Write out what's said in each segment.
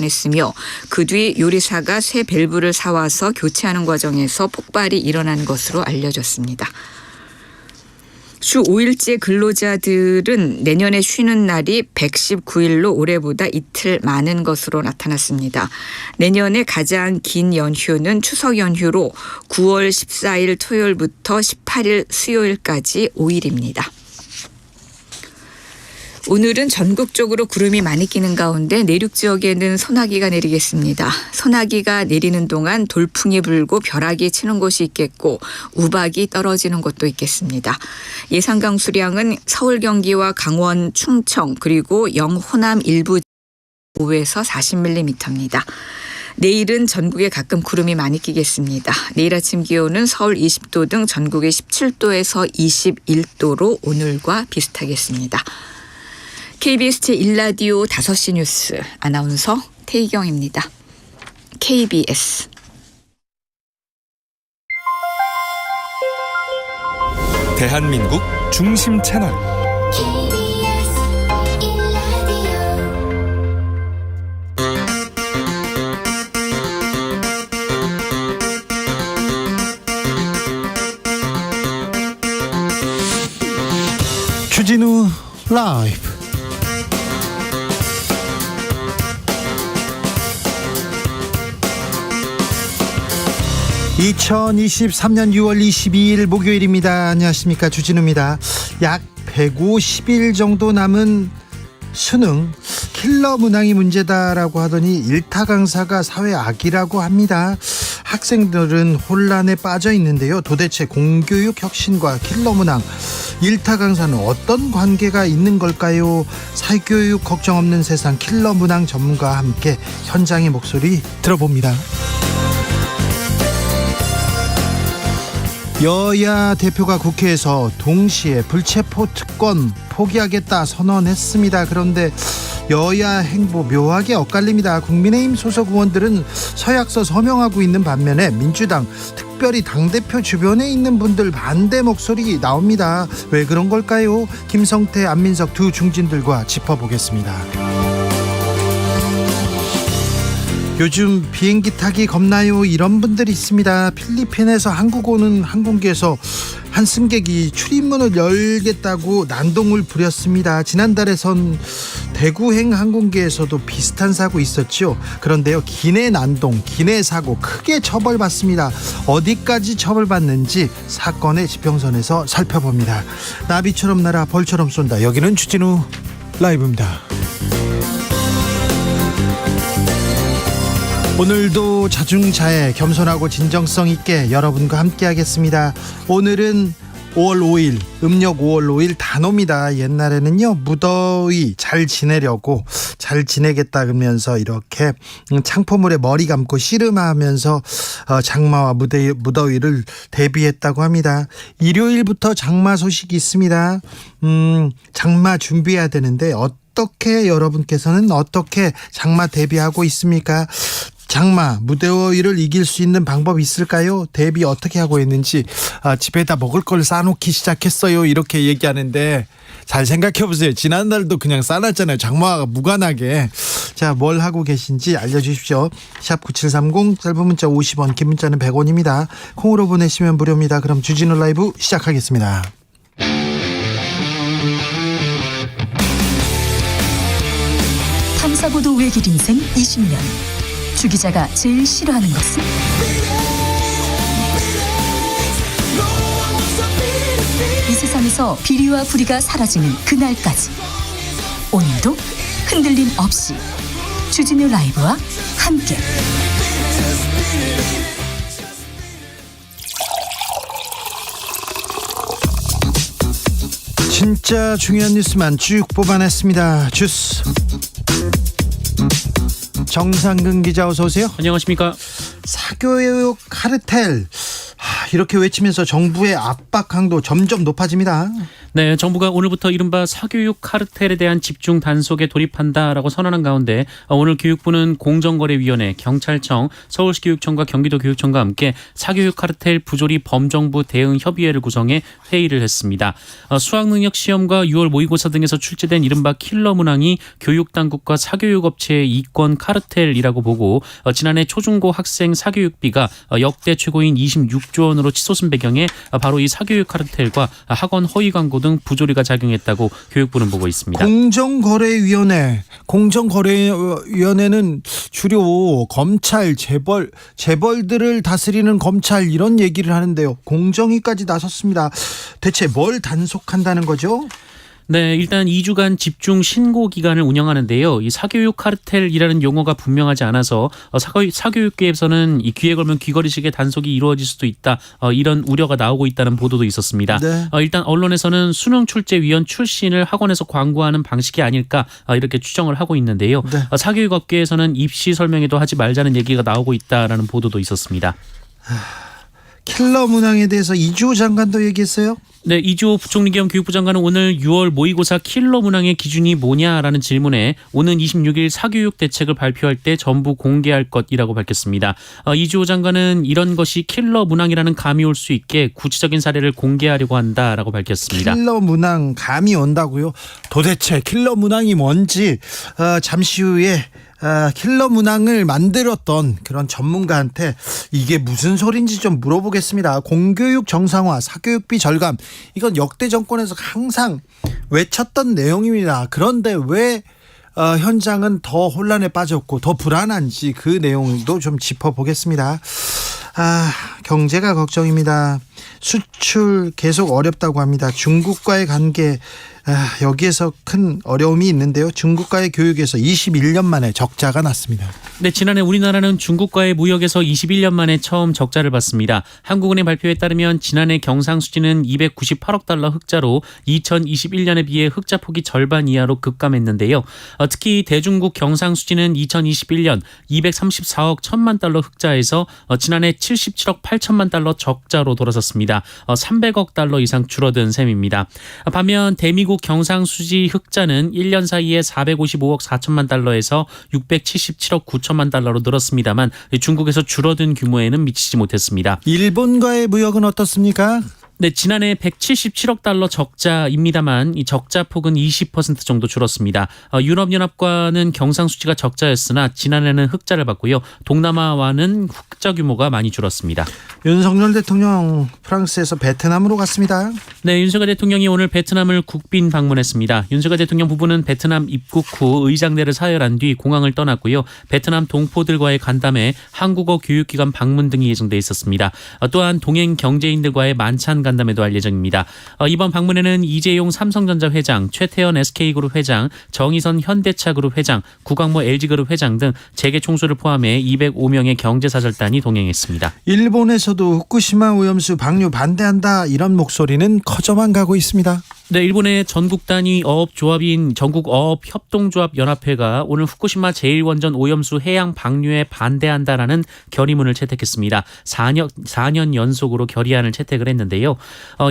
했으며 그 뒤 요리사가 새 밸브를 사와서 교체하는 과정에서 폭발이 일어난 것으로 알려졌습니다. 주 5일제 근로자들은 내년에 쉬는 날이 119일로 올해보다 이틀 많은 것으로 나타났습니다. 내년에 가장 긴 연휴는 추석 연휴로 9월 14일 토요일부터 18일 수요일까지 5일입니다. 오늘은 전국적으로 구름이 많이 끼는 가운데 내륙 지역에는 소나기가 내리겠습니다. 소나기가 내리는 동안 돌풍이 불고 벼락이 치는 곳이 있겠고 우박이 떨어지는 곳도 있겠습니다. 예상 강수량은 서울, 경기와 강원, 충청 그리고 영호남 일부 5에서 40mm입니다. 내일은 전국에 가끔 구름이 많이 끼겠습니다. 내일 아침 기온은 서울 20도 등 전국에 17도에서 21도로 오늘과 비슷하겠습니다. KBS 제1라디오 5시 뉴스 아나운서 태희경입니다. KBS 대한민국 중심 채널 KBS 1라디오 주진우 라이브. 2023년 6월 22일 목요일입니다. 안녕하십니까, 주진우입니다. 약 150일 정도 남은 수능, 킬러 문항이 문제다라고 하더니 일타 강사가 사회 악이라고 합니다. 학생들은 혼란에 빠져 있는데요. 도대체 공교육 혁신과 킬러 문항, 일타 강사는 어떤 관계가 있는 걸까요? 사교육 걱정 없는 세상, 킬러 문항 전문가와 함께 현장의 목소리 들어봅니다. 여야 대표가 국회에서 동시에 불체포 특권 포기하겠다 선언했습니다. 그런데 여야 행보 묘하게 엇갈립니다. 국민의힘 소속 의원들은 서약서 서명하고 있는 반면에 민주당, 특별히 당대표 주변에 있는 분들 반대 목소리 나옵니다. 왜 그런 걸까요? 김성태, 안민석 두 중진들과 짚어보겠습니다. 요즘 비행기 타기 겁나요? 이런 분들이 있습니다. 필리핀에서 한국 오는 항공기에서 한 승객이 출입문을 열겠다고 난동을 부렸습니다. 지난달에선 대구행 항공기에서도 비슷한 사고 있었죠. 그런데요, 기내 난동, 기내 사고 크게 처벌받습니다. 어디까지 처벌받는지 사건의 지평선에서 살펴봅니다. 나비처럼 날아 벌처럼 쏜다. 여기는 주진우 라이브입니다. 오늘도 자중자애, 겸손하고 진정성 있게 여러분과 함께 하겠습니다. 오늘은 5월 5일, 음력 5월 5일 단오입니다. 옛날에는요, 무더위 잘 지내려고 잘 지내겠다 그러면서 이렇게 창포물에 머리 감고 씨름하면서 장마와 무더위를 대비했다고 합니다. 일요일부터 장마 소식이 있습니다. 장마 준비해야 되는데 어떻게 여러분께서는 어떻게 장마 대비하고 있습니까? 장마, 무더위를 이길 수 있는 방법이 있을까요? 대비 어떻게 하고 있는지. 집에다 먹을 걸 싸놓기 시작했어요, 이렇게 얘기하는데 잘 생각해보세요. 지난달도 그냥 싸놨잖아요. 장마가 무관하게. 자, 뭘 하고 계신지 알려주십시오. 샵 9730, 짧은 문자 50원, 긴 문자는 100원입니다. 콩으로 보내시면 무료입니다. 그럼 주진우 라이브 시작하겠습니다. 탐사보도 외길 인생 20년. 주 기자가 제일 싫어하는 것은? 이 세상에서 비리와 부리가 사라지는 그날까지 오늘도 흔들림 없이 주진우 라이브와 함께 진짜 중요한 뉴스만 쭉 뽑아냈습니다. 주스 정상근 기자, 어서 오세요. 안녕하십니까. 사교육 카르텔, 이렇게 외치면서 정부의 압박 강도 점점 높아집니다. 네, 정부가 오늘부터 이른바 사교육 카르텔에 대한 집중 단속에 돌입한다라고 선언한 가운데 오늘 교육부는 공정거래위원회, 경찰청, 서울시 교육청과 경기도 교육청과 함께 사교육 카르텔 부조리 범정부 대응 협의회를 구성해 회의를 했습니다. 수학능력 시험과 6월 모의고사 등에서 출제된 이른바 킬러 문항이 교육당국과 사교육업체의 이권 카르텔이라고 보고 지난해 초중고 학생 사교육비가 역대 최고인 26조 원으로 치솟은 배경에 바로 이 사교육 카르텔과 학원 허위 광고 등 부조리가 작용했다고 교육부는 보고 있습니다. 공정거래위원회는 주로 검찰, 재벌들을 다스리는 검찰 이런 얘기를 하는데요. 공정위까지 나섰습니다. 대체 뭘 단속한다는 거죠? 네, 일단 2주간 집중 신고 기간을 운영하는데요. 이 사교육 카르텔이라는 용어가 분명하지 않아서 사교육계에서는 이 귀에 걸면 귀걸이식의 단속이 이루어질 수도 있다. 이런 우려가 나오고 있다는 보도도 있었습니다. 네. 일단 언론에서는 수능 출제위원 출신을 학원에서 광고하는 방식이 아닐까 이렇게 추정을 하고 있는데요. 네. 사교육업계에서는 입시 설명회도 하지 말자는 얘기가 나오고 있다라는 보도도 있었습니다. 킬러 문항에 대해서 이주호 장관도 얘기했어요. 네, 이주호 부총리 겸 교육부 장관은 오늘 6월 모의고사 킬러 문항의 기준이 뭐냐라는 질문에 오는 26일 사교육 대책을 발표할 때 전부 공개할 것이라고 밝혔습니다. 이주호 장관은 이런 것이 킬러 문항이라는 감이 올 수 있게 구체적인 사례를 공개하려고 한다라고 밝혔습니다. 킬러 문항 감이 온다고요? 도대체 킬러 문항이 뭔지 잠시 후에 킬러 문항을 만들었던 그런 전문가한테 이게 무슨 소린지 좀 물어보겠습니다. 공교육 정상화, 사교육비 절감, 이건 역대 정권에서 항상 외쳤던 내용입니다. 그런데 왜 현장은 더 혼란에 빠졌고 더 불안한지 그 내용도 좀 짚어보겠습니다. 경제가 걱정입니다. 수출 계속 어렵다고 합니다. 중국과의 관계 여기에서 큰 어려움이 있는데요. 중국과의 교육에서 21년 만에 적자가 났습니다. 네, 지난해 우리나라는 중국과의 무역에서 21년 만에 처음 적자를 봤습니다. 한국은행 발표에 따르면 지난해 경상수지는 298억 달러 흑자로 2021년에 비해 흑자 폭이 절반 이하로 급감했는데요. 특히 대중국 경상수지는 2021년 234억 1천만 달러 흑자에서 지난해 77억 8천만 달러 적자로 돌아섰습니다. 300억 달러 이상 줄어든 셈입니다. 반면 대미국 경상수지 흑자는 1년 사이에 455억 4천만 달러에서 677억 9천만 달러로 늘었습니다만 중국에서 줄어든 규모에는 미치지 못했습니다. 일본과의 무역은 어떻습니까? 네, 지난해 177억 달러 적자입니다만 이 적자 폭은 20% 정도 줄었습니다. 유럽연합과는 경상수지가 적자였으나 지난해는 흑자를 봤고요. 동남아와는 흑자 규모가 많이 줄었습니다. 윤석열 대통령 프랑스에서 베트남으로 갔습니다. 네, 윤석열 대통령이 오늘 베트남을 국빈 방문했습니다. 윤석열 대통령 부부는 베트남 입국 후 의장대를 사열한 뒤 공항을 떠났고요. 베트남 동포들과의 간담회, 한국어 교육기관 방문 등이 예정돼 있었습니다. 또한 동행 경제인들과의 만찬 간담회도 할 예정입니다. 이번 방문에는 이재용 삼성전자 회장, 최태원 SK그룹 회장, 정의선 현대차그룹 회장, 구광모 LG그룹 회장 등 재계 총수를 포함해 205명의 경제사절단이 동행했습니다. 일본에서도 후쿠시마 오염수 방류 반대한다 이런 목소리는 커져만 가고 있습니다. 네, 일본의 전국 단위 어업조합인 전국어업협동조합연합회가 오늘 후쿠시마 제1원전 오염수 해양 방류에 반대한다라는 결의문을 채택했습니다. 4년 연속으로 결의안을 채택을 했는데요.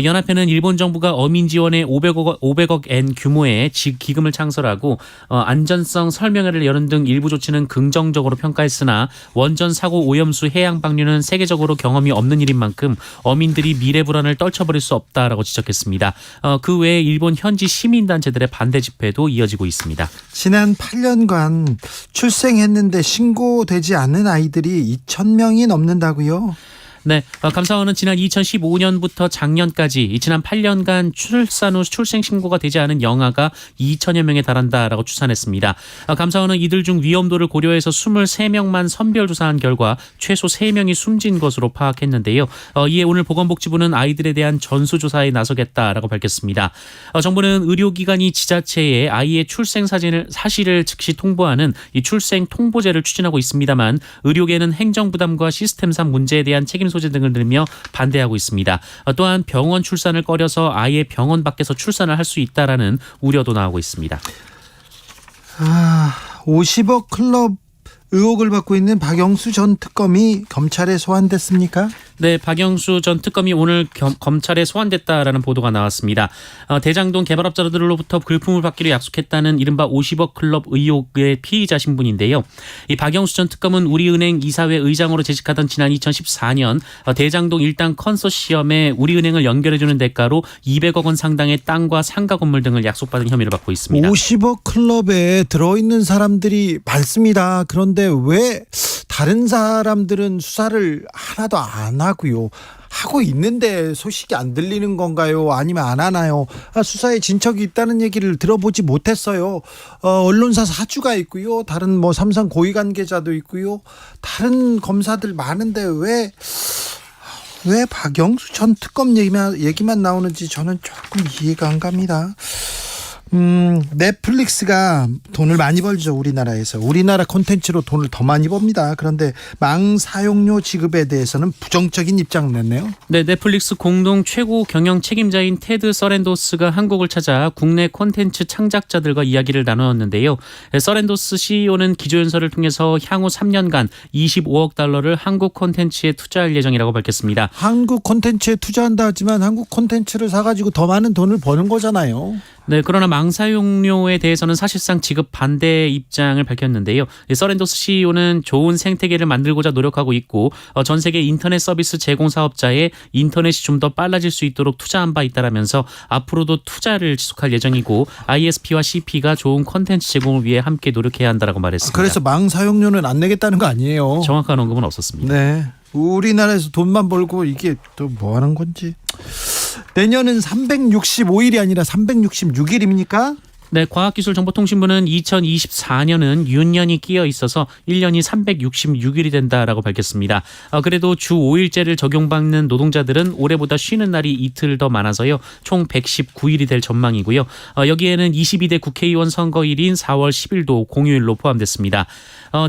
연합회는 일본 정부가 어민 지원에 500억 엔 규모의 기금을 창설하고 안전성 설명회를 여는 등 일부 조치는 긍정적으로 평가했으나 원전 사고 오염수 해양 방류는 세계적으로 경험이 없는 일인 만큼 어민들이 미래 불안을 떨쳐버릴 수 없다라고 지적했습니다. 그 외에 일본 현지 시민단체들의 반대 집회도 이어지고 있습니다. 지난 8년간 출생했는데 신고되지 않는 아이들이 2,000명이 넘는다고요? 네, 감사원은 지난 2015년부터 작년까지 지난 8년간 출산 후 출생 신고가 되지 않은 영아가 2천여 명에 달한다라고 추산했습니다. 감사원은 이들 중 위험도를 고려해서 23명만 선별 조사한 결과 최소 3명이 숨진 것으로 파악했는데요. 이에 오늘 보건복지부는 아이들에 대한 전수조사에 나서겠다라고 밝혔습니다. 정부는 의료기관이 지자체에 아이의 출생 사실을 즉시 통보하는 이 출생 통보제를 추진하고 있습니다만 의료계는 행정부담과 시스템상 문제에 대한 책임 소재 등을 들며 반대하고 있습니다. 또한 병원 출산을 꺼려서 아예 병원 밖에서 출산을 할 수 있다라는 우려도 나오고 있습니다. 50억 클럽 의혹을 받고 있는 박영수 전 특검이 검찰에 소환됐습니까? 네, 박영수 전 특검이 오늘 검찰에 소환됐다라는 보도가 나왔습니다. 대장동 개발업자들로부터 불품을 받기로 약속했다는 이른바 50억 클럽 의혹의 피의자 신분인데요. 이 박영수 전 특검은 우리은행 이사회 의장으로 재직하던 지난 2014년 대장동 일당 컨소시엄에 우리은행을 연결해주는 대가로 200억 원 상당의 땅과 상가 건물 등을 약속받은 혐의를 받고 있습니다. 50억 클럽에 들어있는 사람들이 많습니다. 그런데 왜 다른 사람들은 수사를 하나도 안 하고요? 하고 있는데 소식이 안 들리는 건가요? 아니면 안 하나요? 수사에 진척이 있다는 얘기를 들어보지 못했어요. 언론사 사주가 있고요. 다른 뭐 삼성 고위 관계자도 있고요. 다른 검사들 많은데 왜 박영수 전 특검 얘기만 나오는지 저는 조금 이해가 안 갑니다. 넷플릭스가 돈을 많이 벌죠. 우리나라에서. 우리나라 콘텐츠로 돈을 더 많이 법니다. 그런데 망 사용료 지급에 대해서는 부정적인 입장을 냈네요. 네, 넷플릭스 공동 최고 경영 책임자인 테드 서렌도스가 한국을 찾아 국내 콘텐츠 창작자들과 이야기를 나누었는데요. 서렌도스 CEO는 기조연설을 통해서 향후 3년간 25억 달러를 한국 콘텐츠에 투자할 예정이라고 밝혔습니다. 한국 콘텐츠에 투자한다 하지만 한국 콘텐츠를 사가지고 더 많은 돈을 버는 거잖아요. 네, 그러나 망사용료에 대해서는 사실상 지급 반대 입장을 밝혔는데요. 서렌도스 CEO는 좋은 생태계를 만들고자 노력하고 있고 전 세계 인터넷 서비스 제공 사업자의 인터넷이 좀 더 빨라질 수 있도록 투자한 바 있다라면서 앞으로도 투자를 지속할 예정이고 ISP와 CP가 좋은 콘텐츠 제공을 위해 함께 노력해야 한다라고 말했습니다. 그래서 망 사용료는 안 내겠다는 거 아니에요? 정확한 언급은 없었습니다. 네. 우리나라에서 돈만 벌고 이게 또 뭐 하는 건지. 내년은 365일이 아니라 366일입니까? 네, 과학기술정보통신부는 2024년은 윤년이 끼어 있어서 1년이 366일이 된다라고 밝혔습니다. 그래도 주 5일제를 적용받는 노동자들은 올해보다 쉬는 날이 이틀 더 많아서요. 총 119일이 될 전망이고요. 여기에는 22대 국회의원 선거일인 4월 10일도 공휴일로 포함됐습니다.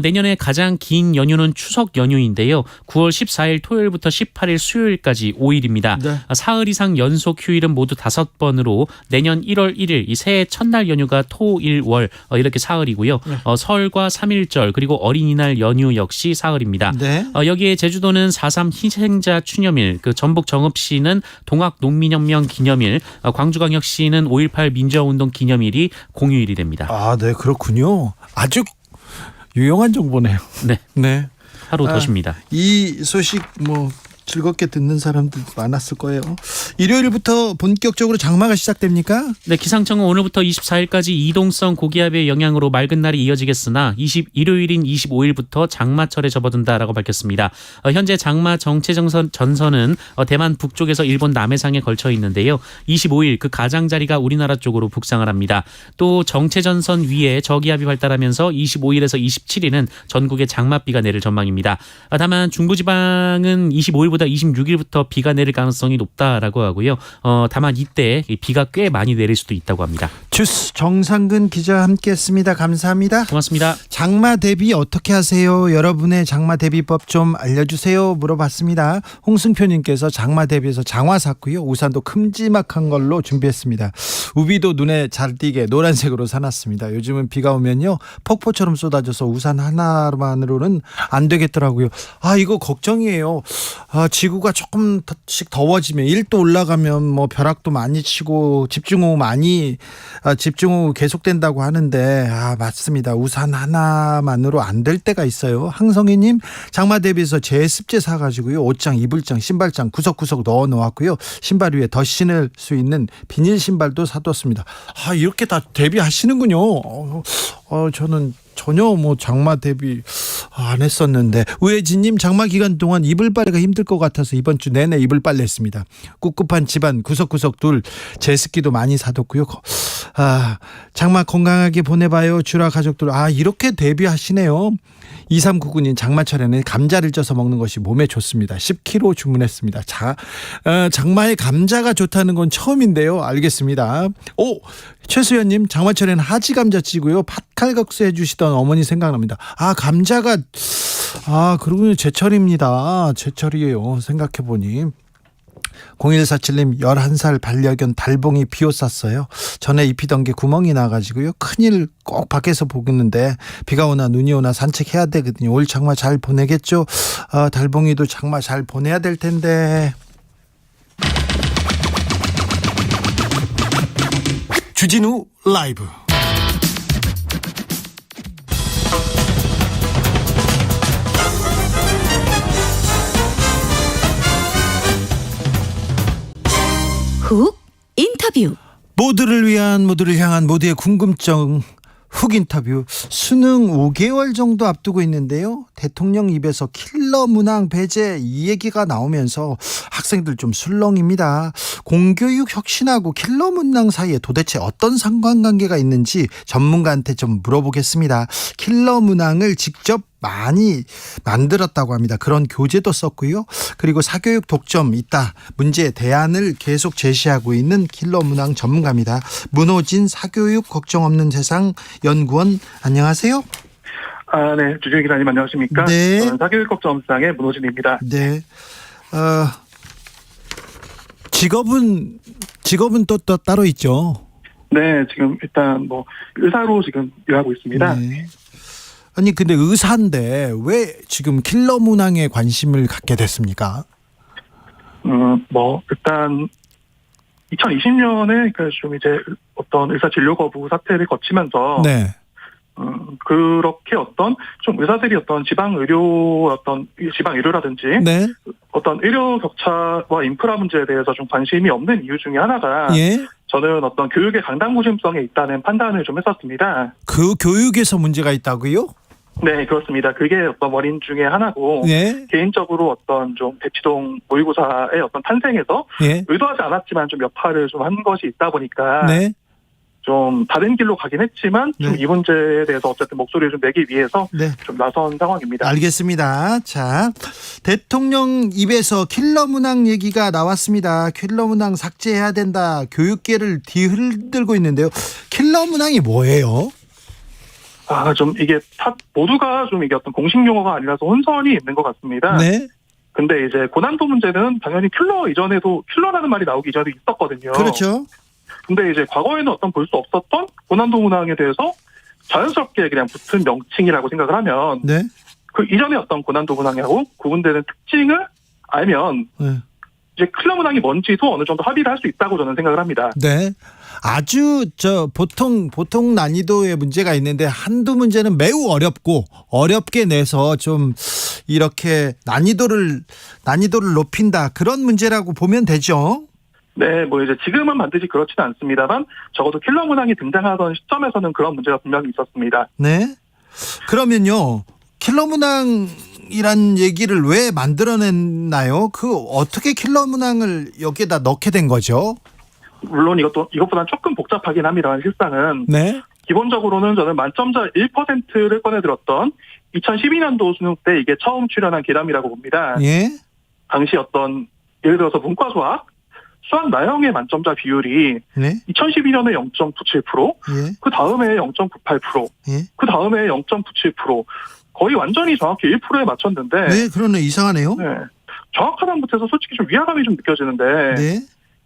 내년에 가장 긴 연휴는 추석 연휴인데요. 9월 14일 토요일부터 18일 수요일까지 5일입니다. 네. 사흘 이상 연속 휴일은 모두 5번으로 내년 1월 1일 이 새해 첫날 연휴가 토, 일, 월 이렇게 사흘이고요. 설과 3.1절 그리고 어린이날 연휴 역시 사흘입니다. 네. 여기에 제주도는 4.3 희생자 추념일, 그 전북 정읍시는 동학농민혁명 기념일, 광주광역시는 5.18 민주화운동 기념일이 공휴일이 됩니다. 아, 네, 그렇군요. 아주 유용한 정보네요. 네, 네. 하루 더 쉽니다. 이 소식 뭐 즐겁게 듣는 사람들 많았을 거예요. 일요일부터 본격적으로 장마가 시작됩니까? 네, 기상청은 오늘부터 24일까지 이동성 고기압의 영향으로 맑은 날이 이어지겠으나 일요일인 25일부터 장마철에 접어든다라고 밝혔습니다. 현재 장마 전선은 대만 북쪽에서 일본 남해상에 걸쳐 있는데요. 25일 그 가장자리가 우리나라 쪽으로 북상을 합니다. 또 정체전선 위에 저기압이 발달하면서 25일에서 27일은 전국에 장맛비가 내릴 전망입니다. 다만 중부지방은 25일보다 26일부터 비가 내릴 가능성이 높다라고 하고요. 다만 이때 비가 꽤 많이 내릴 수도 있다고 합니다. 주스 정상근 기자 함께했습니다. 감사합니다. 고맙습니다. 장마 대비 어떻게 하세요? 여러분의 장마 대비법 좀 알려주세요. 물어봤습니다. 홍승표님께서 장마 대비해서 장화 샀고요. 우산도 큼지막한 걸로 준비했습니다. 우비도 눈에 잘 띄게 노란색으로 사놨습니다. 요즘은 비가 오면요 폭포처럼 쏟아져서 우산 하나만으로는 안 되겠더라고요. 아, 이거 걱정이에요. 지구가 조금씩 더워지면 1도 올라가면 뭐 벼락도 많이 치고 집중호우 계속된다고 하는데 맞습니다. 우산 하나만으로 안 될 때가 있어요. 항성희님 장마 대비해서 제습제 사가지고요 옷장, 이불장, 신발장 구석구석 넣어 놓았고요. 신발 위에 더 신을 수 있는 비닐 신발도 사뒀습니다. 이렇게 다 대비하시는군요. 저는 전혀 뭐 장마 대비 안 했었는데. 우혜진님 장마 기간 동안 이불 빨래가 힘들 것 같아서 이번 주 내내 이불 빨래했습니다. 꿉꿉한 집안 구석구석 둘 제습기도 많이 사뒀고요. 장마 건강하게 보내봐요 주라 가족들. 이렇게 대비하시네요. 2399님 장마철에는 감자를 쪄서 먹는 것이 몸에 좋습니다. 10kg 주문했습니다. 장마에 감자가 좋다는 건 처음인데요. 알겠습니다. 최수연님 장마철에는 하지 감자 찌고요. 팥칼국수 해주시던 어머니 생각납니다. 감자가 그러군요. 제철입니다. 제철이에요. 생각해보니. 0147님 11살 반려견 달봉이 비옷 쌌어요. 전에 입히던 게 구멍이 나가지고요. 큰일 꼭 밖에서 보겠는데 비가 오나 눈이 오나 산책해야 되거든요. 올 장마 잘 보내겠죠. 달봉이도 장마 잘 보내야 될 텐데. 주진우 라이브. 훅 인터뷰. 모두를 위한, 모두를 향한 모두의 궁금증 훅 인터뷰. 수능 5개월 정도 앞두고 있는데요. 대통령 입에서 킬러 문항 배제 이 얘기가 나오면서 학생들 좀 술렁입니다. 공교육 혁신하고 킬러 문항 사이에 도대체 어떤 상관관계가 있는지 전문가한테 좀 물어보겠습니다. 킬러 문항을 직접 많이 만들었다고 합니다. 그런 교재도 썼고요. 그리고 사교육 독점 있다. 문제 대안을 계속 제시하고 있는 킬러 문항 전문가입니다. 문호진 사교육 걱정 없는 세상 연구원, 안녕하세요. 네, 주진우 기자님 안녕하십니까? 네. 저는 사교육 걱정 없는 세상의 문호진입니다. 네. 직업은 또 따로 있죠. 네, 지금 일단 의사로 지금 일하고 있습니다. 네. 아니 근데 의사인데 왜 지금 킬러 문항에 관심을 갖게 됐습니까? 일단 2020년에 좀 이제 어떤 의사 진료 거부 사태를 거치면서 네. 그렇게 어떤 좀 의사들이 어떤 지방 의료라든지 네. 어떤 의료 격차와 인프라 문제에 대해서 좀 관심이 없는 이유 중에 하나가 예. 저는 어떤 교육의 강당구심성에 있다는 판단을 좀 했었습니다. 그 교육에서 문제가 있다고요? 네, 그렇습니다. 그게 어떤 원인 중에 하나고, 네. 개인적으로 어떤 좀 대치동 모의고사의 어떤 탄생에서 예. 의도하지 않았지만 좀 여파를 좀 한 것이 있다 보니까 네. 좀 다른 길로 가긴 했지만 좀 네. 이 문제에 대해서 어쨌든 목소리를 좀 내기 위해서 네. 좀 나선 상황입니다. 알겠습니다. 자, 대통령 입에서 킬러 문항 얘기가 나왔습니다. 킬러 문항 삭제해야 된다. 교육계를 뒤흔들고 있는데요. 킬러 문항이 뭐예요? 좀 이게 모두가 좀 이게 어떤 공식 용어가 아니라서 혼선이 있는 것 같습니다. 네. 근데 이제 고난도 문제는 당연히 킬러라는 말이 나오기 이전에도 있었거든요. 그렇죠. 근데 이제 과거에는 어떤 볼 수 없었던 고난도 문항에 대해서 자연스럽게 그냥 붙은 명칭이라고 생각을 하면 네. 그 이전에 어떤 고난도 문항하고 구분되는 특징을 알면 네. 이제 킬러 문항이 뭔지도 어느 정도 합의를 할 수 있다고 저는 생각을 합니다. 네. 아주 보통 난이도의 문제가 있는데 한두 문제는 매우 어렵게 내서 좀 이렇게 난이도를 높인다. 그런 문제라고 보면 되죠. 네, 이제 지금은 반드시 그렇지는 않습니다만 적어도 킬러 문항이 등장하던 시점에서는 그런 문제가 분명히 있었습니다. 네. 그러면요. 킬러 문항이란 얘기를 왜 만들어냈나요? 어떻게 킬러 문항을 여기에다 넣게 된 거죠? 물론 이것보다는 조금 복잡하긴 합니다만 실상은 네. 기본적으로는 저는 만점자 1%를 꺼내들었던 2012년도 수능 때 이게 처음 출연한 계람이라고 봅니다. 예. 당시 예를 들어서 문과 수학 나형의 만점자 비율이 네. 2012년에 0.97%, 예. 그 다음에 0.98%, 예. 그 다음에 0.97%, 거의 완전히 정확히 1%에 맞췄는데, 네, 그러네. 이상하네요. 네, 정확하다는 것에서 솔직히 좀 위화감이 좀 느껴지는데, 네.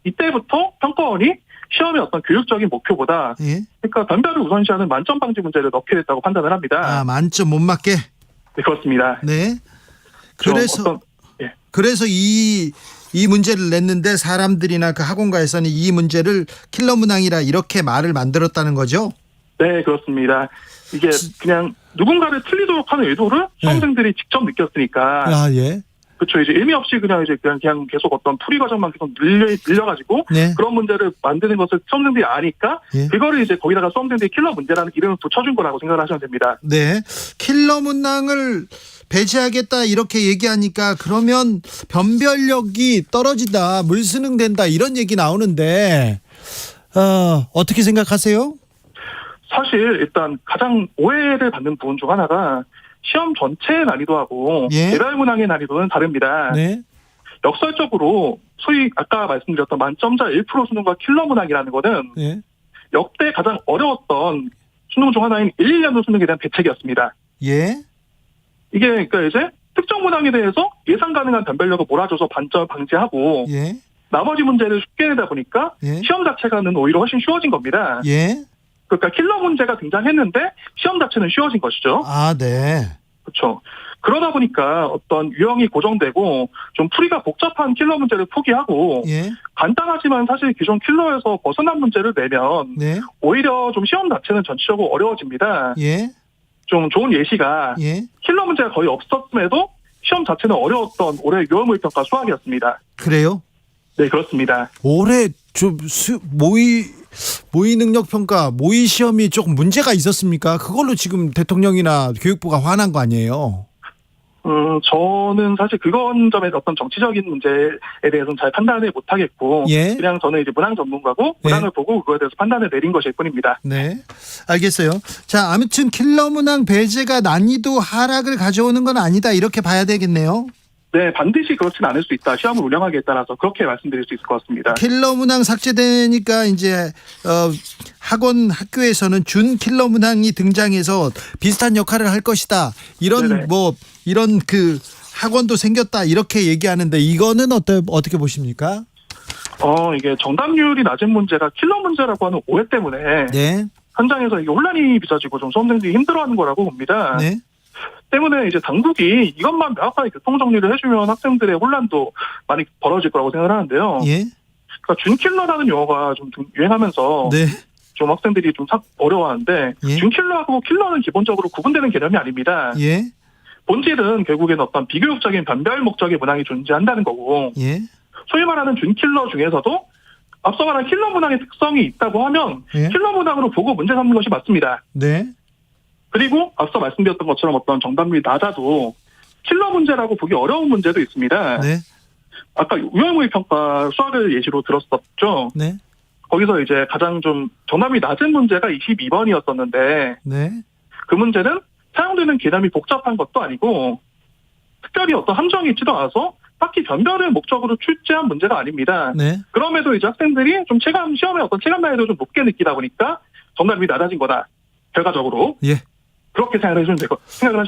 이때부터 평가원이 시험의 어떤 교육적인 목표보다, 예. 그러니까 변별을 우선시하는 만점 방지 문제를 넣게 됐다고 판단을 합니다. 만점 못 맞게. 네, 그렇습니다. 네. 좀 그래서 이 문제를 냈는데 사람들이나 그 학원가에서는 이 문제를 킬러 문항이라 이렇게 말을 만들었다는 거죠? 네, 그렇습니다. 이게 그냥 누군가를 틀리도록 하는 의도를 수험생들이 직접 느꼈으니까. 예. 그렇죠. 이제 의미 없이 그냥 계속 어떤 풀이 과정만 계속 늘려가지고 네. 그런 문제를 만드는 것을 수험생들이 아니까 예. 그거를 이제 거기다가 수험생들이 킬러 문제라는 이름을 붙여준 거라고 생각을 하시면 됩니다. 네. 킬러 문항을 배제하겠다 이렇게 얘기하니까 그러면 변별력이 떨어진다, 물수능 된다 이런 얘기 나오는데 어떻게 생각하세요? 사실 일단 가장 오해를 받는 부분 중 하나가 시험 전체의 난이도하고 예. 개별 문항의 난이도는 다릅니다. 네. 역설적으로 소위 아까 말씀드렸던 만점자 1% 수능과 킬러 문항이라는 거는 네. 역대 가장 어려웠던 수능 중 하나인 1, 2년도 수능에 대한 대책이었습니다. 예. 이게 그러니까 이제 특정 문항에 대해서 예상 가능한 변별력을 몰아줘서 반점 방지하고 예. 나머지 문제를 쉽게 내다 보니까 예. 시험 자체가는 오히려 훨씬 쉬워진 겁니다. 예. 그러니까 킬러 문제가 등장했는데 시험 자체는 쉬워진 것이죠. 아, 네. 그렇죠. 그러다 보니까 어떤 유형이 고정되고 좀 풀이가 복잡한 킬러 문제를 포기하고 예. 간단하지만 사실 기존 킬러에서 벗어난 문제를 내면 네. 오히려 좀 시험 자체는 전체적으로 어려워집니다. 예. 좀 좋은 예시가 예. 킬러 문제가 거의 없었음에도 시험 자체는 어려웠던 올해 유형물평가 수학이었습니다. 그래요? 네, 그렇습니다. 올해 좀 모의 능력 평가, 모의 시험이 조금 문제가 있었습니까? 그걸로 지금 대통령이나 교육부가 화난 거 아니에요? 저는 사실 그건 점에 어떤 정치적인 문제에 대해서는 잘 판단을 못하겠고, 예. 그냥 저는 이제 문항 전문가고, 문항을 보고 그거에 대해서 판단을 내린 것일 뿐입니다. 네. 알겠어요. 자, 아무튼 킬러 문항 배제가 난이도 하락을 가져오는 건 아니다. 이렇게 봐야 되겠네요. 네, 반드시 그렇진 않을 수 있다. 시험을 운영하기에 따라서 그렇게 말씀드릴 수 있을 것 같습니다. 킬러 문항 삭제되니까 이제 학교에서는 준 킬러 문항이 등장해서 비슷한 역할을 할 것이다. 이런 네네. 이런 그 학원도 생겼다. 이렇게 얘기하는데 이거는 어떻게 보십니까? 이게 정답률이 낮은 문제가 킬러 문제라고 하는 오해 때문에 네. 현장에서 이게 혼란이 빚어지고 좀 수험생들이 힘들어하는 거라고 봅니다. 네. 때문에 이제 당국이 이것만 명확하게 교통 정리를 해주면 학생들의 혼란도 많이 벌어질 거라고 생각을 하는데요. 예. 그러니까 준킬러라는 용어가 좀 유행하면서 네. 좀 학생들이 좀 어려워하는데 예. 준킬러하고 킬러는 기본적으로 구분되는 개념이 아닙니다. 예. 본질은 결국에는 어떤 비교육적인 변별 목적의 문항이 존재한다는 거고 예. 소위 말하는 준킬러 중에서도 앞서 말한 킬러 문항의 특성이 있다고 하면 예. 킬러 문항으로 보고 문제 삼는 것이 맞습니다. 네. 그리고 앞서 말씀드렸던 것처럼 어떤 정답률이 낮아도 킬러 문제라고 보기 어려운 문제도 있습니다. 네. 아까 유형의 평가 수학을 예시로 들었었죠. 네. 거기서 이제 가장 좀 정답이 낮은 문제가 22번이었었는데 네. 그 문제는 사용되는 개념이 복잡한 것도 아니고 특별히 어떤 함정이 있지도 않아서 딱히 변별을 목적으로 출제한 문제가 아닙니다. 네. 그럼에도 이제 학생들이 좀 시험의 어떤 체감 난이도 좀 높게 느끼다 보니까 정답이 낮아진 거다. 결과적으로. 예. 그렇게 생각을 하시면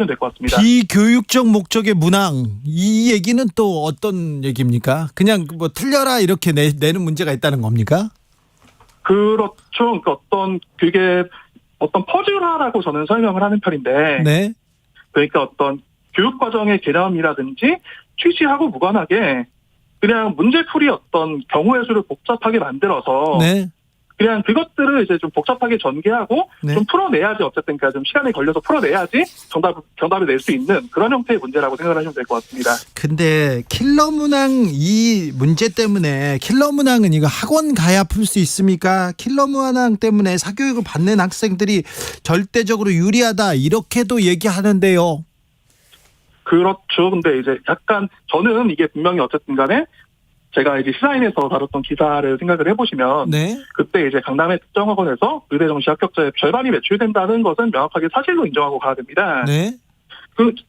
될 것 같습니다. 비교육적 목적의 문항 이 얘기는 또 어떤 얘기입니까? 그냥 뭐 틀려라 이렇게 내는 문제가 있다는 겁니까? 그렇죠. 그러니까 그게 어떤 퍼즐화라고 저는 설명을 하는 편인데, 네. 그러니까 어떤 교육과정의 개념이라든지 취지하고 무관하게 그냥 문제풀이 어떤 경우의 수를 복잡하게 만들어서 네. 그냥 그것들을 이제 좀 복잡하게 전개하고 네. 좀 풀어내야지 어쨌든 좀 시간이 걸려서 풀어내야지 정답을 낼 수 있는 그런 형태의 문제라고 생각을 하시면 될 것 같습니다. 근데 킬러 문항 이 문제 때문에 킬러 문항은 이거 학원 가야 풀 수 있습니까? 킬러 문항 때문에 사교육을 받는 학생들이 절대적으로 유리하다 이렇게도 얘기하는데요. 그렇죠. 근데 이제 약간 저는 이게 분명히 어쨌든 간에 제가 이제 시사인에서 다뤘던 기사를 생각을 해보시면 네. 그때 이제 강남의 특정 학원에서 의대 정시 합격자의 절반이 매출된다는 것은 명확하게 사실로 인정하고 가야 됩니다. 네.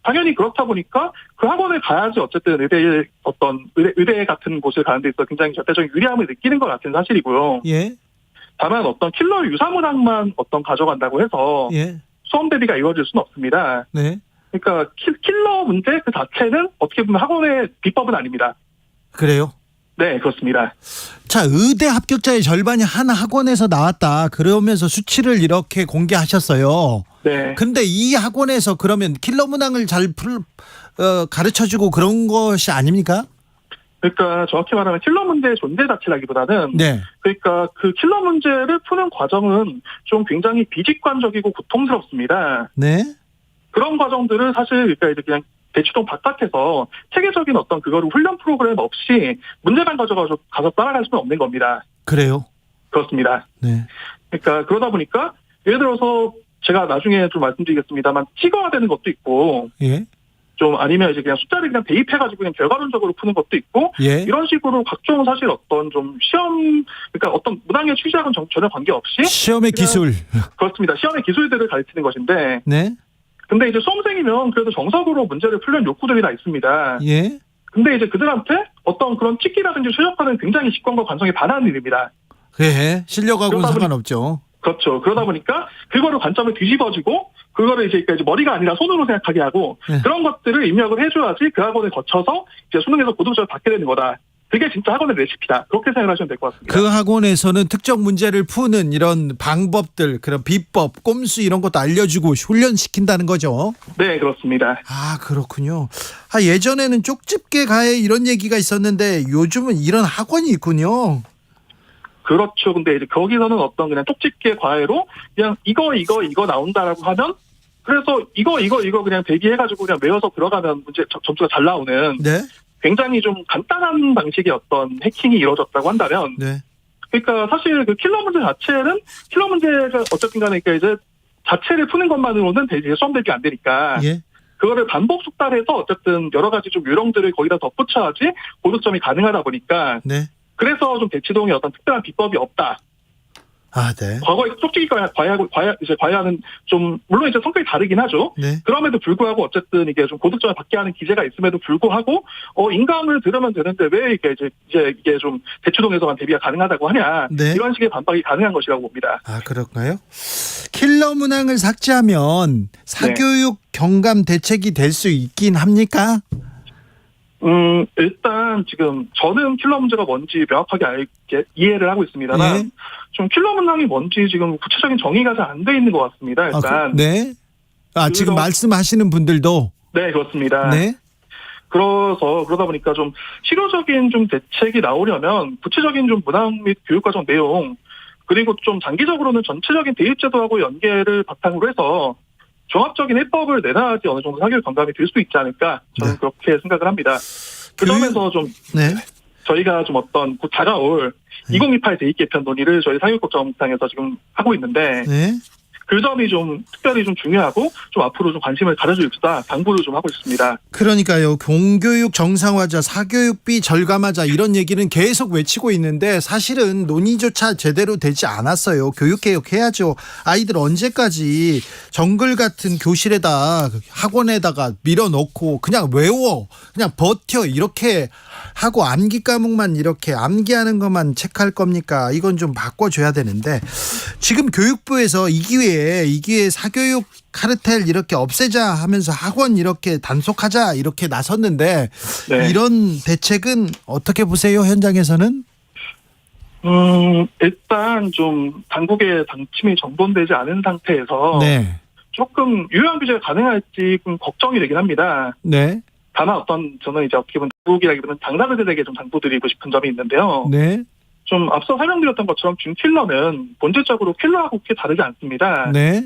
당연히 그렇다 보니까 그 학원에 가야지 어쨌든 의대 같은 곳을 가는 데 있어 굉장히 절대적인 유리함을 느끼는 것 같은 사실이고요. 예. 다만 어떤 킬러 유사문항만 가져간다고 해서 예. 수험 대비가 이루어질 수는 없습니다. 네. 그러니까 킬러 문제 그 자체는 어떻게 보면 학원의 비법은 아닙니다. 그래요? 네, 그렇습니다. 자, 의대 합격자의 절반이 한 학원에서 나왔다. 그러면서 수치를 이렇게 공개하셨어요. 네. 근데 이 학원에서 그러면 킬러 문항을 잘 가르쳐주고 그런 것이 아닙니까? 그러니까 정확히 말하면 킬러 문제의 존재 자체라기보다는 네. 그러니까 그 킬러 문제를 푸는 과정은 좀 굉장히 비직관적이고 고통스럽습니다. 네. 그런 과정들을 사실 그러니까 이제 그냥 대치동 바깥에서 체계적인 어떤 그거를 훈련 프로그램 없이 문제만 가져가서 따라갈 수는 없는 겁니다. 그래요? 그렇습니다. 네. 그러니까 그러다 보니까 예를 들어서 제가 나중에 좀 말씀드리겠습니다만 찍어야 되는 것도 있고 예. 좀 아니면 이제 그냥 숫자를 그냥 대입해가지고 그냥 결과론적으로 푸는 것도 있고 예. 이런 식으로 각종 사실 어떤 좀 시험 그러니까 어떤 문항의 취지하고는 전혀 관계없이 시험의 기술. 그렇습니다. 시험의 기술들을 가르치는 것인데 네. 근데 이제 수험생이면 그래도 정석으로 문제를 풀려는 욕구들이 다 있습니다. 예. 근데 이제 그들한테 어떤 그런 찍기라든지 최적화는 굉장히 직관과 관성에 반하는 일입니다. 예. 실력하고는 상관없죠. 그렇죠. 그러다 보니까 그거를 관점을 뒤집어지고 그거를 이제 머리가 아니라 손으로 생각하게 하고 네. 그런 것들을 입력을 해줘야지 그 학원을 거쳐서 이제 수능에서 고등점을 받게 되는 거다. 그게 진짜 학원의 레시피다. 그렇게 생각하시면 될 것 같습니다. 그 학원에서는 특정 문제를 푸는 이런 방법들, 그런 비법, 꼼수 이런 것도 알려주고 훈련시킨다는 거죠. 네, 그렇습니다. 아, 그렇군요. 예전에는 쪽집게 가해 이런 얘기가 있었는데 요즘은 이런 학원이 있군요. 그렇죠. 근데 이제 거기서는 어떤 그냥 쪽집게 과외로 그냥 이거 나온다라고 하면 그래서 이거 그냥 대기해가지고 그냥 외워서 들어가면 문제 점수가 잘 나오는 네, 굉장히 좀 간단한 방식의 어떤 해킹이 이루어졌다고 한다면 네, 그러니까 사실 그 킬러 문제가 어쨌든 간에 그러니까 이제 자체를 푸는 것만으로는 대기에 수험 대비가 안 되니까 예, 그거를 반복 숙달해서 어쨌든 여러 가지 좀 요령들을 거기다 덧붙여야지 고득점이 가능하다 보니까 네. 그래서 좀 대치동에 어떤 특별한 비법이 없다. 아, 네, 과거에 쪽지기 과외하는 좀 물론 이제 성격이 다르긴 하죠. 네. 그럼에도 불구하고 어쨌든 이게 좀 고득점을 받게 하는 기제가 있음에도 불구하고 인강을 들으면 되는데 왜 이게 좀 대치동에서만 대비가 가능하다고 하냐 네. 이런 식의 반박이 가능한 것이라고 봅니다. 아, 그럴까요? 킬러 문항을 삭제하면 사교육 경감 대책이 될 수 있긴 합니까? 일단 지금 저는 킬러 문제가 뭔지 명확하게 이해를 하고 있습니다만 예. 좀 킬러 문항이 뭔지 지금 구체적인 정의가 잘 안 돼 있는 것 같습니다. 일단 네. 지금 말씀하시는 분들도. 네, 그렇습니다. 네. 그러다 보니까 좀 실효적인 좀 대책이 나오려면 구체적인 좀 문항 및 교육과정 내용 그리고 좀 장기적으로는 전체적인 대입제도하고 연계를 바탕으로 해서 종합적인 해법을 내놔야지 어느 정도 사교육 경감이 될 수 있지 않을까 저는 네. 그렇게 생각을 합니다. 그 점에서 좀 네. 저희가 좀 어떤 곧 다가올 2028 대입 개편 논의를 저희 사교육국장상에서 지금 하고 있는데 네. 그 점이 좀 특별히 좀 중요하고 좀 앞으로 좀 관심을 가져주십사 당부를 좀 하고 있습니다. 그러니까요. 공교육 정상화자, 사교육비 절감하자 이런 얘기는 계속 외치고 있는데 사실은 논의조차 제대로 되지 않았어요. 교육개혁 해야죠. 아이들 언제까지 정글 같은 교실에다 학원에다가 밀어넣고 그냥 외워, 그냥 버텨 이렇게 하고 암기 과목만 이렇게 암기하는 것만 체크할 겁니까? 이건 좀 바꿔줘야 되는데 지금 교육부에서 이 기회에 사교육 카르텔 이렇게 없애자 하면서 학원 이렇게 단속하자 이렇게 나섰는데 네. 이런 대책은 어떻게 보세요? 현장에서는? 일단 좀 당국의 당침이 정돈되지 않은 상태에서 네. 조금 유효한 규제가 가능할지 좀 걱정이 되긴 합니다. 네. 다만 저는 이제 어떻게 보면 당국이라기보다는 당사자들에게 좀 당부드리고 싶은 점이 있는데요. 네. 좀 앞서 설명드렸던 것처럼 지금 킬러는 본질적으로 킬러하고 그렇게 다르지 않습니다. 네.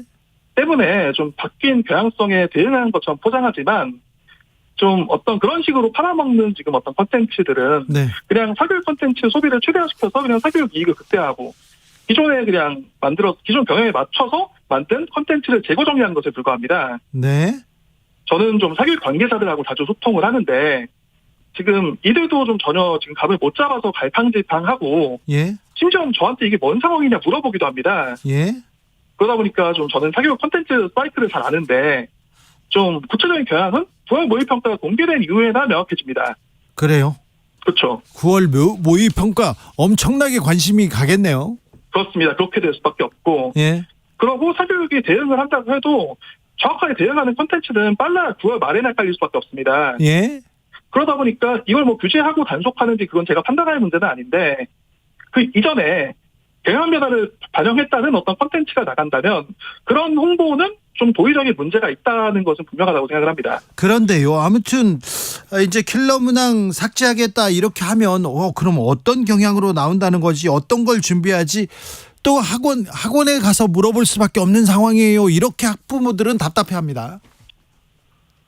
때문에 좀 바뀐 교양성에 대응하는 것처럼 포장하지만 좀 어떤 그런 식으로 팔아먹는 지금 어떤 콘텐츠들은 네. 그냥 사교육 콘텐츠 소비를 최대화시켜서 그냥 사교육 이익을 극대화하고 기존에 그냥 기존 경영에 맞춰서 만든 콘텐츠를 재고 정리하는 것에 불과합니다. 네. 저는 좀 사교육 관계자들하고 자주 소통을 하는데 지금 이들도 좀 전혀 지금 감을 못 잡아서 갈팡질팡하고 예. 심지어 저한테 이게 뭔 상황이냐 물어보기도 합니다. 예. 그러다 보니까 좀 저는 사교육 콘텐츠 사이트를 잘 아는데 좀 구체적인 교양은 9월 모의평가가 공개된 이후에나 명확해집니다. 그래요. 그렇죠. 9월 모의평가 엄청나게 관심이 가겠네요. 그렇습니다. 그렇게 될 수밖에 없고 예. 그러고 사교육이 대응을 한다고 해도 정확하게 대응하는 콘텐츠는 빨라야 9월 말에나 깔릴 수밖에 없습니다. 예. 그러다 보니까 이걸 뭐 규제하고 단속하는지 그건 제가 판단할 문제는 아닌데 그 이전에 경영 변화를 반영했다는 어떤 콘텐츠가 나간다면 그런 홍보는 좀 도의적인 문제가 있다는 것은 분명하다고 생각을 합니다. 그런데요. 아무튼 이제 킬러 문항 삭제하겠다 이렇게 하면 그럼 어떤 경향으로 나온다는 거지? 어떤 걸 준비하지? 또 학원에 가서 물어볼 수밖에 없는 상황이에요. 이렇게 학부모들은 답답해합니다.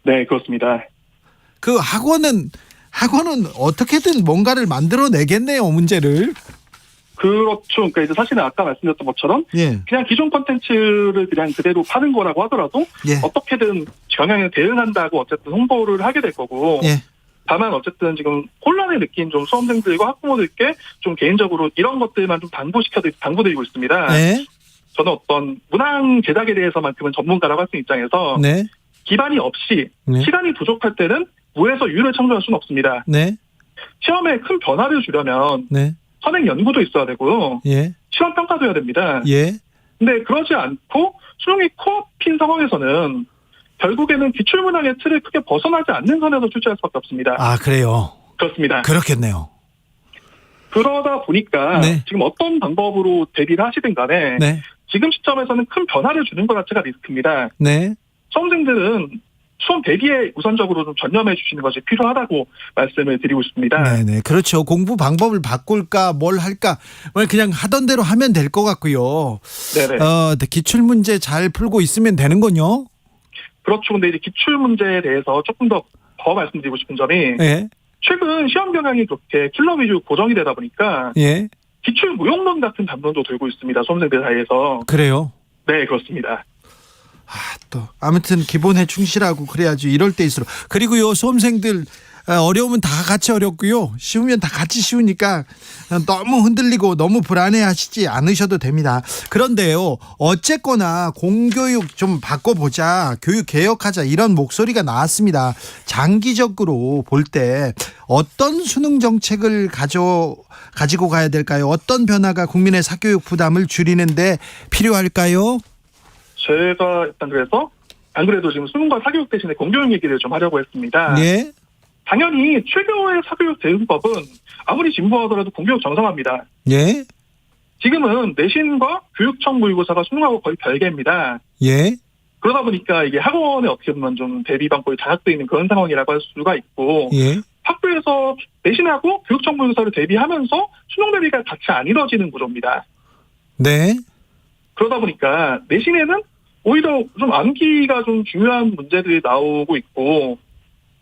네, 그렇습니다. 그 학원은 어떻게든 뭔가를 만들어내겠네요. 문제를. 그렇죠. 그러니까 이제 사실은 아까 말씀드렸던 것처럼 예. 그냥 기존 콘텐츠를 그냥 그대로 파는 거라고 하더라도 예. 어떻게든 경향에 대응한다고 어쨌든 홍보를 하게 될 거고 예. 다만 어쨌든 지금 혼란을 느낀 좀 수험생들과 학부모들께 좀 개인적으로 이런 것들만 좀 당부드리고 있습니다. 네. 저는 어떤 문항 제작에 대해서만큼은 전문가라고 할 수 있는 입장에서 네. 기반이 없이 네. 시간이 부족할 때는 무에서 유를 창조할 수는 없습니다. 네. 시험에 큰 변화를 주려면 네. 선행 연구도 있어야 되고요. 예. 시험 평가도 해야 됩니다. 예. 근데 그러지 않고 수능이 코앞인 상황에서는 결국에는 기출문항의 틀을 크게 벗어나지 않는 선에서 출제할 수밖에 없습니다. 아, 그래요. 그렇습니다. 그렇겠네요. 그러다 보니까 네. 지금 어떤 방법으로 대비를 하시든 간에 네. 지금 시점에서는 큰 변화를 주는 것 자체가 리스크입니다. 네. 수험생들은 수험 대비에 우선적으로 좀 전념해 주시는 것이 필요하다고 말씀을 드리고 싶습니다. 네네. 그렇죠. 공부 방법을 바꿀까, 뭘 할까, 그냥 하던 대로 하면 될 것 같고요. 네네. 기출문제 잘 풀고 있으면 되는군요. 그렇죠. 근데 이제 기출 문제에 대해서 조금 더 말씀드리고 싶은 점이 예. 최근 시험 경향이 그렇게 킬러 위주 고정이 되다 보니까 예. 기출 무용론 같은 담론도 돌고 있습니다. 수험생들 사이에서. 그래요. 네, 그렇습니다. 또 아무튼 기본에 충실하고 그래야지 이럴 때일수록. 그리고요, 수험생들 어려우면 다 같이 어렵고요, 쉬우면 다 같이 쉬우니까 너무 흔들리고 너무 불안해하시지 않으셔도 됩니다. 그런데요, 어쨌거나 공교육 좀 바꿔보자, 교육 개혁하자, 이런 목소리가 나왔습니다. 장기적으로 볼 때 어떤 수능 정책을 가지고 가야 될까요? 어떤 변화가 국민의 사교육 부담을 줄이는데 필요할까요? 제가 일단 그래서 안 그래도 지금 수능과 사교육 대신에 공교육 얘기를 좀 하려고 했습니다. 예. 당연히 최고의 사교육 대응법은 아무리 진보하더라도 공교육 정상화입니다. 예. 지금은 내신과 교육청 모의고사가 수능하고 거의 별개입니다. 예. 그러다 보니까 이게 학원에 어떻게 보면 좀 대비 방법이 장악되어 있는 그런 상황이라고 할 수가 있고, 예. 학교에서 내신하고 교육청 모의고사를 대비하면서 수능 대비가 같이 안 이루어지는 구조입니다. 네. 그러다 보니까 내신에는 오히려 좀 암기가 좀 중요한 문제들이 나오고 있고,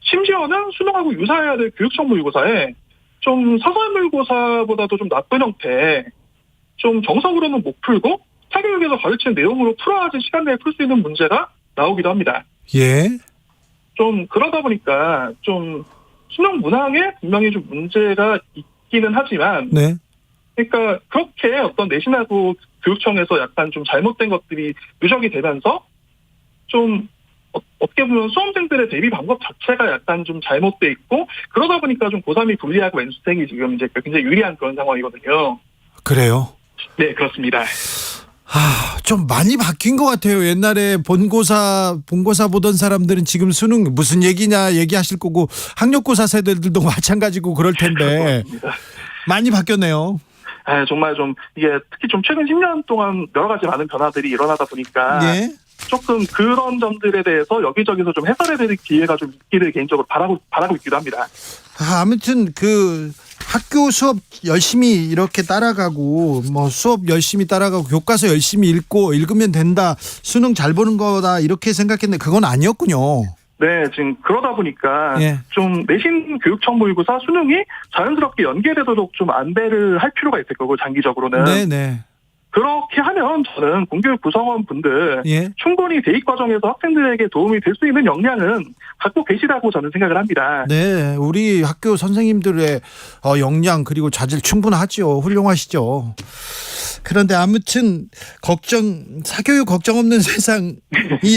심지어는 수능하고 유사해야 될 교육청 모의고사에 좀 사설 모의고사보다도 좀 나쁜 형태, 좀 정석으로는 못 풀고 사교육에서 가르치는 내용으로 풀어야지 시간 내에 풀 수 있는 문제가 나오기도 합니다. 예. 좀 그러다 보니까 좀 수능 문항에 분명히 좀 문제가 있기는 하지만, 네. 그러니까 그렇게 어떤 내신하고 교육청에서 약간 좀 잘못된 것들이 누적이 되면서 좀 어떻게 보면 수험생들의 대비 방법 자체가 약간 좀 잘못돼 있고, 그러다 보니까 좀 고3이 불리하고 N수생이 지금 이제 굉장히 유리한 그런 상황이거든요. 그래요. 네, 그렇습니다. 좀 많이 바뀐 것 같아요. 옛날에 본고사 보던 사람들은 지금 수능 무슨 얘기냐 얘기하실 거고, 학력고사 세대들도 마찬가지고 그럴 텐데 많이 바뀌었네요. 정말 좀 이게 특히 좀 최근 10년 동안 여러 가지 많은 변화들이 일어나다 보니까 예. 조금 그런 점들에 대해서 여기저기서 좀 해설해야 될 기회가 좀 있기를 개인적으로 바라고 있기도 합니다. 아무튼 그 학교 수업 열심히 이렇게 따라가고, 뭐 수업 열심히 따라가고 교과서 열심히 읽으면 된다, 수능 잘 보는 거다, 이렇게 생각했는데 그건 아니었군요. 네, 지금 그러다 보니까 예. 좀 내신 교육청 모의고사 수능이 자연스럽게 연계되도록 좀 안배를 할 필요가 있을 거고, 장기적으로는. 네네. 그렇게 하면 저는 공교육 구성원분들 예. 충분히 대입 과정에서 학생들에게 도움이 될 수 있는 역량은 갖고 계시다고 저는 생각을 합니다. 네, 우리 학교 선생님들의 역량 그리고 자질 충분하죠. 훌륭하시죠. 그런데 아무튼 사교육 걱정 없는 세상이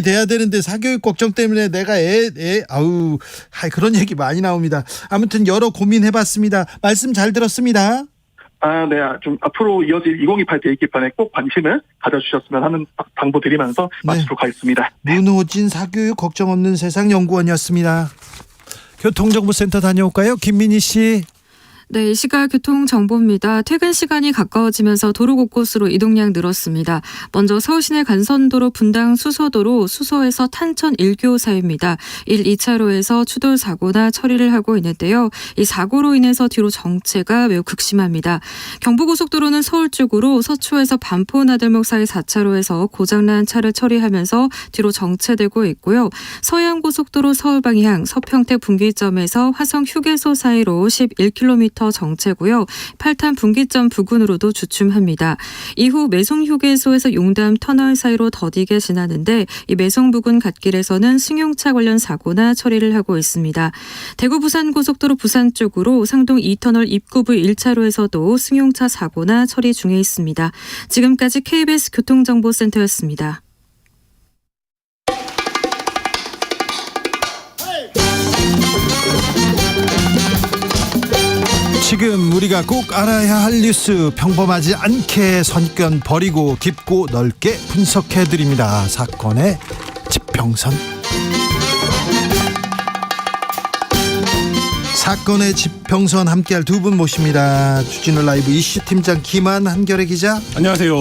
돼야 되는데, 사교육 걱정 때문에 내가 그런 얘기 많이 나옵니다. 아무튼 여러 고민해봤습니다. 말씀 잘 들었습니다. 네, 좀 앞으로 이어질 2028 대입 개편에 꼭 관심을 가져주셨으면 하는 당부 드리면서 마치도록 하겠습니다. 문호진 사교육 걱정 없는 세상 연구원이었습니다. 교통정보센터 다녀올까요? 김민희 씨. 네, 이 시각 교통정보입니다. 퇴근 시간이 가까워지면서 도로 곳곳으로 이동량 늘었습니다. 먼저 서울시내 간선도로 분당 수서도로 수서에서 탄천 1교 사이입니다. 1, 2차로에서 추돌 사고나 처리를 하고 있는데요. 이 사고로 인해서 뒤로 정체가 매우 극심합니다. 경부고속도로는 서울 쪽으로 서초에서 반포 나들목 사이 4차로에서 고장난 차를 처리하면서 뒤로 정체되고 있고요. 서해안고속도로 서울 방향 서평택 분기점에서 화성 휴게소 사이로 11km 정체고요. 8탄 분기점 부근으로도 주춤합니다. 이후 매송 휴게소에서 용담 터널 사이로 더디게 지나는데, 이 매송 부근 갓길에서는 승용차 관련 사고나 처리를 하고 있습니다. 대구 부산 고속도로 부산 쪽으로 상동 2터널 입구부 1차로에서도 승용차 사고나 처리 중에 있습니다. 지금까지 KBS 교통정보센터였습니다. 지금 우리가 꼭 알아야 할 뉴스, 평범하지 않게 선견 버리고 깊고 넓게 분석해드립니다. 사건의 지평선. 사건의 지평선 함께할 두 분 모십니다. 주진우 라이브 이슈팀장 김한 한결의 기자. 안녕하세요.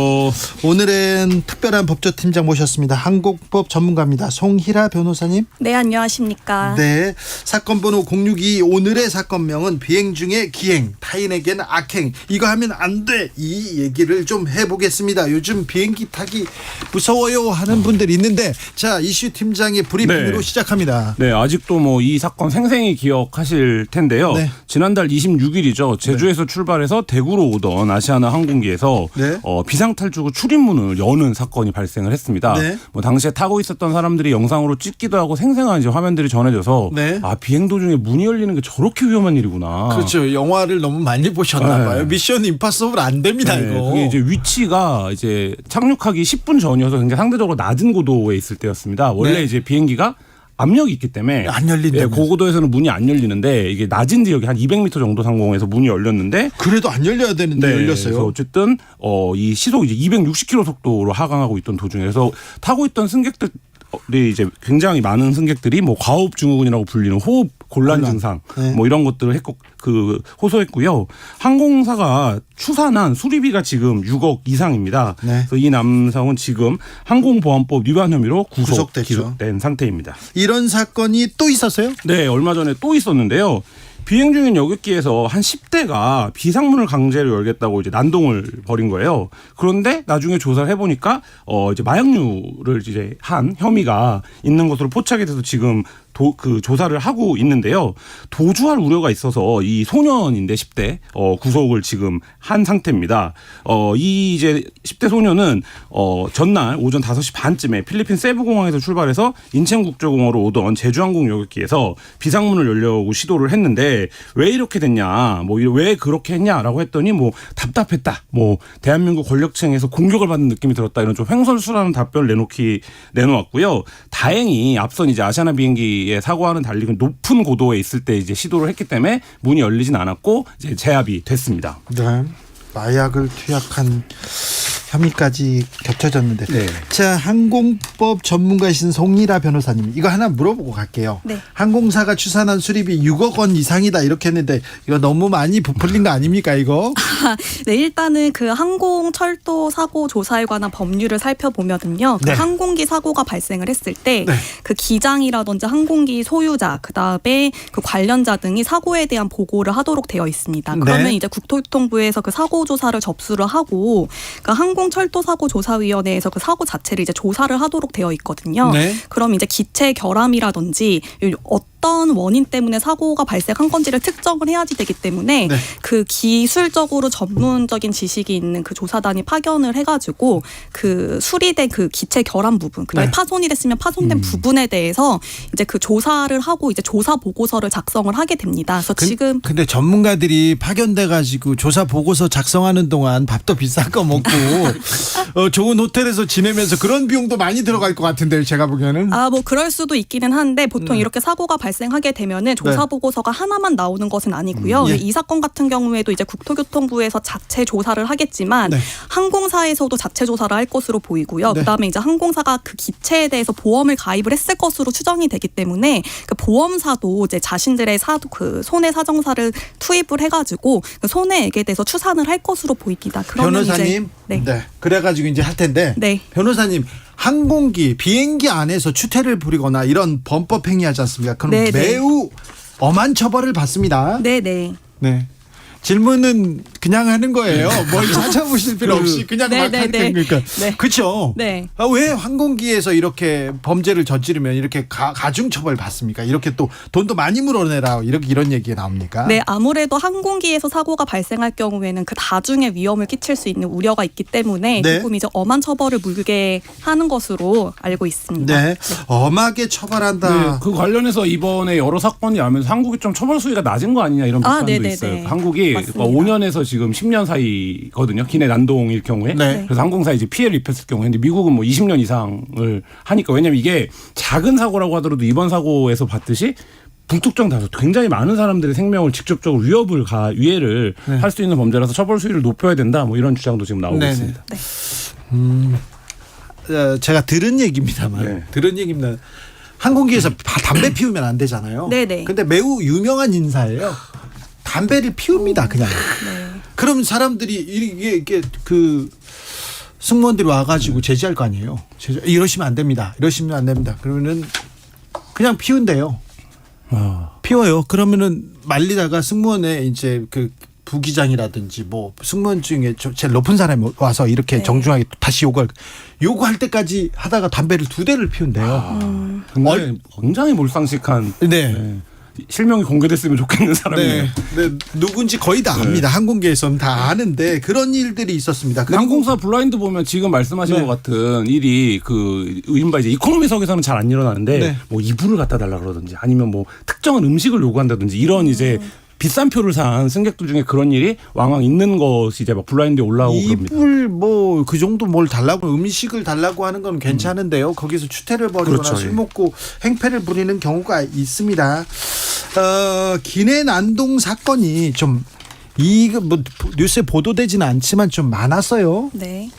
오늘은 특별한 법조팀장 모셨습니다. 항공법 전문가입니다. 송희라 변호사님. 네, 안녕하십니까. 네, 사건 번호 062. 오늘의 사건명은 비행 중에 기행, 타인에게는 악행, 이거 하면 안 돼, 이 얘기를 좀 해보겠습니다. 요즘 비행기 타기 무서워요 하는 분들이 있는데, 자, 이슈팀장의 브리핑으로 네. 시작합니다. 네, 아직도 뭐 이 사건 생생히 기억하실 텐데요. 네. 지난달 26일이죠. 제주에서 출발해서 대구로 오던 아시아나 항공기에서 네. 비상탈출구 출입문을 여는 사건이 발생을 했습니다. 네. 뭐 당시에 타고 있었던 사람들이 영상으로 찍기도 하고 생생한 이제 화면들이 전해져서 네. 아, 비행 도중에 문이 열리는 게 저렇게 위험한 일이구나. 그렇죠. 영화를 너무 많이 보셨나 봐요. 미션 임파서블 안 됩니다, 네, 이거. 그게 이제 위치가 이제 착륙하기 10분 전이어서 굉장히 상대적으로 낮은 고도에 있을 때였습니다. 원래 네. 이제 비행기가 압력이 있기 때문에 안 열린다면서. 고고도에서는 문이 안 열리는데 이게 낮은 지역이 한 200m 정도 상공에서 문이 열렸는데 그래도 안 열려야 되는데 열렸어요. 그래서 어쨌든 이 시속 이제 260km 속도로 하강하고 있던 도중에서 타고 있던 승객들이 이제 굉장히 많은 승객들이 뭐 과호흡 증후군이라고 불리는 호흡 곤란 증상 네. 뭐 이런 것들을 호소했고요. 항공사가 추산한 수리비가 지금 6억 이상입니다. 네. 그래서 이 남성은 지금 항공보안법 위반 혐의로 구속됐죠. 기소된 상태입니다. 이런 사건이 또 있었어요? 네, 얼마 전에 또 있었는데요. 비행 중인 여객기에서 한 10대가 비상문을 강제로 열겠다고 이제 난동을 벌인 거예요. 그런데 나중에 조사를 해보니까 이제 마약류를 이제 한 혐의가 있는 것으로 포착이 돼서 지금 조사를 하고 있는데요. 도주할 우려가 있어서 이 소년인데 10대 구속을 지금 한 상태입니다. 이 이제 10대 소년은 전날 오전 5시 반쯤에 필리핀 세부공항에서 출발해서 인천국제공항으로 오던 제주항공 여객기에서 비상문을 열려고 시도를 했는데 왜 이렇게 됐냐, 뭐 왜 그렇게 했냐라고 했더니 뭐 답답했다, 뭐 대한민국 권력층에서 공격을 받는 느낌이 들었다, 이런 좀 횡설수라는 답변을 내놓았고요. 다행히 앞선 이제 아시아나 비행기 사고와는 달리 높은 고도에 있을 때 이제 시도를 했기 때문에 문이 열리진 않았고 이제 제압이 됐습니다. 네. 마약을 투약한 혐의까지 겹쳐졌는데. 네. 자, 항공법 전문가이신 송희라 변호사님, 이거 하나 물어보고 갈게요. 네. 항공사가 추산한 수리비 6억 원 이상이다 이렇게 했는데 이거 너무 많이 부풀린 거 아닙니까, 이거? 네, 일단은 그 항공철도 사고 조사에 관한 법률을 살펴보면은요. 네. 그 항공기 사고가 발생을 했을 때 네. 그 기장이라든지 항공기 소유자, 그다음에 그 관련자 등이 사고에 대한 보고를 하도록 되어 있습니다. 그러면 네. 이제 국토교통부에서 그 사고 조사를 접수를 하고 그 항공철도사고조사위원회에서 그 사고 자체를 이제 조사를 하도록 되어 있거든요. 네. 그럼 이제 기체 결함이라든지 어떤 원인 때문에 사고가 발생한 건지를 특정을 해야지 되기 때문에 네. 그 기술적으로 전문적인 지식이 있는 그 조사단이 파견을 해가지고 그 수리된 그 기체 결함 부분, 그다음에 네. 파손이 됐으면 파손된 부분에 대해서 이제 그 조사를 하고 이제 조사 보고서를 작성을 하게 됩니다. 그래서 지금 근데 전문가들이 파견돼 가지고 조사 보고서 작성하는 동안 밥도 비싼 거 먹고 좋은 호텔에서 지내면서 그런 비용도 많이 들어갈 것 같은데요, 제가 보기에는. 뭐 그럴 수도 있기는 한데 보통 이렇게 사고가 발생하게 되면은 조사 보고서가 하나만 나오는 것은 아니고요. 예. 이 사건 같은 경우에도 이제 국토교통부에서 자체 조사를 하겠지만 네. 항공사에서도 자체 조사를 할 것으로 보이고요. 네. 그다음에 이제 항공사가 그 기체에 대해서 보험을 가입을 했을 것으로 추정이 되기 때문에 그 보험사도 이제 자신들의 그 손해 사정사를 투입을 해가지고 그 손해액에 대해서 추산을 할 것으로 보입니다. 그러면 변호사님, 이제 네. 그래가지고 이제 할 텐데, 네. 변호사님, 항공기, 비행기 안에서 추태를 부리거나 이런 범법 행위하지 않습니까? 그럼 네, 네. 매우 엄한 처벌을 받습니다. 네네. 네. 질문은 그냥 하는 거예요. 뭘 찾아보실 필요 없이 그냥 막 하는 거니까. 네. 그렇죠. 네. 왜 항공기에서 이렇게 범죄를 저지르면 이렇게 가중 처벌 받습니까? 이렇게 또 돈도 많이 물어내라, 이런 얘기가 나옵니까? 네, 아무래도 항공기에서 사고가 발생할 경우에는 그 다중에 위험을 끼칠 수 있는 우려가 있기 때문에 네. 조금 이제 엄한 처벌을 물게 하는 것으로 알고 있습니다. 네. 엄하게 처벌한다. 네, 그 관련해서 이번에 여러 사건이 나면서 한국이 좀 처벌 수위가 낮은 거 아니냐 이런 비판도 네네네. 있어요. 한국이 맞습니다. 5년에서 지금 10년 사이거든요. 기내 난동일 경우에. 네. 그래서 항공사에 이제 피해를 입혔을 경우에. 근데 미국은 뭐 20년 이상을 하니까. 왜냐면 이게 작은 사고라고 하더라도 이번 사고에서 봤듯이 불특정 다수 굉장히 많은 사람들의 생명을 직접적으로 위해를 할 수 있는 범죄라서 처벌 수위를 높여야 된다. 뭐 이런 주장도 지금 나오고 네네. 있습니다. 네. 제가 들은 얘기입니다만. 네. 들은 얘기입니다. 항공기에서 담배 피우면 안 되잖아요. 네네. 근데 매우 유명한 인사예요. 담배를 피웁니다, 그냥. 네. 그럼 사람들이 이게 그 승무원들이 와가지고 제지할 거 아니에요. 이러시면 안 됩니다. 이러시면 안 됩니다. 그러면은 그냥 피운대요. 피워요. 그러면은 말리다가 승무원의 이제 그 부기장이라든지 뭐 승무원 중에 제일 높은 사람이 와서 이렇게 네. 정중하게 다시 요구할 때까지 하다가 담배를 2대를 피운대요. 굉장히 몰상식한 네. 실명이 공개됐으면 좋겠는 사람이에요. 네, 누군지 거의 다 압니다. 항공계에서는 다 아는데 그런 일들이 있었습니다. 그리고 항공사 블라인드 보면 지금 말씀하신 네. 것 같은 일이 그 이른바 이제 이코노미석에서는 잘 안 일어나는데 네. 뭐 이불을 갖다 달라 그러든지 아니면 뭐 특정한 음식을 요구한다든지 이런 이제 비싼 표를 산 승객들 중에 그런 일이 왕왕 있는 것이 이제 막 블라인드에 올라오고 그럽니다. 이불 뭐 그 정도 뭘 달라고 음식을 달라고 하는 건 괜찮은데요. 거기서 추태를 벌이거나 그렇죠, 술 예. 먹고 행패를 부리는 경우가 있습니다. 기내 난동 사건이 좀 이거 뭐 뉴스에 보도되지는 않지만 좀 많았어요. 네.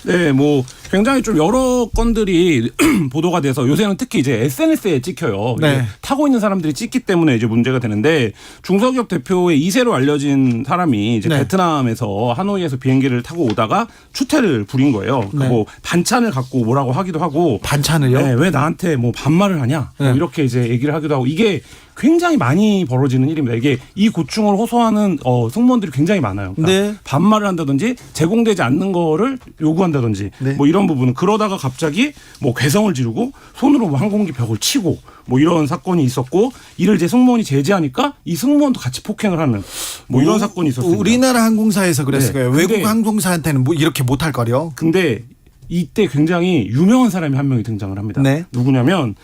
네, 뭐 굉장히 좀 여러 건들이 보도가 돼서 요새는 특히 이제 SNS에 찍혀요. 네. 이게 타고 있는 사람들이 찍기 때문에 이제 문제가 되는데 중소기업 대표의 2세로 알려진 사람이 이제 네. 베트남에서 하노이에서 비행기를 타고 오다가 추태를 부린 거예요. 네. 뭐 반찬을 갖고 뭐라고 하기도 하고 반찬을요? 네, 왜 나한테 뭐 반말을 하냐 뭐 네. 이렇게 이제 얘기를 하기도 하고 이게 굉장히 많이 벌어지는 일입니다. 이게 이 고충을 호소하는 승무원들이 굉장히 많아요. 그러니까 네. 반말을 한다든지 제공되지 않는 거를 요구한다든지 네. 뭐 이런 부분은 그러다가 갑자기 뭐 괴성을 지르고 손으로 뭐 항공기 벽을 치고 뭐 이런 사건이 있었고 이를 이제 승무원이 제지하니까 이 승무원도 같이 폭행을 하는 뭐 이런 사건이 있었습니다. 우리나라 항공사에서 그랬을 네. 거예요. 근데- 외국 항공사한테는 뭐 이렇게 못할 거려. 근데 이때 굉장히 유명한 사람이 한 명이 등장을 합니다. 네. 누구냐면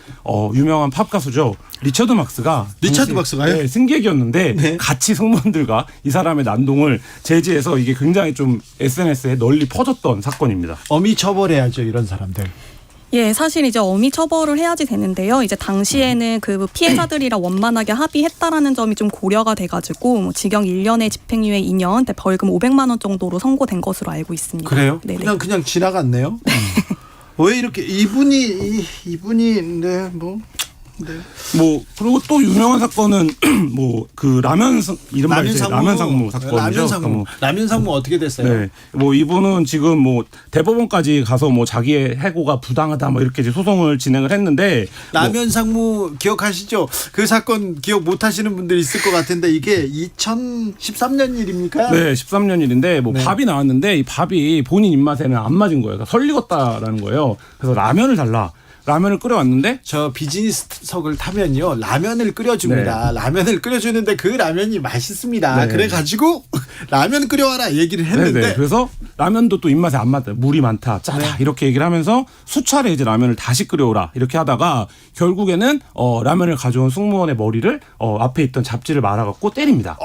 유명한 팝 가수죠. 리처드 막스가 리처드 당시- 막스가요? 네, 승객이었는데 네. 같이 승무원들과 이 사람의 난동을 제지해서 이게 굉장히 좀 SNS에 널리 퍼졌던 사건입니다. 어미 처벌해야죠, 이런 사람들. 예, 사실 이제 어미 처벌을 해야지 되는데요. 이제 당시에는 그 피해자들이랑 원만하게 합의했다라는 점이 좀 고려가 돼가지고 뭐 징역 1년에 집행유예 2년, 벌금 500만 원 정도로 선고된 것으로 알고 있습니다. 그래요? 네네. 그냥 지나갔네요. 왜 이렇게 이분이 네, 뭐 네. 뭐 그리고 또 유명한 사건은 뭐 그 라면 이른바 이제 라면 상무 사건이죠. 라면 상무. 그러니까 뭐 라면 상무 어떻게 됐어요? 네. 뭐 이분은 지금 뭐 대법원까지 가서 뭐 자기의 해고가 부당하다 뭐 이렇게 이제 소송을 진행을 했는데 라면 상무 기억하시죠? 그 사건 기억 못 하시는 분들이 있을 것 같은데 이게 2013년 일입니까? 네, 13년 일인데 뭐 네. 밥이 나왔는데 이 밥이 본인 입맛에는 안 맞은 거예요. 그러니까 설익었다라는 거예요. 그래서 라면을 달라. 라면을 끓여왔는데 저 비즈니스석을 타면요 라면을 끓여줍니다. 라면을 끓여주는데 그 라면이 맛있습니다. 네. 그래가지고 라면 끓여와라 얘기를 했는데 네네. 그래서 라면도 또 입맛에 안 맞다. 물이 많다, 짜다 네. 이렇게 얘기를 하면서 수차례 이제 라면을 다시 끓여오라 이렇게 하다가 결국에는 라면을 가져온 승무원의 머리를 앞에 있던 잡지를 말아갖고 때립니다.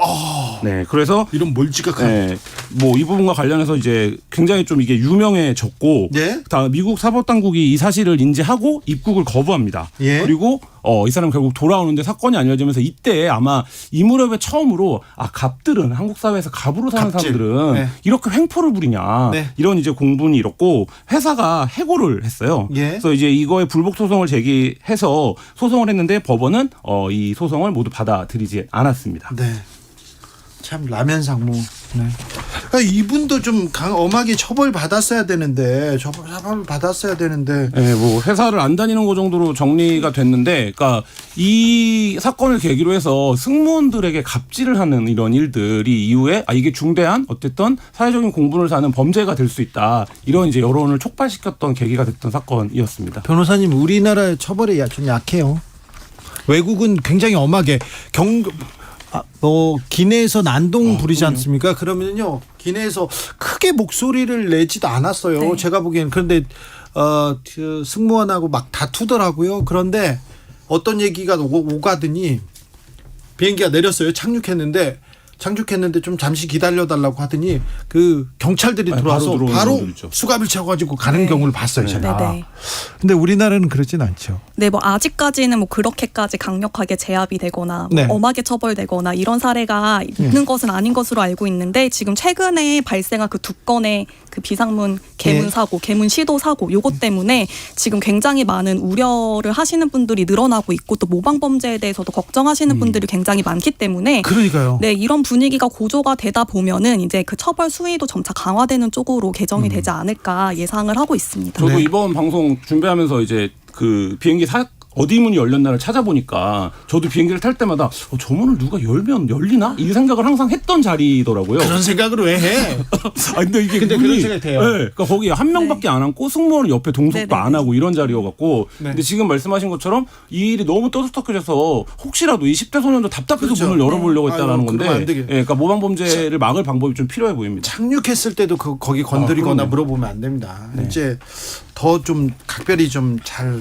네, 그래서 이런 몰지각한 네, 뭐 이 부분과 관련해서 이제 굉장히 좀 이게 유명해졌고, 네. 다 미국 사법당국이 이 사실을 인지하고 입국을 거부합니다. 예. 그리고 이 사람 결국 돌아오는데 사건이 알려지면서 이때 아마 이 무렵에 처음으로 갑들은 한국 사회에서 갑으로 사는 갑질. 사람들은 네. 이렇게 횡포를 부리냐 네. 이런 이제 공분이 일었고 회사가 해고를 했어요. 예. 그래서 이제 이거에 불복 소송을 제기해서 소송을 했는데 법원은 이 소송을 모두 받아들이지 않았습니다. 네. 참 라면 상무. 네. 이분도 좀 엄하게 처벌 받았어야 되는데 처벌 받았어야 되는데. 네, 뭐 회사를 안 다니는 거 정도로 정리가 됐는데, 그러니까 이 사건을 계기로 해서 승무원들에게 갑질을 하는 이런 일들이 이후에 이게 중대한 어쨌든 사회적인 공분을 사는 범죄가 될 수 있다 이런 이제 여론을 촉발시켰던 계기가 됐던 사건이었습니다. 변호사님 우리나라 처벌이 좀 약해요. 외국은 굉장히 엄하게 기내에서 난동 부리지 않습니까? 그러면요 기내에서 크게 목소리를 내지도 않았어요. 네. 제가 보기엔. 그런데 그 승무원하고 막 다투더라고요. 그런데 어떤 얘기가 오가더니 비행기가 내렸어요. 착륙했는데 착륙했는데 좀 잠시 기다려달라고 하더니 그 경찰들이 아니, 들어와서 바로 들어오는 바로 경우도 있죠. 수갑을 채워가지고 가는 경우를 봤어요, 제가. 네네. 근데 우리나라는 그러진 않죠. 네, 뭐 아직까지는 뭐 그렇게까지 강력하게 제압이 되거나 뭐 네. 엄하게 처벌되거나 이런 사례가 있는 것은 아닌 것으로 알고 있는데 지금 최근에 발생한 그 2건의 그 비상문 개문 네. 사고, 개문 시도 사고 요것 때문에 지금 굉장히 많은 우려를 하시는 분들이 늘어나고 있고 또 모방 범죄에 대해서도 걱정하시는 분들이 굉장히 많기 때문에 그러니까요. 네, 이런 분위기가 고조가 되다 보면은 이제 그 처벌 수위도 점차 강화되는 쪽으로 개정이 되지 않을까 예상을 하고 있습니다. 저도 네. 이번 방송 준비하면서 이제 그 비행기 어디 문이 열렸나를 찾아보니까 저도 비행기를 탈 때마다 저 문을 누가 열면 열리나? 이 생각을 항상 했던 자리더라고요. 그런 생각을 왜 해? 아 근데 이게 근데 문이, 그런 생각이 돼요. 네, 그러니까 거기 한 명밖에 안 앉고 승무원은 옆에 동석도 네네네. 안 하고 이런 자리여갖고 네. 근데 지금 말씀하신 것처럼 이 일이 너무 떠들썩해져서 혹시라도 이 10대 소년도 답답해서 그렇죠. 문을 열어보려고 했다라는 아유, 건데 그러면 안 되게. 예, 그러니까 모방 범죄를 막을 방법이 좀 필요해 보입니다. 착륙했을 때도 거기 건드리거나 그럼요. 물어보면 안 됩니다. 네. 이제 더 좀 각별히 좀 잘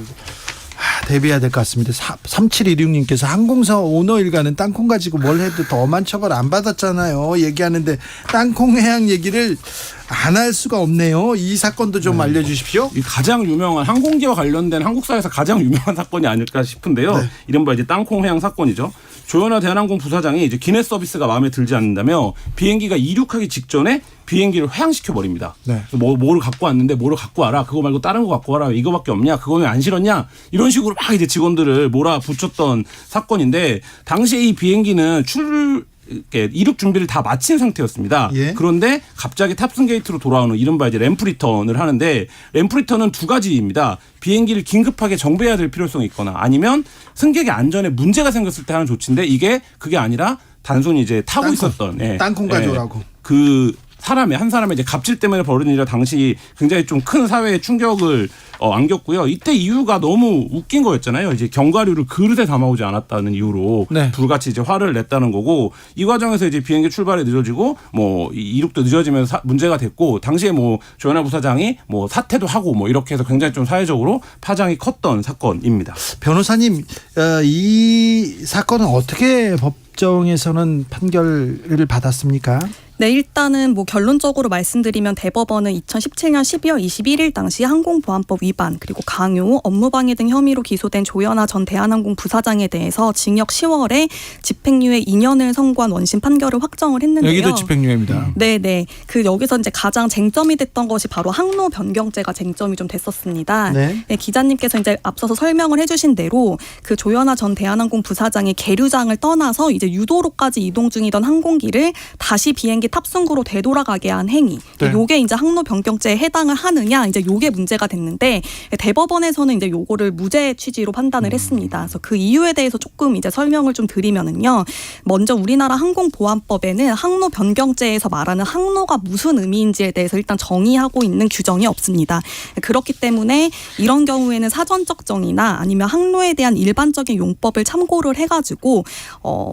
대비해야 될 것 같습니다. 3716님께서 항공사 오너 일가는 땅콩 가지고 뭘 해도 더 엄한 처벌 안 받았잖아요. 얘기하는데 땅콩 해양 얘기를 안 할 수가 없네요. 이 사건도 좀 알려주십시오. 이 가장 유명한 항공기와 관련된 한국사에서 가장 유명한 사건이 아닐까 싶은데요. 네. 이른바 이제 땅콩 해양 사건이죠. 조현아 대한항공 부사장이 이제 기내 서비스가 마음에 들지 않는다며 비행기가 이륙하기 직전에 비행기를 회항시켜 버립니다. 네. 뭐를 갖고 왔는데 뭐를 갖고 와라. 그거 말고 다른 거 갖고 와라. 이거밖에 없냐? 그거는 안 실었냐? 이런 식으로 막 이제 직원들을 몰아붙였던 사건인데 당시에 이 비행기는 이렇게 이륙 준비를 다 마친 상태였습니다. 예. 그런데 갑자기 탑승 게이트로 돌아오는 이른바 이제 램프 리턴을 하는데 램프 리턴은 두 가지입니다. 비행기를 긴급하게 정비해야 될 필요성이 있거나 아니면 승객의 안전에 문제가 생겼을 때 하는 조치인데 그게 아니라 단순히 이제 타고 땅콩. 있었던 땅콩 가져오라고. 그 한 사람의 이제 갑질 때문에 벌어진 일이라 당시 굉장히 좀 큰 사회의 충격을 안겼고요. 이때 이유가 너무 웃긴 거였잖아요. 이제 견과류를 그릇에 담아오지 않았다는 이유로 네. 불같이 이제 화를 냈다는 거고 이 과정에서 이제 비행기 출발이 늦어지고 뭐 이륙도 늦어지면서 문제가 됐고 당시에 뭐 조현아 부사장이 뭐 사퇴도 하고 뭐 이렇게 해서 굉장히 좀 사회적으로 파장이 컸던 사건입니다. 변호사님, 이 사건은 어떻게 법정에서는 판결을 받았습니까? 네, 일단은 뭐 결론적으로 말씀드리면 대법원은 2017년 12월 21일 당시 항공보안법 위반 그리고 강요, 업무방해 등 혐의로 기소된 조현아 전 대한항공 부사장에 대해서 징역 10월에 집행유예 2년을 선고한 원심 판결을 확정을 했는데요. 여기도 집행유예입니다. 네네. 여기서 이제 가장 쟁점이 됐던 것이 바로 항로 변경죄가 쟁점이 좀 됐었습니다. 네. 네, 기자님께서 이제 앞서서 설명을 해주신 대로 그 조현아 전 대한항공 부사장이 계류장을 떠나서 이제 유도로까지 이동 중이던 항공기를 다시 비행기 탑승구로 되돌아가게 한 행위. 네. 요게 이제 항로 변경죄에 해당을 하느냐 이제 요게 문제가 됐는데 대법원에서는 이제 요거를 무죄 취지로 판단을 했습니다. 그래서 그 이유에 대해서 조금 이제 설명을 좀 드리면은요. 먼저 우리나라 항공보안법에는 항로 변경죄에서 말하는 항로가 무슨 의미인지에 대해서 일단 정의하고 있는 규정이 없습니다. 그렇기 때문에 이런 경우에는 사전적 정의나 아니면 항로에 대한 일반적인 용법을 참고를 해가지고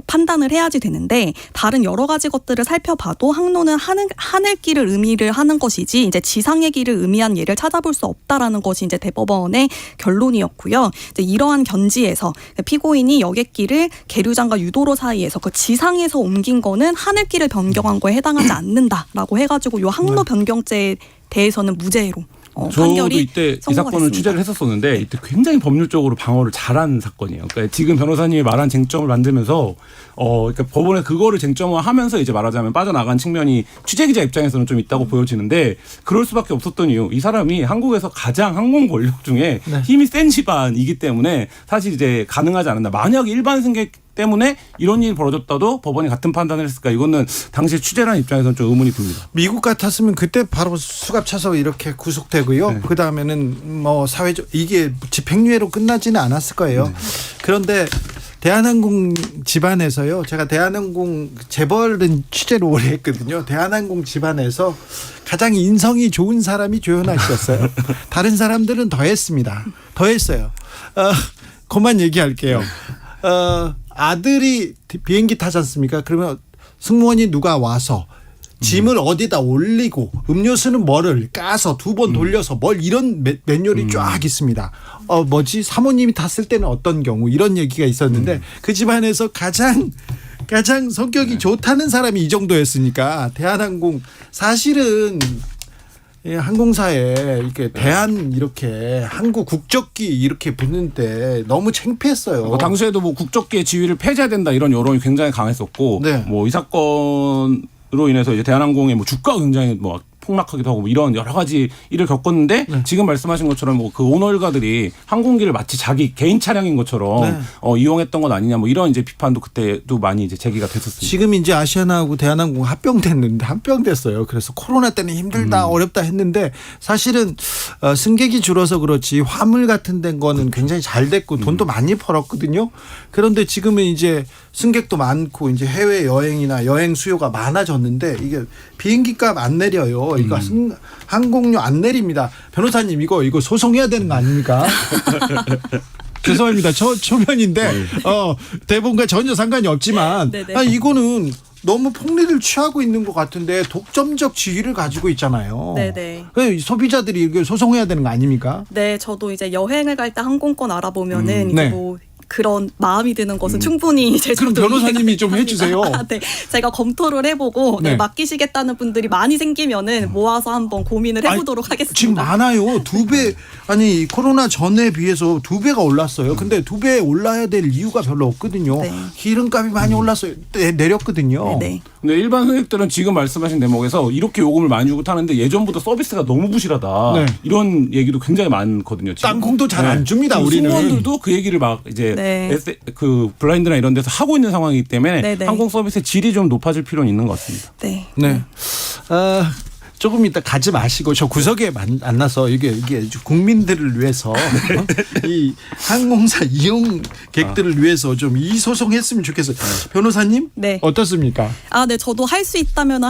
판단을 해야지 되는데 다른 여러 가지 것들을 살펴봐도 항로는 하늘길을 의미를 하는 것이지 이제 지상의 길을 의미한 예를 찾아볼 수 없다라는 것이 이제 대법원의 결론이었고요. 이제 이러한 견지에서 피고인이 여객길을 계류장과 유도로 사이에서 그 지상에서 옮긴 거는 하늘길을 변경한 거에 해당하지 않는다라고 해가지고 이 항로 변경죄에 대해서는 무죄로 저도 판결이 이때 이 선고가 사건을 됐습니다. 취재를 했었었는데 이때 굉장히 법률적으로 방어를 잘한 사건이에요. 그러니까 지금 변호사님이 말한 쟁점을 만들면서 그러니까 법원에 그거를 쟁점화하면서 이제 말하자면 빠져나간 측면이 취재기자 입장에서는 좀 있다고 보여지는데 그럴 수밖에 없었던 이유. 이 사람이 한국에서 가장 항공 권력 중에 네. 힘이 센 집안이기 때문에 사실 이제 가능하지 않는다. 만약 일반 승객 때문에 이런 일이 벌어졌다도 법원이 같은 판단을 했을까? 이거는 당시 취재라는 입장에서는 좀 의문이 듭니다. 미국 같았으면 그때 바로 수갑 차서 이렇게 구속되고요. 네. 그 다음에는 뭐 사회적 이게 집행유예로 끝나지는 않았을 거예요. 네. 그런데 대한항공 집안에서요. 제가 대한항공 재벌은 취재를 오래 했거든요. 대한항공 집안에서 가장 인성이 좋은 사람이 조현아 씨였어요. 다른 사람들은 더 했습니다. 더 했어요. 그만 얘기할게요. 아들이 비행기 타지 않습니까? 그러면 승무원이 누가 와서 짐을 어디다 올리고 음료수는 뭐를 까서 2번 돌려서 이런 매뉴얼이 쫙 있습니다. 사모님이 탔을 때는 어떤 경우 이런 얘기가 있었는데 그 집안에서 가장 가장 성격이 좋다는 사람이 이 정도였으니까 대한항공 사실은 항공사에 이렇게 대한 이렇게 한국 국적기 이렇게 붙는데 너무 창피했어요. 당시에도 뭐 국적기의 지위를 폐지해야 된다 이런 여론이 굉장히 강했었고, 네. 뭐 이 사건으로 인해서 이제 대한항공의 뭐 주가가 굉장히 뭐 폭락하기도 하고 뭐 이런 여러 가지 일을 겪었는데 네. 지금 말씀하신 것처럼 뭐 그 오너 일가들이 항공기를 마치 자기 개인 차량인 것처럼 네. 이용했던 건 아니냐 뭐 이런 이제 비판도 그때도 많이 이제 제기가 됐었습니다. 지금 이제 아시아나하고 대한항공 합병됐어요. 그래서 코로나 때는 힘들다 어렵다 했는데 사실은 승객이 줄어서 그렇지 화물 같은 된 거는 굉장히 잘 됐고 돈도 많이 벌었거든요. 그런데 지금은 이제 승객도 많고 이제 해외 여행이나 여행 수요가 많아졌는데 이게 비행기 값 안 내려요. 이거 항공료 안 내립니다. 변호사님 이거 소송해야 되는 거 아닙니까? 죄송합니다. 초면인데 대본과 전혀 상관이 없지만 네네. 이거는 너무 폭리를 취하고 있는 것 같은데 독점적 지위를 가지고 있잖아요. 네네. 소비자들이 이거 소송해야 되는 거 아닙니까? 네, 저도 이제 여행을 갈 때 항공권 알아보면은 네. 이제 뭐 그런 마음이 드는 것은 충분히 이제 그럼 저도 변호사님이 이해가 좀 됩니다. 해주세요. 네, 제가 검토를 해보고 네. 맡기시겠다는 분들이 많이 생기면은 모아서 한번 고민을 해보도록 하겠습니다. 지금 많아요. 2배 아니 코로나 전에 비해서 2배가 올랐어요. 근데 2배 올라야 될 이유가 별로 없거든요. 네. 기름값이 많이 올랐어요. 내렸거든요. 네. 근데 일반 승객들은 지금 말씀하신 대목에서 이렇게 요금을 많이 주고 타는데 예전보다 서비스가 너무 부실하다. 네. 이런 얘기도 굉장히 많거든요. 지금. 땅콩도 잘 안 줍니다. 그리고 우리는. 승무원들도 그 얘기를 막 이제 네. 그 블라인드나 이런 데서 하고 있는 상황이기 때문에 네, 네. 항공 서비스의 질이 좀 높아질 필요는 있는 것 같습니다. 네. 네. 조금 이따 가지 마시고 저 구석에 만나서 이게 국민들을 위해서 이 항공사 이용객들을 위해서 좀 이 소송했으면 좋겠어요. 변호사님 네. 어떻습니까? 네, 저도 할 수 있다면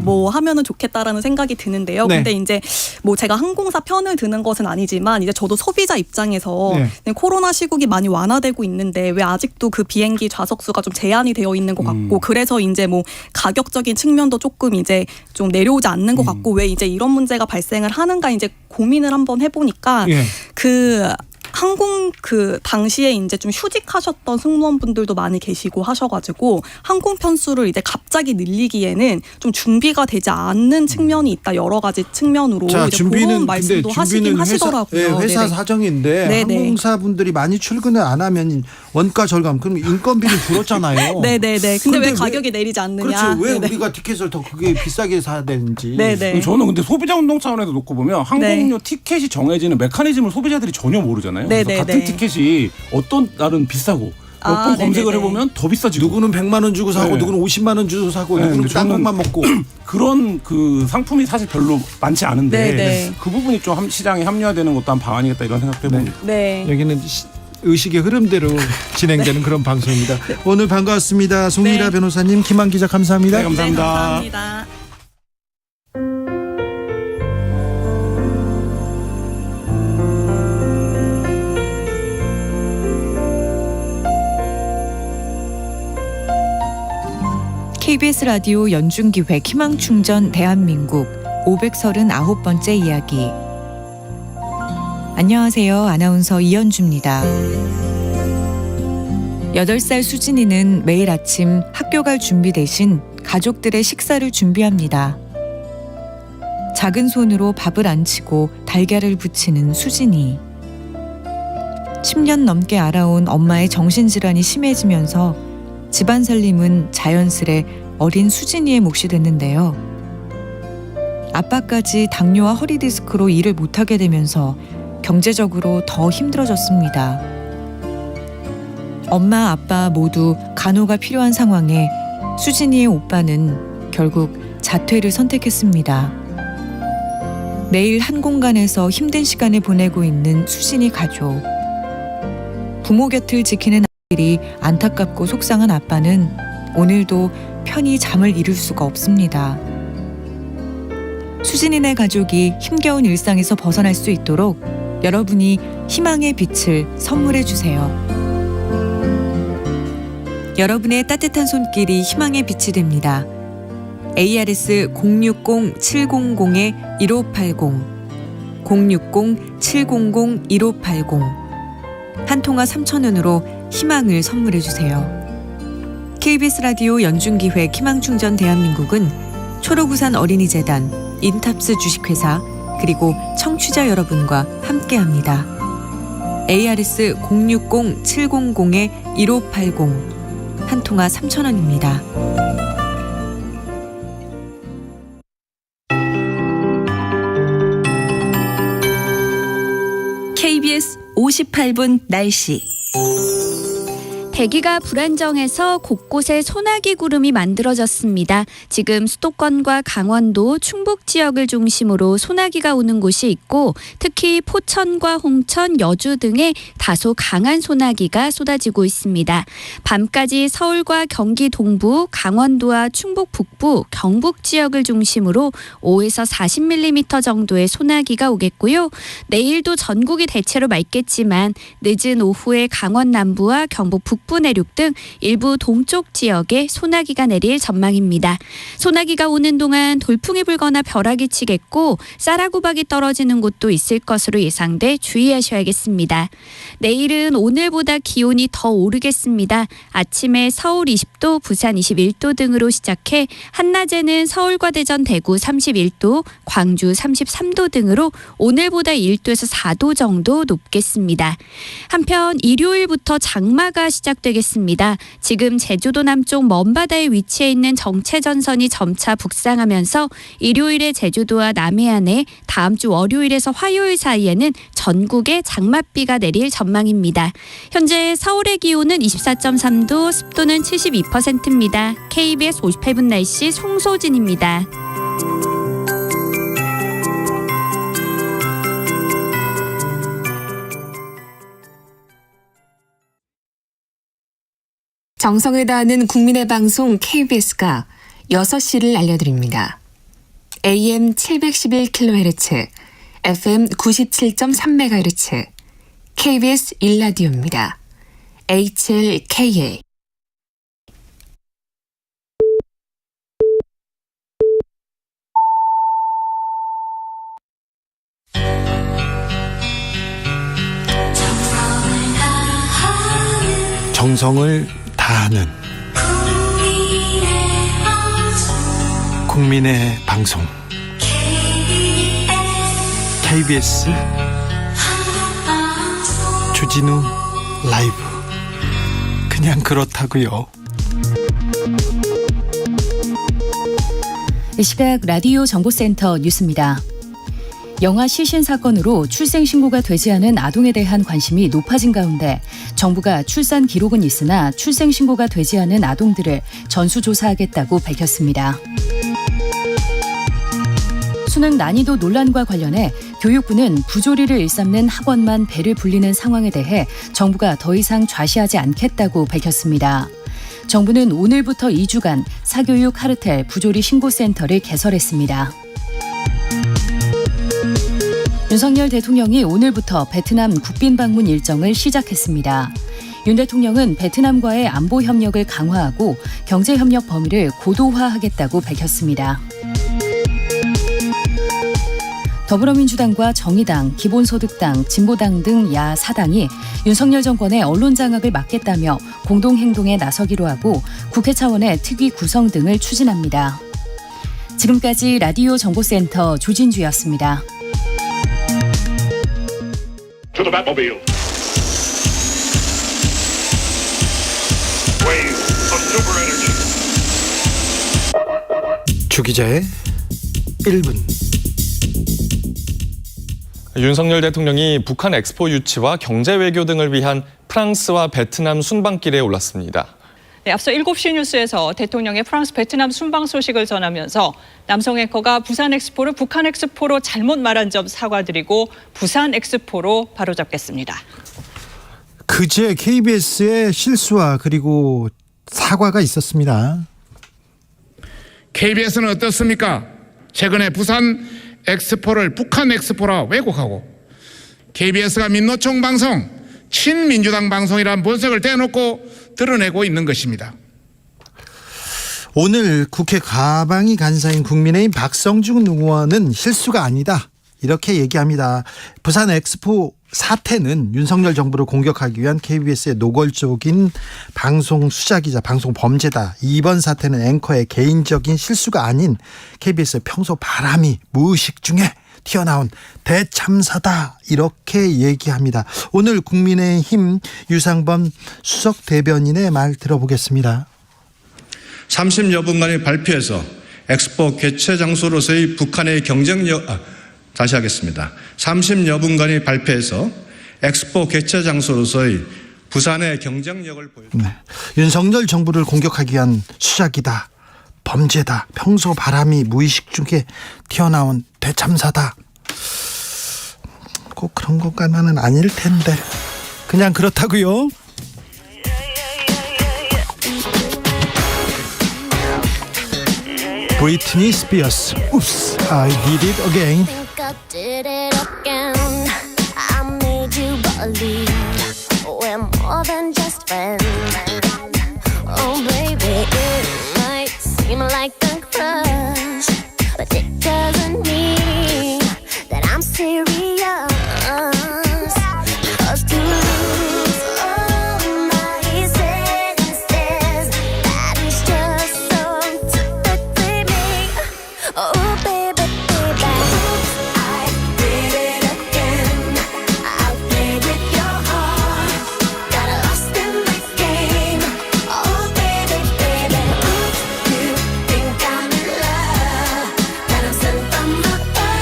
뭐 하면은 좋겠다라는 생각이 드는데요. 네. 근데 이제 뭐 제가 항공사 편을 드는 것은 아니지만 이제 저도 소비자 입장에서 네. 코로나 시국이 많이 완화되고 있는데 왜 아직도 그 비행기 좌석 수가 좀 제한이 되어 있는 것 같고 그래서 이제 뭐 가격적인 측면도 조금 이제 좀 내려오지 않는 것 같고 왜 이제 이런 문제가 발생을 하는가 이제 고민을 한번 해보니까 예. 항공 당시에 이제 좀 휴직하셨던 승무원분들도 많이 계시고 하셔가지고 항공 편수를 이제 갑자기 늘리기에는 좀 준비가 되지 않는 측면이 있다. 여러 가지 측면으로 자, 이제 준비는 그런 말씀도 하시긴 하시더라고요. 회사 네네. 사정인데 네네. 항공사분들이 많이 출근을 안 하면 원가 절감 그럼 인건비를 줄었잖아요. 네네네. 근데 왜 그런데 가격이 내리지 않느냐? 그렇죠. 왜 네네. 우리가 티켓을 더 그게 비싸게 사야 되는지. 네네. 저는 근데 소비자 운동 차원에서 놓고 보면 항공료 티켓이 정해지는 메커니즘을 소비자들이 전혀 모르잖아요. 그래서 네네네. 같은 티켓이 어떤 날은 비싸고 몇번 검색을 네네네. 해보면 더 비싸지고 누구는 100만 원 주고 사고 네. 누구는 50만 원 주고 사고 네, 누구는 근데 저는 땅콩만 먹고 그런 그 상품이 사실 별로 많지 않은데 네네. 그 부분이 좀 시장에 합리화되는 것도 한 방안이겠다 이런 생각도 해봅니다. 네. 여기는 의식의 흐름대로 진행되는 그런 방송입니다. 오늘 반가웠습니다. 송미라 네. 변호사님, 김한 기자 감사합니다. 네, 감사합니다. 네, 감사합니다. KBS 라디오 연중기획 희망충전 대한민국 539번째 이야기. 안녕하세요. 아나운서 이현주입니다. 8살 수진이는 매일 아침 학교 갈 준비 대신 가족들의 식사를 준비합니다. 작은 손으로 밥을 안 치고 달걀을 부치는 수진이. 10년 넘게 알아온 엄마의 정신질환이 심해지면서 집안 살림은 자연스레 어린 수진이의 몫이 됐는데요. 아빠까지 당뇨와 허리디스크로 일을 못하게 되면서 경제적으로 더 힘들어졌습니다. 엄마, 아빠 모두 간호가 필요한 상황에 수진이의 오빠는 결국 자퇴를 선택했습니다. 매일 한 공간에서 힘든 시간을 보내고 있는 수진이 가족. 부모 곁을 지키는 아이들이 안타깝고 속상한 아빠는 오늘도 편히 잠을 이룰 수가 없습니다. 수진이네 가족이 힘겨운 일상에서 벗어날 수 있도록 여러분이 희망의 빛을 선물해 주세요. 여러분의 따뜻한 손길이 희망의 빛이 됩니다. ARS 060-700-1580 060-700-1580 한 통화 3,000원으로 희망을 선물해 주세요. KBS 라디오 연중기획 희망충전 대한민국은 초록우산 어린이재단, 인탑스 주식회사 그리고 청취자 여러분과 함께합니다. ARS 060-700-1580 한 통화 3,000원입니다. KBS 58분 날씨. 대기가 불안정해서 곳곳에 소나기 구름이 만들어졌습니다. 지금 수도권과 강원도, 충북 지역을 중심으로 소나기가 오는 곳이 있고 특히 포천과 홍천, 여주 등에 다소 강한 소나기가 쏟아지고 있습니다. 밤까지 서울과 경기 동부, 강원도와 충북 북부, 경북 지역을 중심으로 5에서 40mm 정도의 소나기가 오겠고요. 내일도 전국이 대체로 맑겠지만 늦은 오후에 강원 남부와 경북 북부 내륙 등 일부 동쪽 지역에 소나기가 내릴 전망입니다. 소나기가 오는 동안 돌풍이 불거나 벼락이 치겠고 쌀아구박이 떨어지는 곳도 있을 것으로 예상돼 주의하셔야겠습니다. 내일은 오늘보다 기온이 더 오르겠습니다. 아침에 서울 20도, 부산 21도 등으로 시작해 한낮에는 서울과 대전, 대구 31도, 광주 33도 등으로 오늘보다 1도에서 4도 정도 높겠습니다. 한편 일요일부터 장마가 시작되겠습니다. 지금 제주도 남쪽 먼바다에 위치해 있는 정체전선이 점차 북상하면서 일요일에 제주도와 남해안에 다음 주 월요일에서 화요일 사이에는 전국에 장맛비가 내릴 전망입니다. 현재 서울의 기온은 24.3도, 습도는 72%입니다. KBS 58분 날씨 송소진입니다. 정성을 다하는 국민의 방송 KBS가 6시를 알려드립니다. AM 711kHz, FM 97.3MHz, KBS 1라디오입니다. HLKA. 정성을 다하는 국민의 방송 KBS 주진우 라이브. 그냥 그렇다고요. 이 시각 라디오 정보센터 뉴스입니다. 영아 시신 사건으로 출생신고가 되지 않은 아동에 대한 관심이 높아진 가운데 정부가 출산 기록은 있으나 출생신고가 되지 않은 아동들을 전수조사하겠다고 밝혔습니다. 수능 난이도 논란과 관련해 교육부는 부조리를 일삼는 학원만 배를 불리는 상황에 대해 정부가 더 이상 좌시하지 않겠다고 밝혔습니다. 정부는 오늘부터 2주간 사교육 카르텔 부조리 신고센터를 개설했습니다. 윤석열 대통령이 오늘부터 베트남 국빈 방문 일정을 시작했습니다. 윤 대통령은 베트남과의 안보 협력을 강화하고 경제 협력 범위를 고도화하겠다고 밝혔습니다. 더불어민주당과 정의당, 기본소득당, 진보당 등 야 4당이 윤석열 정권의 언론 장악을 막겠다며 공동행동에 나서기로 하고 국회 차원의 특위 구성 등을 추진합니다. 지금까지 라디오 정보센터 조진주였습니다. To the Batmobile. Wave of super energy. 주 기자의 1분. 윤석열 대통령이 북한 엑스포 유치와 경제 외교 등을 위한 프랑스와 베트남 순방길에 올랐습니다. 네, 앞서 7시 뉴스에서 대통령의 프랑스 베트남 순방 소식을 전하면서 남성 앵커가 부산 엑스포를 북한 엑스포로 잘못 말한 점 사과드리고 부산 엑스포로 바로잡겠습니다. 그제 KBS의 실수와 그리고 사과가 있었습니다. KBS는 어떻습니까? 최근에 부산 엑스포를 북한 엑스포라 왜곡하고 KBS가 민노총 방송, 친민주당 방송이라는 본색을 대놓고 드러내고 있는 것입니다. 오늘 국회 가방이 간사인 국민의힘 박성중 의원은 실수가 아니다 이렇게 얘기합니다. 부산 엑스포 사태는 윤석열 정부를 공격하기 위한 KBS의 노골적인 방송 수작이자 방송 범죄다. 이번 사태는 앵커의 개인적인 실수가 아닌 KBS의 평소 바람이 무의식 중에 튀어나온 대참사다. 이렇게 얘기합니다. 오늘 국민의힘 유상범 수석 대변인의 말 들어보겠습니다. 30여 분간의 발표에서 엑스포 개최 장소로서의 북한의 경쟁력 다시 하겠습니다. 30여 분간의 발표에서 엑스포 개최 장소로서의 부산의 경쟁력을 보여줍니다. 네. 윤석열 정부를 공격하기 위한 수작이다. 범죄다. 평소 바람이 무의식 중에 튀어나온 대참사다. 꼭 그런 것까지는 아닐 텐데 그냥 그렇다고요. 브리트니 스피어스 Oops, I did it again. I did it again. I made you believe we're more than just friends. Oh baby, it might seem like a crush, but it doesn't mean that I'm serious. 'Cause to lose all my senses, that is just so typically me. Oh baby, baby, I did it again. I played with your heart, got lost in the game. Oh baby, baby, you think I'm in love, that I'm sent from above.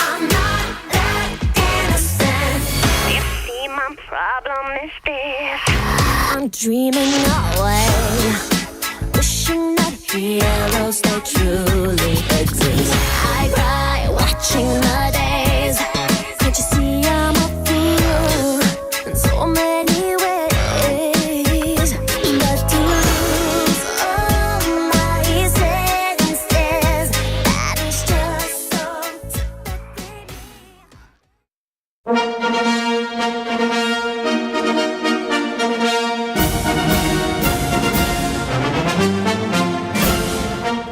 I'm not that innocent. You see, my problem is this: I'm dreaming away, wishing that heroes they truly exist. I cry watching the days. Can't you see I'm a fool in so many ways? But to lose all my senses, that is just so typically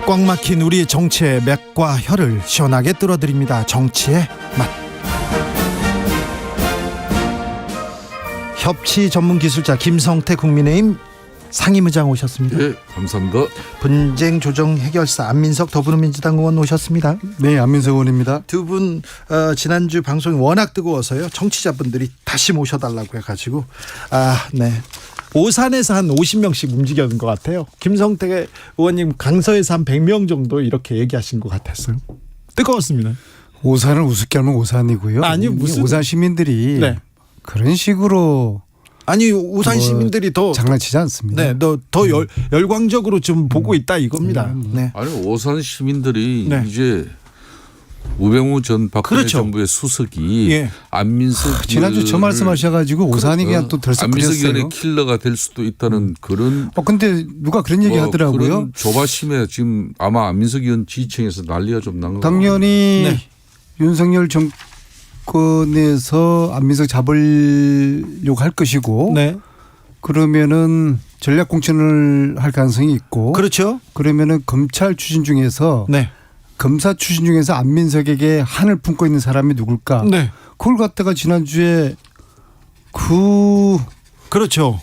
꽉 막힌 우리 정치의 맥과 혀를 시원하게 뚫어드립니다. 정치의 맛. 협치 전문 기술자 김성태 국민의힘 상임의장 오셨습니다. 네, 감사합니다. 분쟁 조정 해결사 안민석 더불어민주당 의원 오셨습니다. 네, 안민석 의원입니다. 두 분 지난주 방송이 워낙 뜨거워서요. 청취자분들이 다시 모셔달라고 해가지고 네. 오산에서 한 50명씩 움직였는 것 같아요. 김성태 의원님 강서에서 한 100명 정도 이렇게 얘기하신 것 같았어요. 뜨거웠습니다. 오산을 우습게 하면 오산이고요. 아니 무슨 오산 시민들이 네. 그런 식으로 아니 오산 시민들이 더 장난치지 않습니다. 네, 더 열광적으로 좀 보고 있다 이겁니다. 네. 아니 오산 시민들이 네. 이제 우병우 전 박근혜 그렇죠. 정부의 수석이 예. 안민석 지난주 저 말씀하셔가지고 오산이 그냥 또 안민석 들썩거렸어요. 의원의 킬러가 될 수도 있다는 그런. 근데 누가 그런 얘기 하더라고요. 그런 조바심에 지금 아마 안민석 의원 지지층에서 난리가 좀 난 거. 당연히 네. 윤석열 정권에서 안민석 잡으려고 할 것이고 네. 그러면은 전략 공천을 할 가능성이 있고 그렇죠. 그러면은 검찰 출신 중에서 네. 검사 출신 중에서 안민석에게 한을 품고 있는 사람이 누굴까? 네. 그걸 갖다가 지난주에 그렇죠.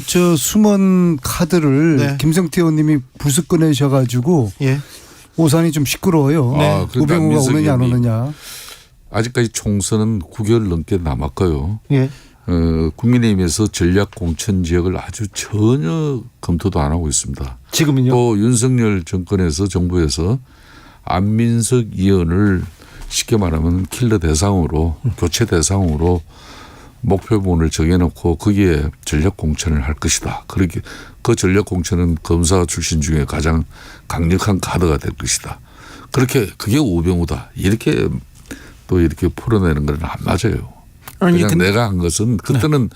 저 숨은 카드를 네. 김성태 의원님이 불쑥 꺼내셔가지고 예. 오산이 좀 시끄러워요. 네. 우병우가 오느냐 안 오느냐. 아직까지 총선은 9개월 넘게 남았고요. 예. 국민의힘에서 전략 공천 지역을 아주 전혀 검토도 안 하고 있습니다. 지금은요? 또 윤석열 정권에서 정부에서 안민석 의원을 쉽게 말하면 킬러 대상으로 교체 대상으로 목표본을 정해놓고 거기에 전략 공천을 할 것이다. 그렇게 그 전략 공천은 검사 출신 중에 가장 강력한 카드가 될 것이다. 그렇게 그게 우병우다. 이렇게 또 이렇게 풀어내는 건 안 맞아요. 아니, 그냥 내가 한 것은 그때는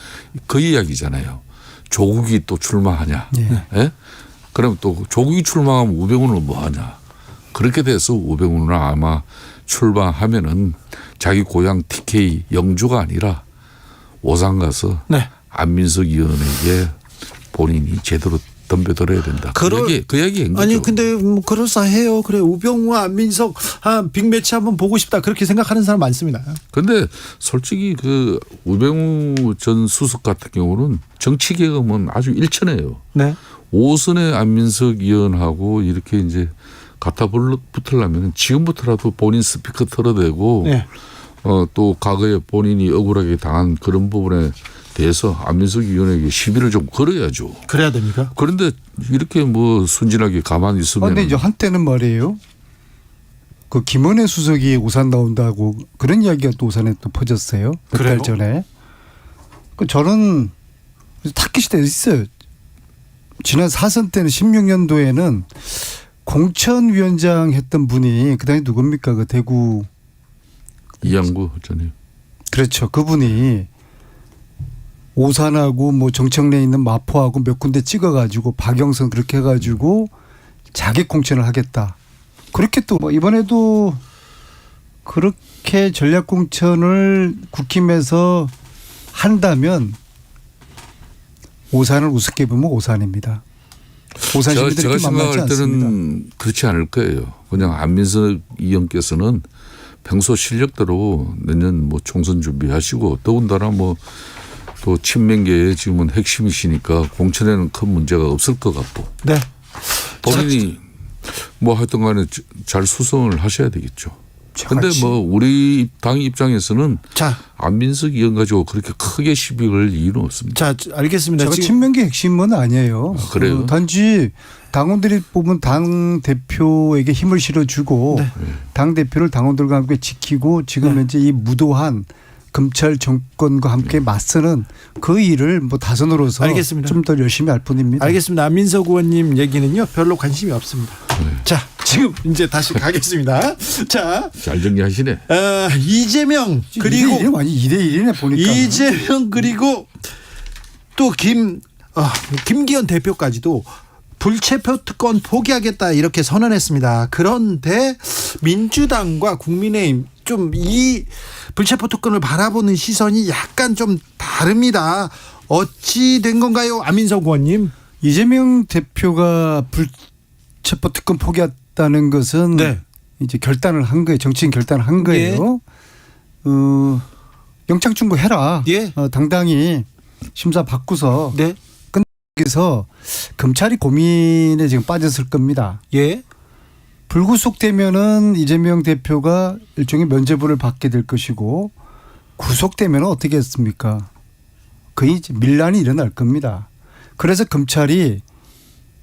그 이야기잖아요. 조국이 또 출마하냐. 네. 예? 그럼 또 조국이 출마하면 우병우는 뭐 하냐. 그렇게 돼서 우병우는 아마 출마하면은 자기 고향 TK 영주가 아니라 오산 가서 네. 안민석 의원에게 본인이 제대로 덤벼들어야 된다. 그 얘기인 거죠. 아니 근데 뭐 그럴싸해요. 그래 우병우와 안민석 빅매치 한번 보고 싶다 그렇게 생각하는 사람 많습니다. 근데 솔직히 그 우병우 전 수석 같은 경우는 정치 개혁은 아주 일천해요. 네. 5선의 안민석 의원하고 이렇게 이제 갖다 붙으려면 지금부터라도 본인 스피커 털어대고 네. 또 과거에 본인이 억울하게 당한 그런 부분에 대해서 안민석 의원에게 시비를 좀 걸어야죠. 그래야 됩니까? 그런데 이렇게 뭐 순진하게 가만히 있으면. 그런데 이제 한때는 말이에요. 그 김은혜 수석이 오산 나온다고 그런 이야기가 또 오산에 또 퍼졌어요. 몇 달 전에. 그 저는 탁기 시대에 있어요. 지난 4선 때는 16년도에는 공천위원장 했던 분이 그다음에 누굽니까? 그 대구 이양구 전에. 그렇죠. 그분이 오산하고 뭐 정청래에 있는 마포하고 몇 군데 찍어가지고 박영선 그렇게 해가지고 자객 공천을 하겠다. 그렇게 또 뭐 이번에도 그렇게 전략 공천을 국힘에서 한다면 오산을 우습게 보면 오산입니다. 오산 시민들이 제가 그렇게 만만치 생각할 때는 않습니다. 그렇지 않을 거예요. 그냥 안민석 의원께서는 평소 실력대로 내년 뭐 총선 준비하시고 더군다나 뭐 또 친명계의 지금은 핵심이시니까 공천에는 큰 문제가 없을 것 같고. 네. 본인이 뭐 하여튼 간에 잘 수성을 하셔야 되겠죠. 그런데 뭐 우리 당 입장에서는 안민석 의원 가지고 그렇게 크게 시비 걸 이유는 없습니다. 자, 알겠습니다. 제가 친명계 핵심은 아니에요. 그래요? 단지 당원들이 뽑은 당 대표에게 힘을 실어주고 당 대표를 당원들과 함께 지키고 지금 현재 이 무도한 검찰 정권과 함께 맞서는 그 일을 뭐 다선으로서 좀 더 열심히 할 뿐입니다. 알겠습니다. 안민석 의원님 얘기는요 별로 관심이 없습니다. 자 지금 이제 다시 가겠습니다. 자 잘 정리하시네. 이재명 그리고 2대1이네 보니까 이재명 그리고 또 김기현 대표까지도 불체포 특권 포기하겠다 이렇게 선언했습니다. 그런데 민주당과 국민의힘 좀 이 불체포 특권을 바라보는 시선이 약간 좀 다릅니다. 어찌 된 건가요, 안민석 의원님? 이재명 대표가 불체포 특권 포기했다는 것은 이제 결단을 한 거예요. 정치인 결단을 한 거예요. 영장 충고해라. 당당히 심사 받고서 끝내서 검찰이 고민에 지금 빠졌을 겁니다. 불구속되면은 이재명 대표가 일종의 면죄부를 받게 될 것이고 구속되면 어떻게 했습니까? 거의 이제 밀란이 일어날 겁니다. 그래서 검찰이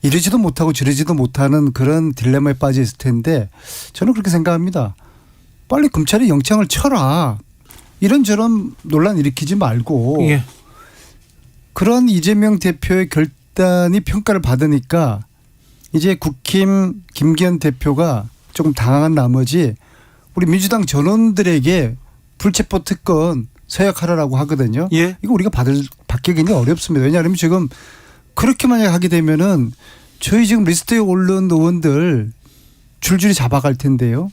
이러지도 못하고 저러지도 못하는 그런 딜레마에 빠져 있을 텐데 저는 그렇게 생각합니다. 빨리 검찰이 영장을 쳐라. 이런저런 논란 일으키지 말고 그런 이재명 대표의 결단이 평가를 받으니까 이제 국힘 김기현 대표가 조금 당황한 나머지 우리 민주당 전원들에게 불체포 특권 서약하라라고 하거든요. 이거 우리가 받기 굉장히 어렵습니다. 왜냐하면 지금 그렇게 만약 하게 되면은 저희 지금 리스트에 오른 의원들 줄줄이 잡아갈 텐데요.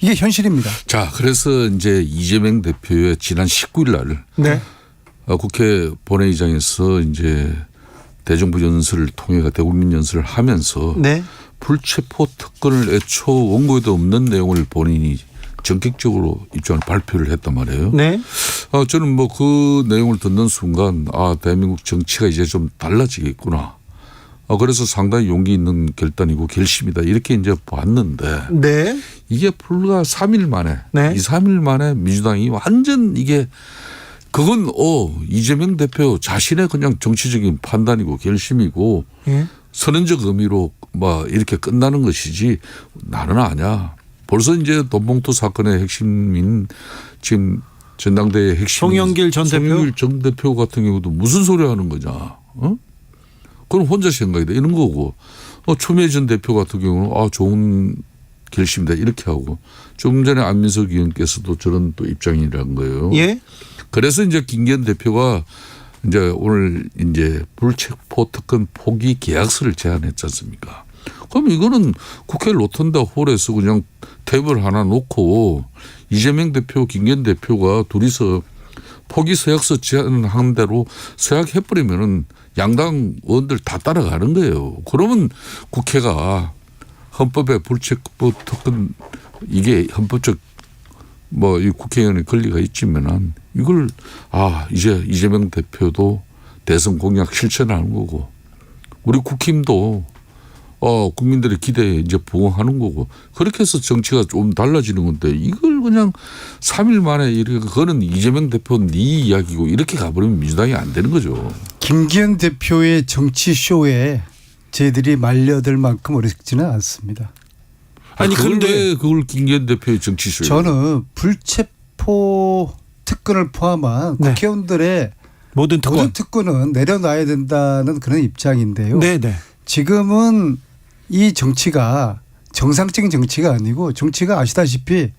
이게 현실입니다. 자, 그래서 이제 이재명 대표의 지난 19일 날 국회 본회의장에서 이제 대정부 연설을 통해 대국민 연설을 하면서 불체포 특권을 애초 원고에도 없는 내용을 본인이 전격적으로 입장을 발표를 했단 말이에요. 저는 뭐 그 내용을 듣는 순간 대한민국 정치가 이제 좀 달라지겠구나. 그래서 상당히 용기 있는 결단이고 결심이다. 이렇게 이제 봤는데 이게 불과 3일 만에 2, 3일 만에 민주당이 완전 이게 그건 이재명 대표 자신의 그냥 정치적인 판단이고 결심이고 선언적 의미로 막 이렇게 끝나는 것이지 나는 아니야. 벌써 이제 돈봉투 사건의 핵심인 지금 전당대회 핵심 송영길 전 대표 같은 경우도 무슨 소리 하는 거냐. 그건 혼자 생각이다 이런 거고 추미애 전 대표 같은 경우는 좋은 결심이다 이렇게 하고 좀 전에 안민석 의원께서도 저런 또 입장이라는 거예요. 그래서 이제 김기현 대표가 이제 오늘 이제 불체포 특권 포기 계약서를 제안했지 않습니까? 그럼 이거는 국회 로턴다 홀에서 그냥 탭을 하나 놓고 이재명 대표, 김기현 대표가 둘이서 포기 서약서 제안한 대로 서약해버리면은 양당 의원들 다 따라가는 거예요. 그러면 국회가 헌법에 불체포 특권 이게 헌법적 뭐 이 국회의원의 권리가 있지만은 이걸 이제 이재명 대표도 대선 공약 실천하는 거고 우리 국힘도 국민들의 기대에 이제 부응하는 거고 그렇게 해서 정치가 좀 달라지는 건데 이걸 그냥 3일 만에 이렇게 그거는 이재명 대표 네 이야기고 이렇게 가버리면 민주당이 안 되는 거죠. 김기현 대표의 정치쇼에 저희들이 말려들 만큼 어렵지는 않습니다. 아니 그런데 그걸 김기현 대표의 정치쇼에 저는 불체포 특권을 포함한 국회의원들의 모든 특권은 내려놔야 된다는 그런 입장인데요. 네네. 지금은 이 정치가 정상적인 정치가 아니고 정치가 아시다시피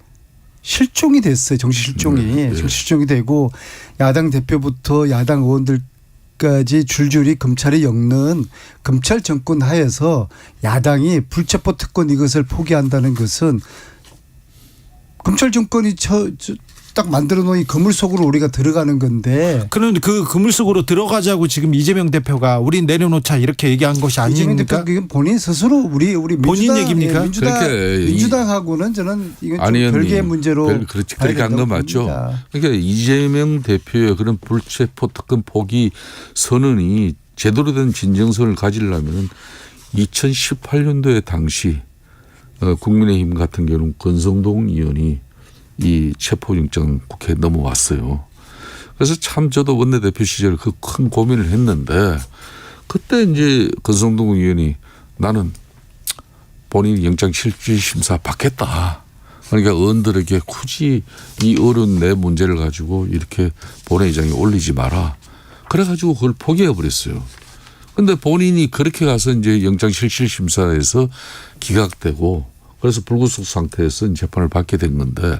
실종이 됐어요. 정치 실종이. 정치 실종이 되고 야당 대표부터 야당 의원들까지 줄줄이 검찰이 엮는 검찰 정권 하에서 야당이 불체포 특권 이것을 포기한다는 것은 검찰 정권이 딱 만들어 놓은 그물 속으로 우리가 들어가는 건데. 그런데 그 그물 속으로 들어가자고 지금 이재명 대표가 우리 내려놓자 이렇게 얘기한 것이 이재명 아닙니까? 대표 본인 스스로 우리 본인 얘기입니까? 민주당하고는 저는 이건 좀 별개의 문제로 그렇게 한 건 맞죠. 그러니까 이재명 대표의 그런 불체포 특권 포기 선언이 제대로 된 진정성을 가지려면 2018년도에 당시 국민의힘 같은 경우는 권성동 의원이 이 체포영장 국회에 넘어왔어요. 그래서 참 저도 원내대표 시절 그 큰 고민을 했는데 그때 이제 권성동 의원이 나는 본인이 영장실질심사 받겠다. 그러니까 의원들에게 굳이 이 어려운 내 문제를 가지고 이렇게 본회의장에 올리지 마라. 그래가지고 그걸 포기해버렸어요. 근데 본인이 그렇게 가서 이제 영장실질심사에서 기각되고 그래서 불구속 상태에서 재판을 받게 된 건데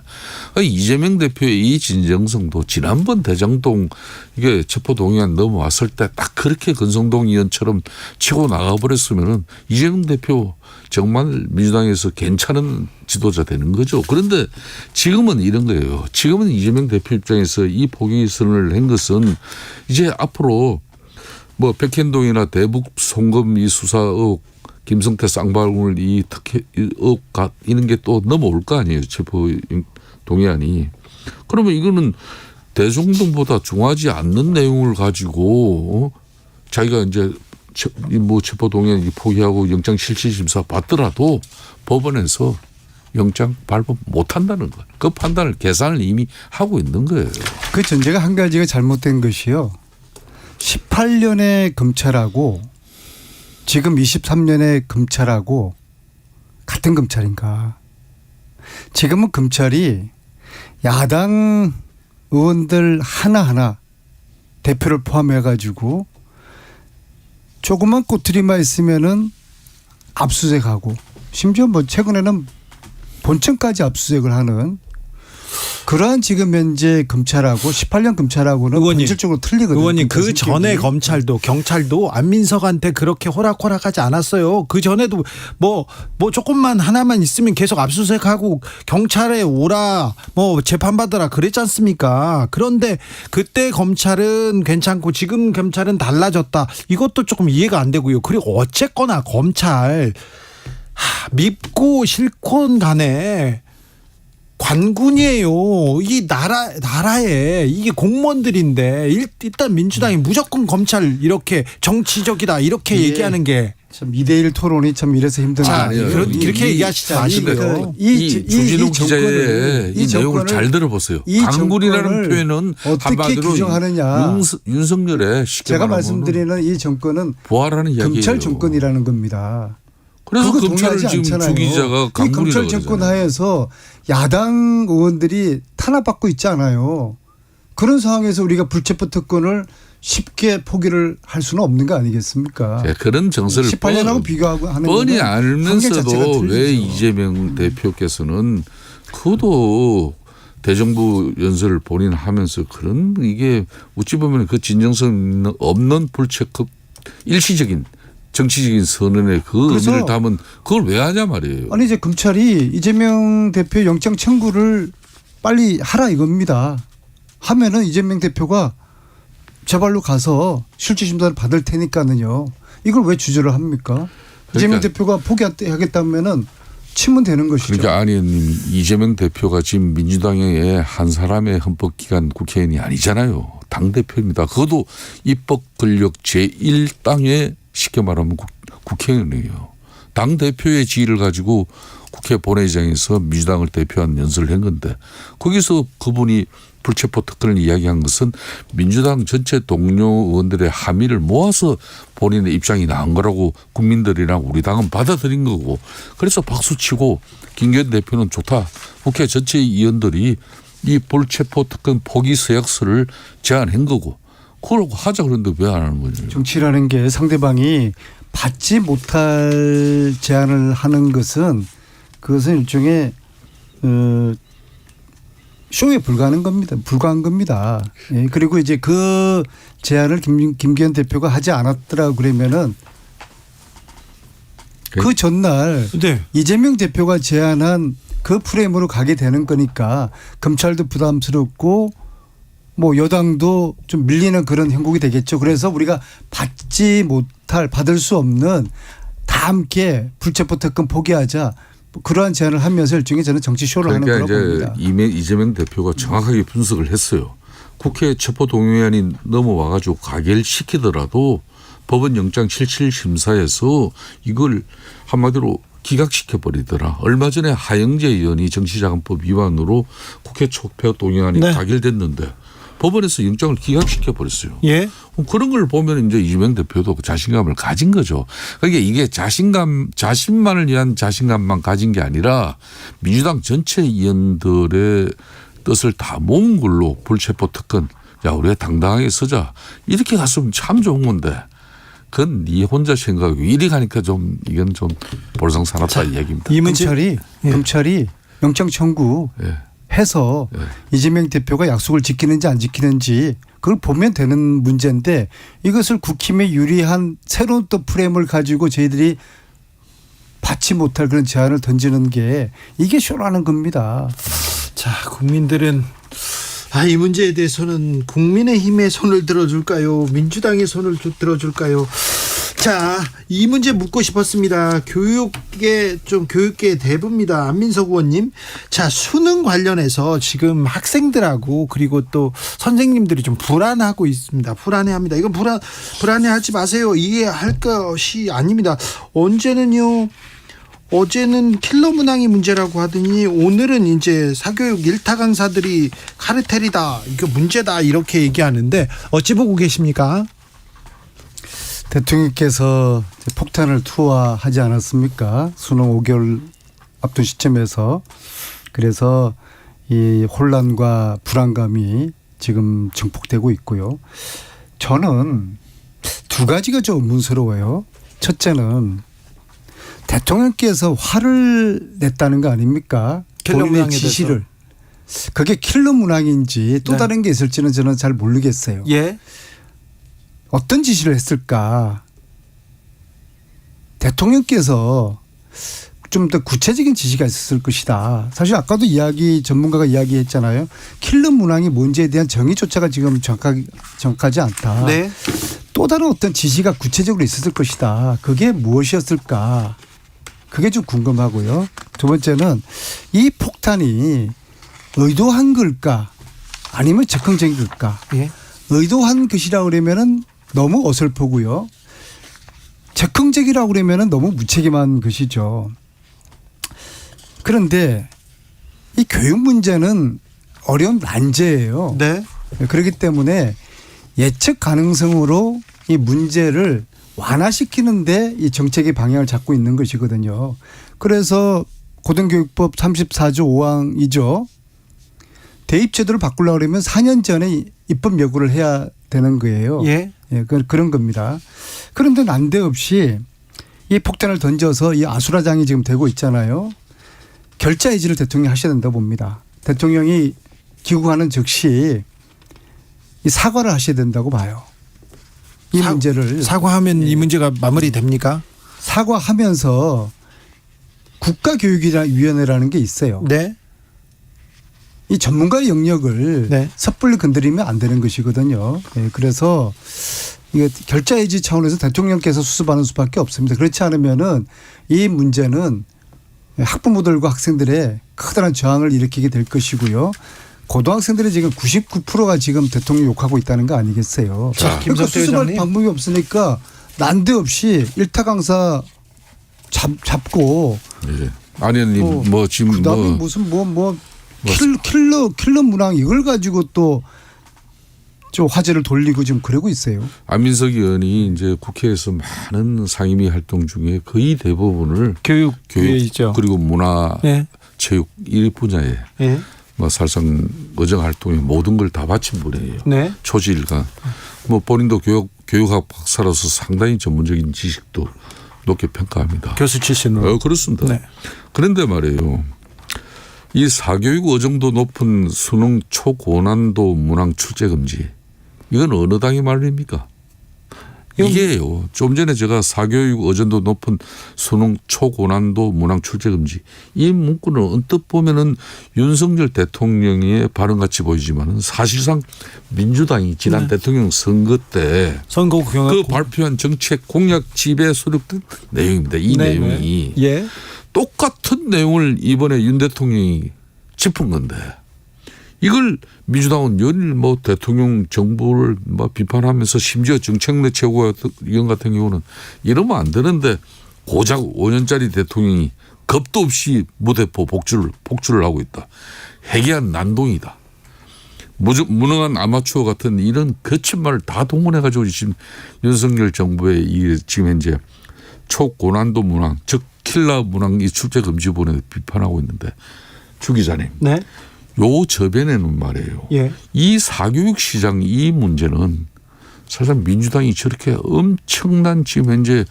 이재명 대표의 이 진정성도 지난번 대장동 이게 체포동의안 넘어왔을 때 딱 그렇게 권성동 의원처럼 치고 나가버렸으면은 이재명 대표 정말 민주당에서 괜찮은 지도자 되는 거죠. 그런데 지금은 이런 거예요. 지금은 이재명 대표 입장에서 이 포기 선언을 한 것은 이제 앞으로 뭐 백현동이나 대북 송금 이 수사 의혹 김성태 쌍방울 이 특혜 의혹 이런 게 또 넘어올 거 아니에요. 체포 동의안이. 그러면 이거는 대정동보다 중하지 않는 내용을 가지고 자기가 이제 뭐 체포 동의안 포기하고 영장 실질심사 받더라도 법원에서 영장 발부 못 한다는 거예요. 그 판단을 계산을 이미 하고 있는 거예요. 그 전제가 한 가지가 잘못된 것이요. 18년의 검찰하고 지금 23년의 검찰하고 같은 검찰인가. 지금은 검찰이 야당 의원들 하나하나 대표를 포함해 가지고 조그만 꼬투리만 있으면은 압수수색하고 심지어 뭐 최근에는 본청까지 압수수색을 하는 그러한 지금 현재 검찰하고 18년 검찰하고는 본질적으로 틀리거든요. 의원님 그 전에 검찰도 경찰도 안민석한테 그렇게 호락호락하지 않았어요. 그 전에도 뭐 조금만 하나만 있으면 계속 압수수색하고 경찰에 오라 뭐 재판받으라 그랬지 않습니까? 그런데 그때 검찰은 괜찮고 지금 검찰은 달라졌다. 이것도 조금 이해가 안 되고요. 그리고 어쨌거나 검찰 밉고 싫건 간에 관군이에요. 이 나라에 이게 공무원들인데 일단 민주당이 무조건 검찰 이렇게 정치적이다 이렇게 얘기하는 게 참 2대1 토론이 참 이래서 힘든 거예요. 그렇게 얘기하시지 마시고요. 이 주진우 기자의 이 내용을 잘 들어보세요. 강군이라는 표현은 어떻게 규정하느냐. 윤석열의 쉽게 제가 말씀드리는 이 정권은 부활하는 이야기예요. 검찰 정권이라는 겁니다. 그래서 검찰을 지금 주 기자가 강군이라고 이 검찰 정권 하에서 야당 의원들이 탄압받고 있지 않아요. 그런 상황에서 우리가 불체포 특권을 쉽게 포기를 할 수는 없는 거 아니겠습니까? 그런 정서를 18년하고 비교하고 하는 뻔히 알면서도 왜 이재명 대표께서는 그것도 대정부 연설을 본인 하면서 그런 이게 어찌 보면 그 진정성 없는 불체급 일시적인 정치적인 선언에 그 의미를 담은 그걸 왜 하냐 말이에요. 아니 이제 검찰이 이재명 대표 영장 청구를 빨리 하라 이겁니다. 하면은 이재명 대표가 제발로 가서 실질 심사를 받을 테니까는요. 이걸 왜 주저를 합니까? 이재명 대표가 포기하겠다면은 치면 되는 것이죠. 그러니까 아니 이재명 대표가 지금 민주당의 한 사람의 헌법기관 국회의원이 아니잖아요. 당대표입니다. 그것도 입법 권력 제1당의 쉽게 말하면 국회의원이에요. 당대표의 지위를 가지고 국회 본회의장에서 민주당을 대표한 연설을 한 건데 거기서 그분이 불체포 특권을 이야기한 것은 민주당 전체 동료 의원들의 함의를 모아서 본인의 입장이 나온 거라고 국민들이랑 우리 당은 받아들인 거고 그래서 박수치고 김기현 대표는 좋다. 국회 전체 의원들이 이 불체포 특권 포기 서약서를 제안한 거고 그걸 하자 그랬는데 왜 안 하는 거죠? 정치라는 게 상대방이 받지 못할 제안을 하는 것은 그것은 일종의 쇼에 불과한 겁니다. 예, 그리고 이제 그 제안을 김기현 대표가 하지 않았더라 그러면은 그 전날 이재명 대표가 제안한 그 프레임으로 가게 되는 거니까 검찰도 부담스럽고 뭐 여당도 좀 밀리는 그런 형국이 되겠죠. 그래서 우리가 받을 수 없는 다 함께 불체포 특권 포기하자. 그러한 제안을 하면서 일종의 저는 정치 쇼를 하는 거라고 봅니다. 이재명 대표가 정확하게 분석을 했어요. 국회 체포동의안이 넘어와가지고 가결시키더라도 법원 영장 77 심사에서 이걸 한마디로 기각시켜버리더라. 얼마 전에 하영재 의원이 정치자금법 위반으로 국회 체포동의안이 가결됐는데 법원에서 영장을 기각시켜버렸어요. 예. 그런 걸 보면 이제 이재명 대표도 자신감을 가진 거죠. 그러니까 이게 자신만을 위한 자신감만 가진 게 아니라 민주당 전체 의원들의 뜻을 다 모은 걸로 불체포 특권, 야 우리가 당당하게 서자 이렇게 갔으면 참 좋은 건데 그건 네 혼자 생각이고 이리 가니까 좀 이건 좀 볼상사납다 이야기입니다. 검찰이 영장 청구 해서 이재명 대표가 약속을 지키는지 안 지키는지 그걸 보면 되는 문제인데 이것을 국힘에 유리한 새로운 또 프레임을 가지고 저희들이 받지 못할 그런 제안을 던지는 게 이게 쇼라는 겁니다. 자, 국민들은 이 문제에 대해서는 국민의힘의 손을 들어줄까요? 민주당의 손을 들어줄까요? 자, 이 문제 묻고 싶었습니다. 교육계 대부입니다. 안민석 의원님. 자, 수능 관련해서 지금 학생들하고 그리고 또 선생님들이 좀 불안하고 있습니다. 불안해합니다. 이건 불안해하지 마세요. 이해할 것이 아닙니다. 어제는 킬러 문항이 문제라고 하더니 오늘은 이제 사교육 일타 강사들이 카르텔이다. 이거 문제다. 이렇게 얘기하는데 어찌 보고 계십니까? 대통령께서 폭탄을 투하하지 않았습니까? 수능 5개월 앞둔 시점에서. 그래서 이 혼란과 불안감이 지금 증폭되고 있고요. 저는 두 가지가 좀 의문스러워요. 첫째는 대통령께서 화를 냈다는 거 아닙니까? 본인의 지시를. 그게 킬러 문항인지 또 다른 게 있을지는 저는 잘 모르겠어요. 예. 어떤 지시를 했을까? 대통령께서 좀 더 구체적인 지시가 있었을 것이다. 사실 아까도 전문가가 이야기했잖아요. 킬러 문항이 뭔지에 대한 정의조차가 지금 정확하지 않다. 네. 또 다른 어떤 지시가 구체적으로 있었을 것이다. 그게 무엇이었을까? 그게 좀 궁금하고요. 두 번째는 이 폭탄이 의도한 걸까? 아니면 적극적인 걸까? 예. 의도한 것이라고 그러면은 너무 어설프고요. 적극적이라고 그러면은 너무 무책임한 것이죠. 그런데 이 교육 문제는 어려운 난제예요. 네. 그렇기 때문에 예측 가능성으로 이 문제를 완화시키는데 이 정책의 방향을 잡고 있는 것이거든요. 그래서 고등교육법 34조 5항이죠. 대입제도를 바꾸려고 그러면 4년 전에 입법 예고를 해야 되는 거예요. 예. 그런 겁니다. 그런데 난데없이 이 폭탄을 던져서 이 아수라장이 지금 되고 있잖아요. 결자 해지를 대통령이 하셔야 된다고 봅니다. 대통령이 귀국하는 즉시 이 사과를 하셔야 된다고 봐요. 이 문제를. 사과하면 이 문제가 마무리됩니까? 사과하면서 국가교육위원회라는 게 있어요. 네. 이 전문가의 영역을 섣불리 건드리면 안 되는 것이거든요. 예, 그래서 이게 결자해지 차원에서 대통령께서 수습하는 수밖에 없습니다. 그렇지 않으면은 이 문제는 학부모들과 학생들의 커다란 저항을 일으키게 될 것이고요. 고등학생들의 지금 99%가 지금 대통령 욕하고 있다는 거 아니겠어요. 자, 그러니까 김성태 수습할 회장님. 방법이 없으니까 난데없이 일타 강사 잡고 예. 아니 뭐 지금 그다음에 무슨 킬러 문항 이걸 가지고 또 좀 화제를 돌리고 지금 그러고 있어요. 안민석 의원이 이제 국회에서 많은 상임위 활동 중에 거의 대부분을 교육 그리고 문화, 체육 이 분야에 뭐 사실상 의정 활동에 모든 걸 다 바친 분이에요. 초지일관. 뭐 본인도 교육학 박사로서 상당히 전문적인 지식도 높게 평가합니다. 교수 출신으로. 그렇습니다. 그런데 말이에요. 이 사교육 어정도 높은 수능 초고난도 문항 출제 금지. 이건 어느 당의 말입니까? 이게요. 좀 전에 제가 사교육 어정도 높은 수능 초고난도 문항 출제 금지. 이 문구는 언뜻 보면은 윤석열 대통령의 발언같이 보이지만은 사실상 민주당이 지난 대통령 선거 때 그 발표한 정책 공약 지배 수립된 내용입니다. 이 내용이 똑같은 내용을 이번에 윤 대통령이 짚은 건데 이걸 민주당은 연일 뭐 대통령 정부를 뭐 비판하면서 심지어 정책내 최고위원 같은 경우는 이러면 안 되는데 고작 5년짜리 대통령이 겁도 없이 무대포 복주를 하고 있다. 해괴한 난동이다. 무능한 아마추어 같은 이런 거친 말을 다 동원해가지고 지금 윤석열 정부의 이 지금 현재 초고난도 문항 즉 킬러 문항 이 출제 금지본에 비판하고 있는데 주 기자님. 요 저변에는 말이에요. 이 사교육 시장 이 문제는 사실 민주당이 저렇게 엄청난 지금 현재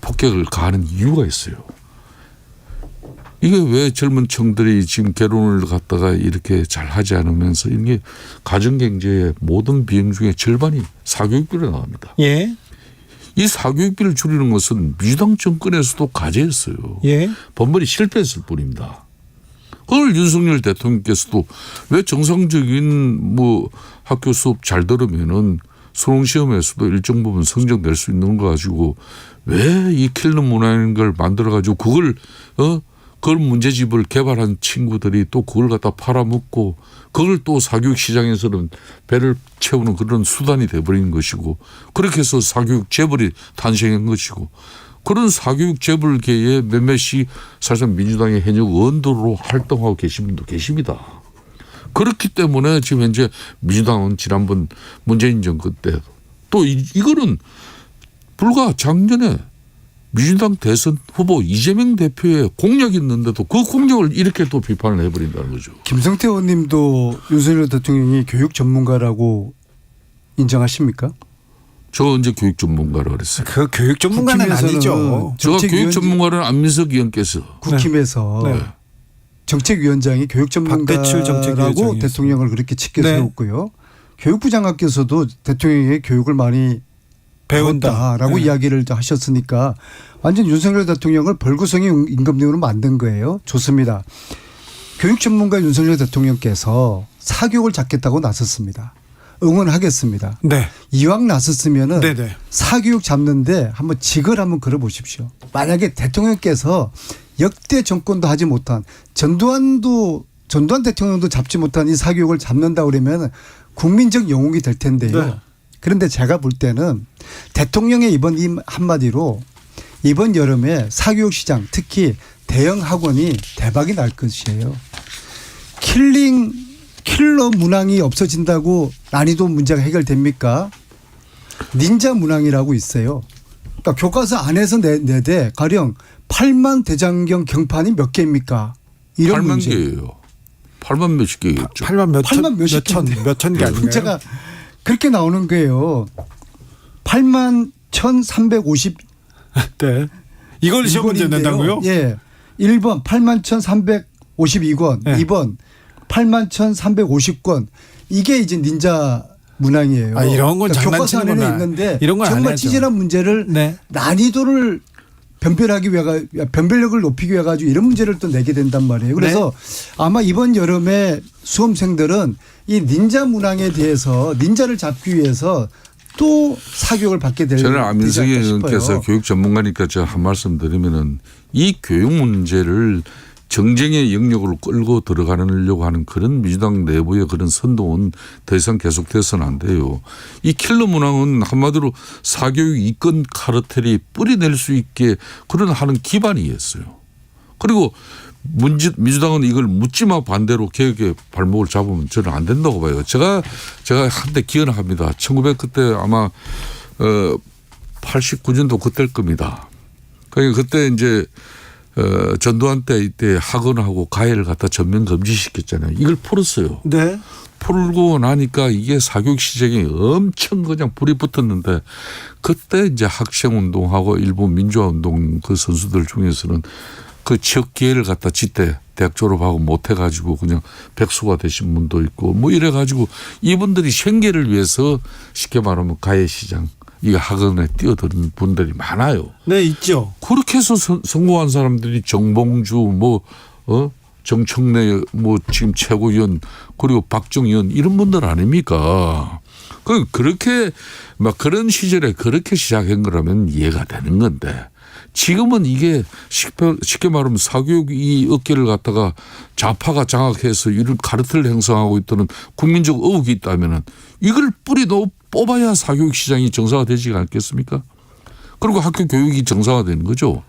폭격을 가하는 이유가 있어요. 이게 왜 젊은 층들이 지금 결혼을 갖다가 이렇게 잘 하지 않으면서 이게 가정경제의 모든 비용 중에 절반이 사교육비로 나갑니다. 이 사교육비를 줄이는 것은 민주당 정권에서도 과제였어요. 번번이 실패했을 뿐입니다. 그걸 윤석열 대통령께서도 왜 정상적인 뭐 학교 수업 잘 들으면은 수능 시험에서도 일정 부분 성적 낼 수 있는 거 가지고 왜 이 킬러 문화인 걸 만들어 가지고 그걸 그런 문제집을 개발한 친구들이 또 그걸 갖다 팔아먹고 그걸 또 사교육 시장에서는 배를 채우는 그런 수단이 돼버린 것이고 그렇게 해서 사교육 재벌이 탄생한 것이고 그런 사교육 재벌계의 몇몇이 사실상 민주당의 현역 원도로 활동하고 계신 분도 계십니다. 그렇기 때문에 지금 현재 민주당은 지난번 문재인 정권 때 또 이거는 불과 작년에 민주당 대선 후보 이재명 대표의 공약이 있는데도 그 공약을 이렇게 또 비판을 해버린다는 거죠. 김성태 의원님도 윤석열 대통령이 교육 전문가라고 인정하십니까? 저 언제 교육 전문가라고 그랬어요? 그 교육 전문가는 아니죠. 제가 교육 전문가는 안민석 의원께서. 국힘에서 정책위원장이 교육 전문가라고 대통령을 그렇게 짙게 세웠고요. 교육부 장관께서도 대통령에게 교육을 많이 배운다라고 이야기를 하셨으니까 완전 윤석열 대통령을 벌구성이 임금님으로 만든 거예요. 좋습니다. 교육 전문가 윤석열 대통령께서 사교육을 잡겠다고 나섰습니다. 응원하겠습니다. 이왕 나섰으면은 사교육 잡는데 한번 직을 한번 걸어보십시오. 만약에 대통령께서 역대 정권도 하지 못한 전두환 대통령도 잡지 못한 이 사교육을 잡는다 그러면 국민적 영웅이 될 텐데요. 그런데 제가 볼 때는 대통령의 이번 이 한마디로 이번 여름에 사교육 시장 특히 대형 학원이 대박이 날 것이에요. 킬러 문항이 없어진다고 난이도 문제가 해결됩니까? 닌자 문항이라고 있어요. 그러니까 교과서 안에서 내대 가령 8만 대장경 경판이 몇 개입니까? 이런 8만 문제. 개예요. 8만 몇십 개겠죠. 8만 몇천 개 아닌가요? 문제가 그렇게 나오는 거예요. 8만 1,350. 네. 이걸 시험 문제 낸다고요? 1번 8만 1,352권, 2번 8만 1,350권. 이게 이제 닌자 문항이에요. 이런 건 그러니까 교과서 장난치는구나. 안에는 있는데 이런 건 정말 안 찌질한 문제를 난이도를 변별력을 높이기 위해 가지고 이런 문제를 또 내게 된단 말이에요. 그래서 아마 이번 여름에 수험생들은 이 닌자 문항에 대해서 닌자를 잡기 위해서 또 사교육을 받게 될 저는 안민석 의원께서 교육 전문가니까 제가 한 말씀 드리면은 이 교육 문제를 정쟁의 영역으로 끌고 들어가려고 하는 그런 민주당 내부의 그런 선동은 더 이상 계속돼서는 안 돼요. 이 킬러 문항은 한마디로 사교육 이권 카르텔이 뿌리낼 수 있게 그런 하는 기반이었어요. 그리고 민주당은 이걸 묻지마 반대로 개혁의 발목을 잡으면 저는 안 된다고 봐요. 제가 한때 기억을 합니다. 1900 그때 아마 89년도 그때일 겁니다. 그러니까 그때 이제 전두환 때 이때 학원하고 가해를 갖다 전면 금지시켰잖아요. 이걸 풀었어요. 네. 풀고 나니까 이게 사교육 시장에 엄청 그냥 불이 붙었는데 그때 이제 학생운동하고 일부 민주화운동 그 선수들 중에서는 그 취업 기회를 갖다 지때 대학 졸업하고 못 해가지고 그냥 백수가 되신 분도 있고 뭐 이래가지고 이분들이 생계를 위해서 쉽게 말하면 가해 시장 이 학원에 뛰어드는 분들이 많아요. 네, 있죠. 그렇게 해서 성공한 사람들이 정봉주 정청래 지금 최고위원 그리고 박정희원 이런 분들 아닙니까? 그렇게 막 그런 시절에 그렇게 시작한 거라면 이해가 되는 건데 지금은 이게 쉽게 말하면 사교육 이 어깨를 갖다가 좌파가 장악해서 이런 카르텔 형성하고 있다는 국민적 의혹이 있다면은 이걸 뿌리도 뽑아야 사교육 시장이 정상화 되지 않겠습니까? 그리고 학교 교육이 정상화되는 거죠.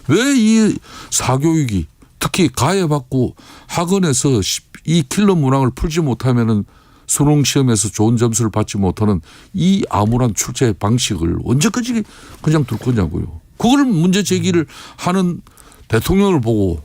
왜 이 사교육이 특히 가해받고 학원에서 이 킬러 문항을 풀지 못하면은 수능 시험에서 좋은 점수를 받지 못하는 이 암울한 출제 방식을 언제까지 그냥 둘 거냐고요. 그걸 문제 제기를 하는 대통령을 보고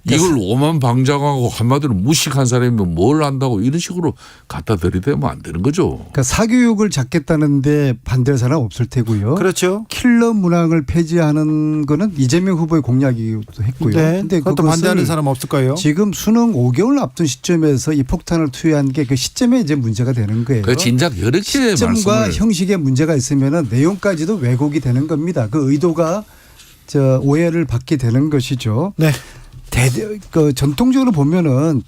이걸 오만방장하고 한마디로 무식한 사람이면 뭘 안다고 이런 식으로 갖다 들이대면 안 되는 거죠. 그러니까 사교육을 잡겠다는데 반대할 사람 없을 테고요. 그렇죠. 킬러 문항을 폐지하는 거는 이재명 후보의 공약이기도 했고요. 네. 근데 그것도 반대하는 사람 없을 거예요. 지금 수능 5개월 앞둔 시점에서 이 폭탄을 투여한 게 그 시점에 이제 문제가 되는 거예요. 그 진작 여러 개 시점과 말씀을. 형식에 문제가 있으면은 내용까지도 왜곡이 되는 겁니다. 그 의도가 오해를 받게 되는 것이죠. 네. 전통적으로 보면은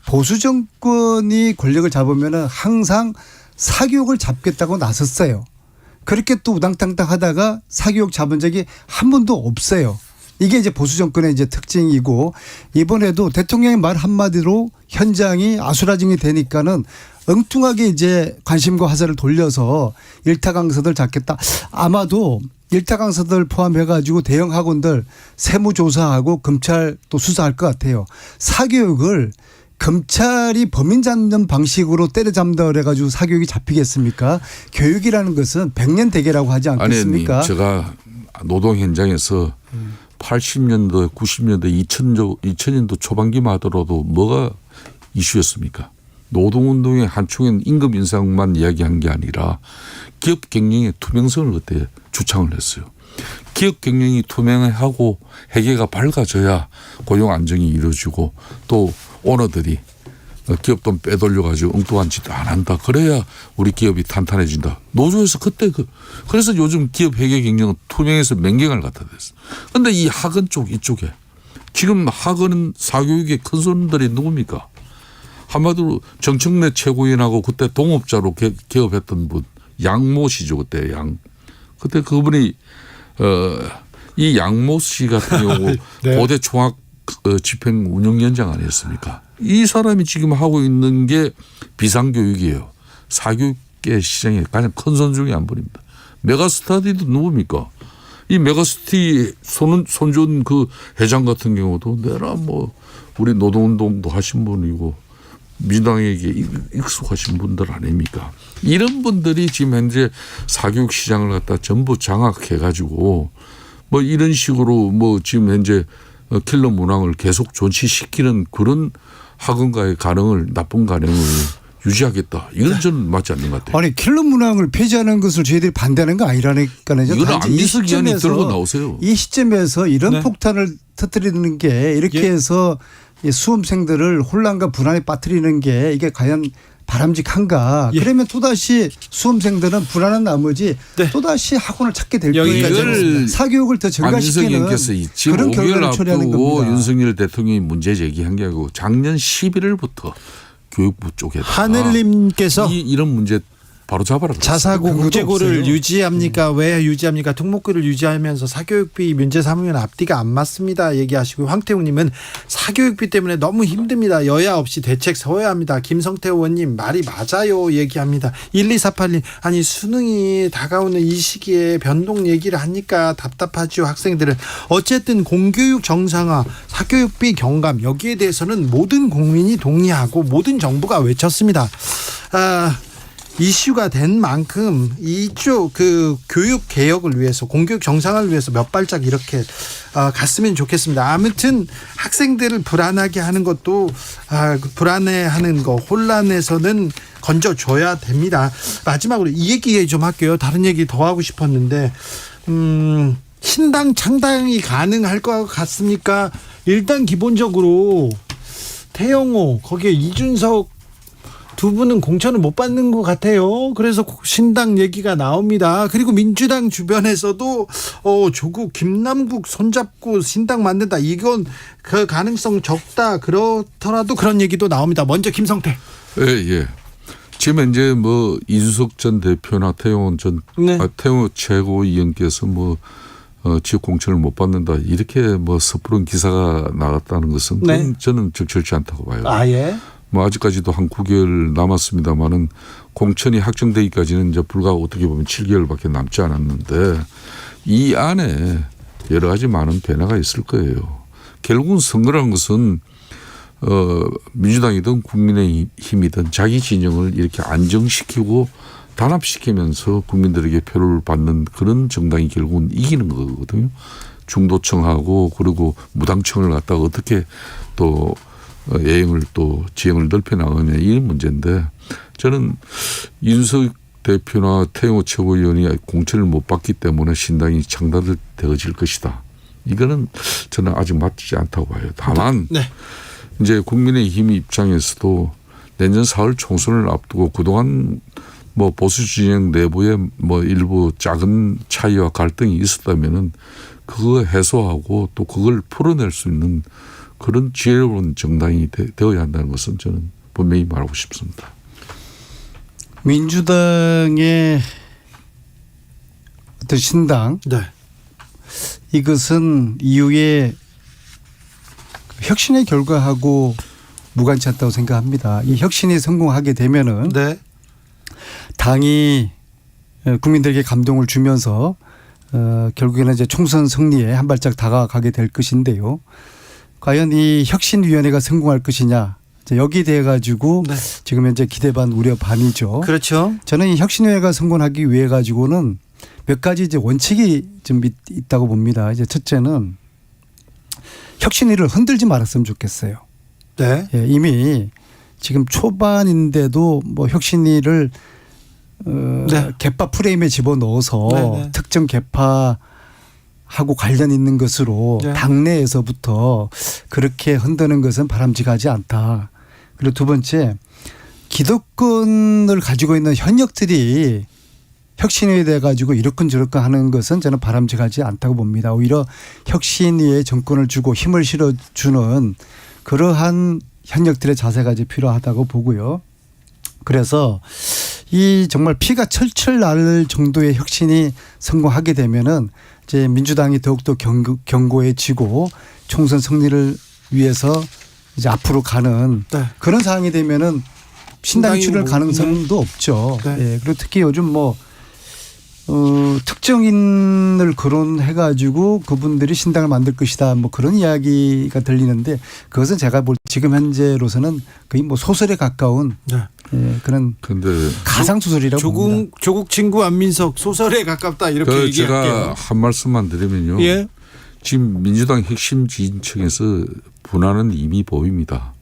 보수 정권이 권력을 잡으면은 항상 사교육을 잡겠다고 나섰어요. 그렇게 또 우당탕탕 하다가 사교육 잡은 적이 한 번도 없어요. 이게 이제 보수 정권의 이제 특징이고 이번에도 대통령의 말 한마디로 현장이 아수라장이 되니까는 엉뚱하게 이제 관심과 화살을 돌려서 일타 강사들 잡겠다. 아마도 일타 강사들 포함해가지고 대형 학원들 세무조사하고 검찰 또 수사할 것 같아요. 사교육을 검찰이 범인 잡는 방식으로 때려잡는다 그래가지고 사교육이 잡히겠습니까? 교육이라는 것은 100년 대계라고 하지 않겠습니까? 아니, 제가 노동 현장에서 80년도, 90년도, 2000년도 초반기만 하더라도 뭐가 이슈였습니까? 노동운동의 한 축은 임금 인상만 이야기한 게 아니라 기업 경영의 투명성을 그때 주창을 했어요. 기업 경영이 투명하고 회계가 밝아져야 고용 안정이 이루어지고 또 오너들이 기업 돈 빼돌려 가지고 엉뚱한 짓도 안 한다. 그래야 우리 기업이 탄탄해진다. 노조에서 그때 그래서 요즘 기업 회계 경영은 투명해서 맹경을 갖다 댔어. 그런데 이 학원 쪽 이쪽에 지금 학원 사교육의 큰 손들이 누굽니까? 한마디로 정청래 최고위원하고 그때 동업자로 개업했던 분 양모 씨죠. 그때 그때 그분이 이 양모 씨 같은 경우 네. 고대 총학 집행 운영위원장 아니었습니까? 이 사람이 지금 하고 있는 게 비상교육이에요. 사교육계 시장의 가장 큰 선 중에 한 분입니다. 메가스터디도 누굽니까? 이 메가스터디 손준 그 회장 같은 경우도 내라 우리 노동운동도 하신 분이고 민주당에게 익숙하신 분들 아닙니까? 이런 분들이 지금 현재 사교육 시장을 갖다 전부 장악해 가지고 이런 식으로 지금 현재 킬러 문항을 계속 존치시키는 그런 학원가의 나쁜 가능을 유지하겠다. 이건 저는 맞지 않는 것 같아요. 아니 킬러 문항을 폐지하는 것을 저희들이 반대하는 거 아니라니까요. 이건 안민석 의원이 들고 나오세요. 이 시점에서 이런 폭탄을 터뜨리는 게 이렇게 해서 수험생들을 혼란과 불안에 빠뜨리는 게 이게 과연 바람직한가? 그러면 또다시 수험생들은 불안한 나머지 또다시 학원을 찾게 될 거예요. 사교육을 더 증가시키는 지금 그런 5개월 결과를 초래하는 앞두고 겁니다. 윤석열 대통령이 문제 제기한 게 아니고 작년 11월부터 교육부 쪽에다 하늘님께서 이런 문제 바로 잡아라. 자사고 국제고를 유지합니까? 왜 유지합니까? 특목고를 유지하면서 사교육비 문제 삼으면 앞뒤가 안 맞습니다. 얘기하시고 황태웅님은 사교육비 때문에 너무 힘듭니다. 여야 없이 대책 세워야 합니다. 김성태 의원님 말이 맞아요. 얘기합니다. 1248님 아니 수능이 다가오는 이 시기에 변동 얘기를 하니까 답답하죠. 학생들은 어쨌든 공교육 정상화, 사교육비 경감 여기에 대해서는 모든 국민이 동의하고 모든 정부가 외쳤습니다. 이슈가 된 만큼 이쪽 그 교육 개혁을 위해서 공교육 정상화를 위해서 몇 발짝 이렇게 갔으면 좋겠습니다. 아무튼 학생들을 불안하게 하는 것도 불안해하는 거 혼란에서는 건져줘야 됩니다. 마지막으로 이 얘기 좀 할게요. 다른 얘기 더 하고 싶었는데 신당 창당이 가능할 것 같습니까? 일단 기본적으로 태영호 거기에 이준석 두 분은 공천을 못 받는 것 같아요. 그래서 신당 얘기가 나옵니다. 그리고 민주당 주변에서도 조국 김남국 손잡고 신당 만든다. 이건 그 가능성 적다. 그렇더라도 그런 얘기도 나옵니다. 먼저 김성태. 예. 지금 이제 뭐 이준석 전 대표나 태영호 태영호 최고위원께서 지역 공천을 못 받는다. 이렇게 섣부른 기사가 나갔다는 것은 저는 적절치 않다고 봐요. 예. 아직까지도 한 9개월 남았습니다만은 공천이 확정되기까지는 이제 불과 어떻게 보면 7개월밖에 남지 않았는데 이 안에 여러 가지 많은 변화가 있을 거예요. 결국은 선거라는 것은 민주당이든 국민의힘이든 자기 진영을 이렇게 안정시키고 단합시키면서 국민들에게 표를 받는 그런 정당이 결국은 이기는 거거든요. 중도층하고 그리고 무당층을 갖다가 어떻게 또 예행을 또 지형을 넓혀 나가느냐 이 문제인데 저는 이준석 대표나 태영호 최고위원이 공천을 못 받기 때문에 신당이 창당되어질 것이다. 이거는 저는 아직 맞지 않다고 봐요. 다만 이제 국민의힘 입장에서도 내년 4월 총선을 앞두고 그동안 보수 진영 내부에 일부 작은 차이와 갈등이 있었다면은 그거 해소하고 또 그걸 풀어낼 수 있는 그런 지혜로운 정당이 되어야 한다는 것은 저는 분명히 말하고 싶습니다. 민주당의 어떤 신당 이것은 이후에 혁신의 결과하고 무관치 않다고 생각합니다. 이 혁신이 성공하게 되면은 당이 국민들에게 감동을 주면서 결국에는 이제 총선 승리에 한 발짝 다가가게 될 것인데요. 과연 이 혁신위원회가 성공할 것이냐 여기에 대해 가지고 지금 현재 기대 반 우려 반이죠. 그렇죠. 저는 이 혁신위원회가 성공하기 위해 가지고는 몇 가지 이제 원칙이 좀 있다고 봅니다. 이제 첫째는 혁신위를 흔들지 말았으면 좋겠어요. 이미 지금 초반인데도 혁신위를 개파 프레임에 집어넣어서 특정 개파 하고 관련 있는 것으로 당내에서부터 그렇게 흔드는 것은 바람직하지 않다. 그리고 두 번째 기득권을 가지고 있는 현역들이 혁신위에 대해 가지고 이러끈저러끈 하는 것은 저는 바람직하지 않다고 봅니다. 오히려 혁신위에 정권을 주고 힘을 실어주는 그러한 현역들의 자세가 이제 필요하다고 보고요. 그래서 이 정말 피가 철철 날 정도의 혁신이 성공하게 되면은 이제 민주당이 더욱더 견고해지고 총선 승리를 위해서 이제 앞으로 가는 그런 상황이 되면은 신당이 출혈 가능성도 없죠. 그리고 특히 요즘 특정인을 거론해가지고 그분들이 신당을 만들 것이다 그런 이야기가 들리는데 그것은 제가 볼 지금 현재로서는 거의 소설에 가까운 그런 가상 소설이라고 봅니다. 조국 친구 안민석 소설에 가깝다 이렇게 얘기할게요. 제가 한 말씀만 드리면요. 지금 민주당 핵심 지지층에서 분화는 이미 보입니다.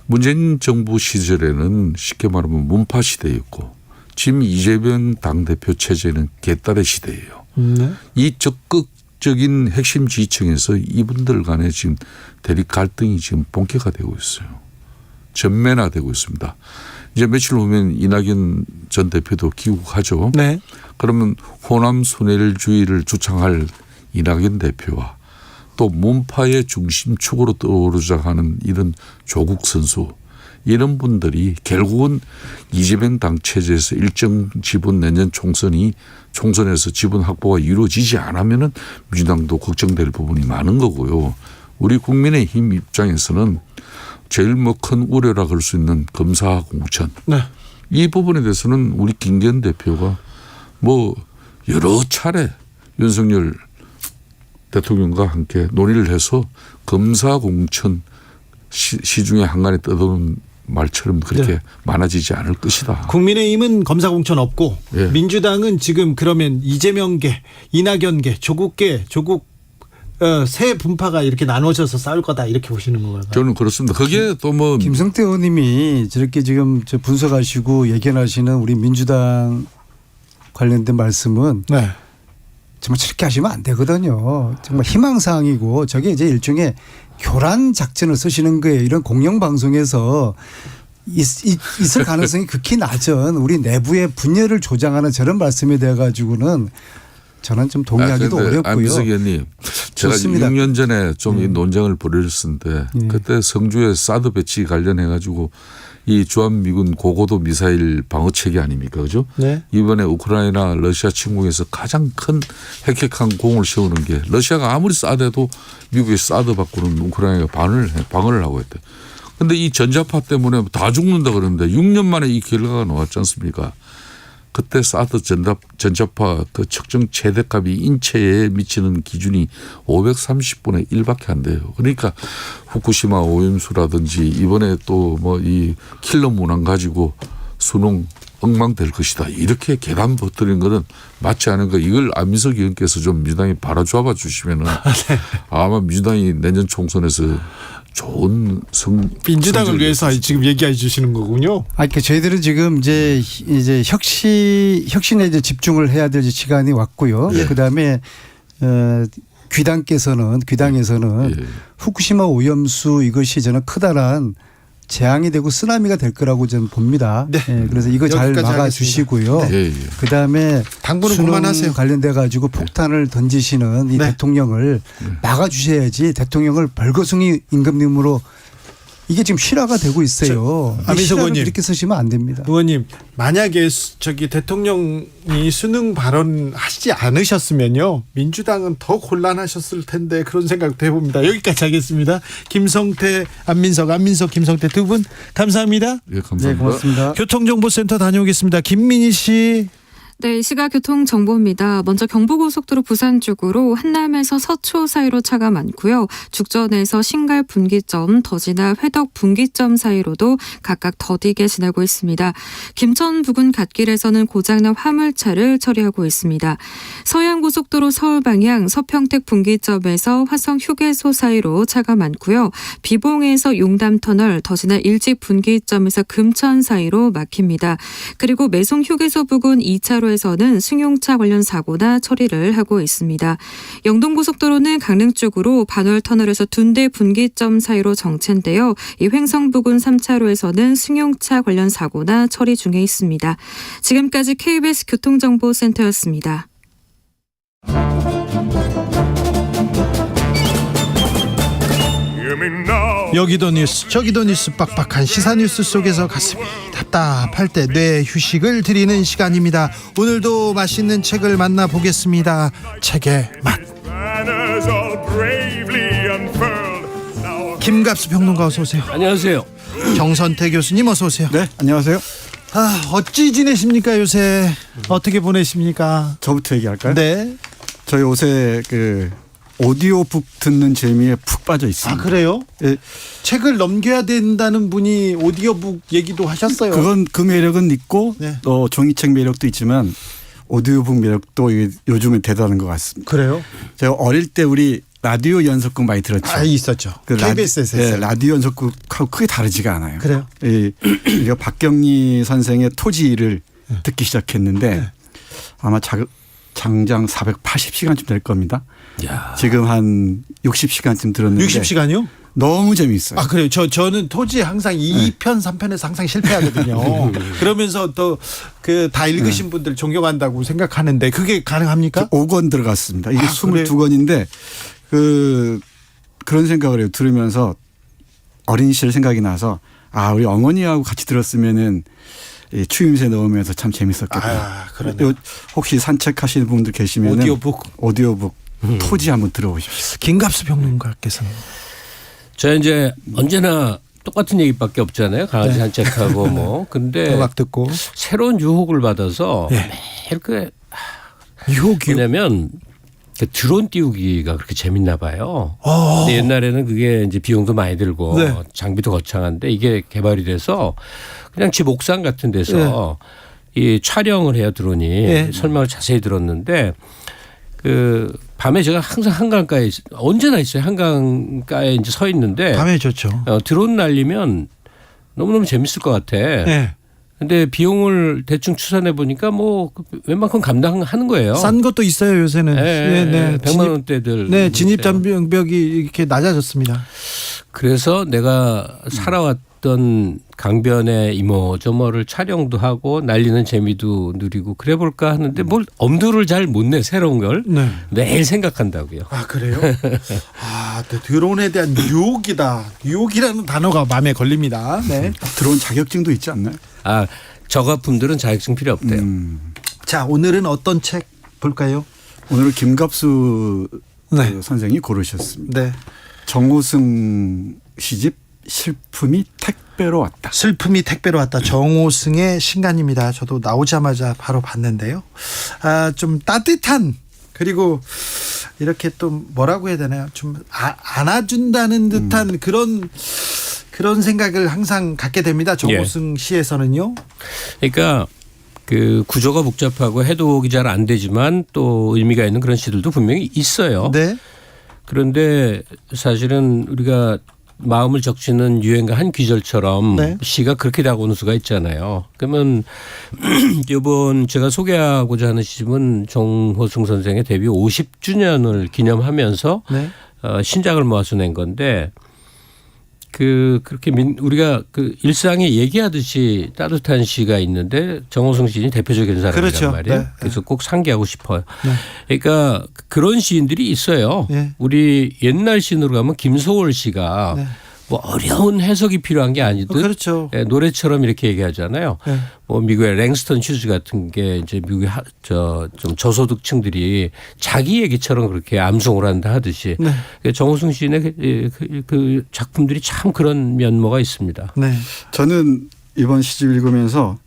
문재인 정부 시절에는 쉽게 말하면 문파 시대였고 지금 이재명 당대표 체제는 개딸의 시대예요. 이 적극적인 핵심 지지층에서 이분들 간에 지금 대립 갈등이 지금 본격화되고 있어요. 전면화되고 있습니다. 이제 며칠 후면 이낙연 전 대표도 귀국하죠. 네. 그러면 호남 순회주의를 주창할 이낙연 대표와 또 문파의 중심축으로 떠오르자 하는 이런 조국 선수 이런 분들이 결국은 이재명 당 체제에서 일정 지분 내년 총선에서 지분 확보가 이루어지지 않으면은 민주당도 걱정될 부분이 많은 거고요. 우리 국민의힘 입장에서는 제일 큰 우려라 그럴 수 있는 검사 공천. 네. 이 부분에 대해서는 우리 김기현 대표가 여러 차례 윤석열 대통령과 함께 논의를 해서 검사 공천 시중에 한간에 떠도는 말처럼 그렇게 많아지지 않을 것이다. 국민의힘은 검사 공천 없고 예. 민주당은 지금 그러면 이재명계, 이낙연계, 조국계, 세 분파가 이렇게 나눠져서 싸울 거다 이렇게 보시는 건가요? 저는 그렇습니다. 그게 또 김성태 의원님이 저렇게 지금 분석하시고 예견하시는 우리 민주당 관련된 말씀은 정말 저렇게 하시면 안 되거든요. 정말 희망사항이고 저게 이제 일종의 교란 작전을 쓰시는 거예요. 이런 공영방송에서 있을 가능성이 극히 낮은 우리 내부의 분열을 조장하는 저런 말씀에 대해 가지고는 저는 좀 동의하기도 어렵고요. 안민석 의원님, 제가 좋습니다. 6년 전에 좀 이 논쟁을 벌였었는데 그때 성주에 사드 배치 관련해 가지고 이 주한미군 고고도 미사일 방어 체계 아닙니까, 그죠? 네. 이번에 우크라이나 러시아 침공에서 가장 큰 핵핵한 공을 세우는 게 러시아가 아무리 싸대도 미국이 사드 받고는 우크라이나가 방어를 하고 했대. 그런데 이 전자파 때문에 다 죽는다 그러는데 6년 만에 이 결과가 나왔지 않습니까? 그때 사드 전자파 그 측정 최대값이 인체에 미치는 기준이 530분의 1밖에 안 돼요. 그러니까 후쿠시마 오염수라든지 이번에 또 이 킬러 문항 가지고 수능 엉망될 것이다. 이렇게 계단 버티는 것은 맞지 않은 거. 이걸 안민석 의원께서 좀 민주당이 바라잡아 주시면은 아마 민주당이 내년 총선에서 좋은 민주당을 위해서 지금 얘기해 주시는 거군요. 저희들은 지금 이제 혁신에 이제 집중을 해야 될 시간이 왔고요. 예. 그다음에 귀당에서는 후쿠시마 오염수 이것이 저는 커다란 재앙이 되고 쓰나미가 될 거라고 저는 봅니다. 네. 그래서 이거 잘 막아주시고요. 네. 그다음에 당분은 수능 그만하세요. 관련돼 가지고 폭탄을 던지시는 이 대통령을 막아주셔야지 대통령을 벌거숭이 임금님으로 이게 지금 실화가 되고 있어요. 안민석 의원님 이렇게 쓰시면 안 됩니다. 의원님, 만약에 대통령이 수능 발언하시지 않으셨으면요 민주당은 더 곤란하셨을 텐데 그런 생각도 해봅니다. 여기까지 하겠습니다. 김성태, 안민석, 김성태 두 분 감사합니다. 예, 감사합니다. 네, 고맙습니다. 교통정보센터 다녀오겠습니다. 김민희 씨. 네, 시각 교통 정보입니다. 먼저 경부고속도로 부산 쪽으로 한남에서 서초 사이로 차가 많고요. 죽전에서 신갈 분기점, 더 지나 회덕 분기점 사이로도 각각 더디게 지나고 있습니다. 김천 부근 갓길에서는 고장난 화물차를 처리하고 있습니다. 서해안고속도로 서울 방향 서평택 분기점에서 화성 휴게소 사이로 차가 많고요. 비봉에서 용담터널, 더 지나 일찍 분기점에서 금천 사이로 막힙니다. 그리고 매송 휴게소 부근 2차로 에서는 승용차 관련 사고나 처리를 하고 있습니다. 영동고속도로는 강릉 쪽으로 반월터널에서 둔대 분기점 사이로 정체인데요. 이 횡성 부근 3차로에서는 승용차 관련 사고나 처리 중에 있습니다. 지금까지 KBS 교통정보센터였습니다. 여기도 뉴스 저기도 뉴스 빡빡한 시사 뉴스 속에서 가슴이 답답할 때 뇌 휴식을 드리는 시간입니다. 오늘도 맛있는 책을 만나보겠습니다. 책의 맛. 김갑수 평론가 어서 오세요. 안녕하세요. 정선태 교수님 어서 오세요. 네, 안녕하세요. 어찌 지내십니까 요새? 어떻게 보내십니까? 저부터 얘기할까요? 네. 저희 요새 오디오북 듣는 재미에 푹 빠져 있습니다. 그래요? 예. 책을 넘겨야 된다는 분이 오디오북 얘기도 하셨어요. 그건 그 매력은 있고 종이책 매력도 있지만 오디오북 매력도 요즘은 대단한 것 같습니다. 그래요? 제가 어릴 때 우리 라디오 연속극 많이 들었죠. 있었죠. KBS에서 했어요. 라디오 연속극하고 크게 다르지가 않아요. 그래요? 우리가 박경리 선생의 토지를 듣기 시작했는데 아마 장장 480시간쯤 될 겁니다. 지금 한 60시간쯤 들었는데 60시간이요? 너무 재미있어요. 아, 그래요. 저는 토지 항상 2편, 3편에서 항상 실패하거든요. 그러면서 또 그 다 읽으신 분들 존경한다고 생각하는데 그게 가능합니까? 5권 들어갔습니다. 이게 아, 그래요? 22권인데 그런 생각을 해요. 들으면서 어린 시절 생각이 나서 우리 어머니하고 같이 들었으면은 이 추임새 넣으면서 참 재밌었겠다. 그러네요. 혹시 산책하시는 분들 계시면 오디오북 토지 한번 들어보십시오. 김갑수 평론가께서는 저 이제 언제나 똑같은 얘기밖에 없잖아요. 강아지 산책하고 뭐. 근데 음악 듣고 새로운 유혹을 받아서 매일 유혹이요? 왜냐면 그 드론 띄우기가 그렇게 재밌나 봐요. 근데 옛날에는 그게 이제 비용도 많이 들고 장비도 거창한데 이게 개발이 돼서 그냥 집 옥상 같은 데서 이 촬영을 해요, 드론이. 설명을 자세히 들었는데 그 밤에 제가 항상 한강가에 언제나 있어요. 한강가에 이제 서 있는데 밤에 좋죠. 드론 날리면 너무너무 재밌을 것 같아. 근데 비용을 대충 추산해 보니까 뭐 웬만큼 감당하는 거예요. 싼 것도 있어요, 요새는. 네, 100만 원대들. 네, 진입 장벽이 이렇게 낮아졌습니다. 그래서 내가 살아왔던 강변의 이모저모를 촬영도 하고 날리는 재미도 누리고 그래 볼까 하는데 뭘 엄두를 잘 못 내, 새로운 걸. 매일 생각한다고요. 아, 그래요? 드론에 대한 유혹이다. 유혹이라는 단어가 마음에 걸립니다. 네. 드론 자격증도 있지 않나요? 저가품들은 자격증 필요 없대요. 자, 오늘은 어떤 책 볼까요? 오늘은 김갑수 선생이 고르셨습니다. 네. 정호승 시집 슬픔이 택배로 왔다. 슬픔이 택배로 왔다. 정호승의 신간입니다. 저도 나오자마자 바로 봤는데요. 좀 따뜻한, 그리고 이렇게 또 뭐라고 해야 되나요? 좀 안아준다는 듯한 그런 생각을 항상 갖게 됩니다. 정호승 시에서는요. 그러니까 그 구조가 복잡하고 해독이 잘 안 되지만 또 의미가 있는 그런 시들도 분명히 있어요. 네. 그런데 사실은 우리가 마음을 적시는 유행가 한 귀절처럼 시가 그렇게 다가오는 수가 있잖아요. 그러면 이번 제가 소개하고자 하는 시집은 정호승 선생의 데뷔 50주년을 기념하면서 신작을 모아서 낸 건데 그렇게 우리가 그 일상에 얘기하듯이 따뜻한 시가 있는데 정호승 시인이 대표적인 사람이란 말이에요. 그래서 꼭 상기하고 싶어요. 그러니까 그런 시인들이 있어요. 우리 옛날 시인으로 가면 김소월 씨가 뭐 어려운 해석이 필요한 게 아니듯 노래처럼 이렇게 얘기하잖아요. 뭐 미국의 랭스턴 휴즈 같은 게 이제 미국의 좀 저소득층들이 자기 얘기처럼 그렇게 암송을 한다 하듯이 정호승 시인의 그 작품들이 참 그런 면모가 있습니다. 저는 이번 시집 읽으면서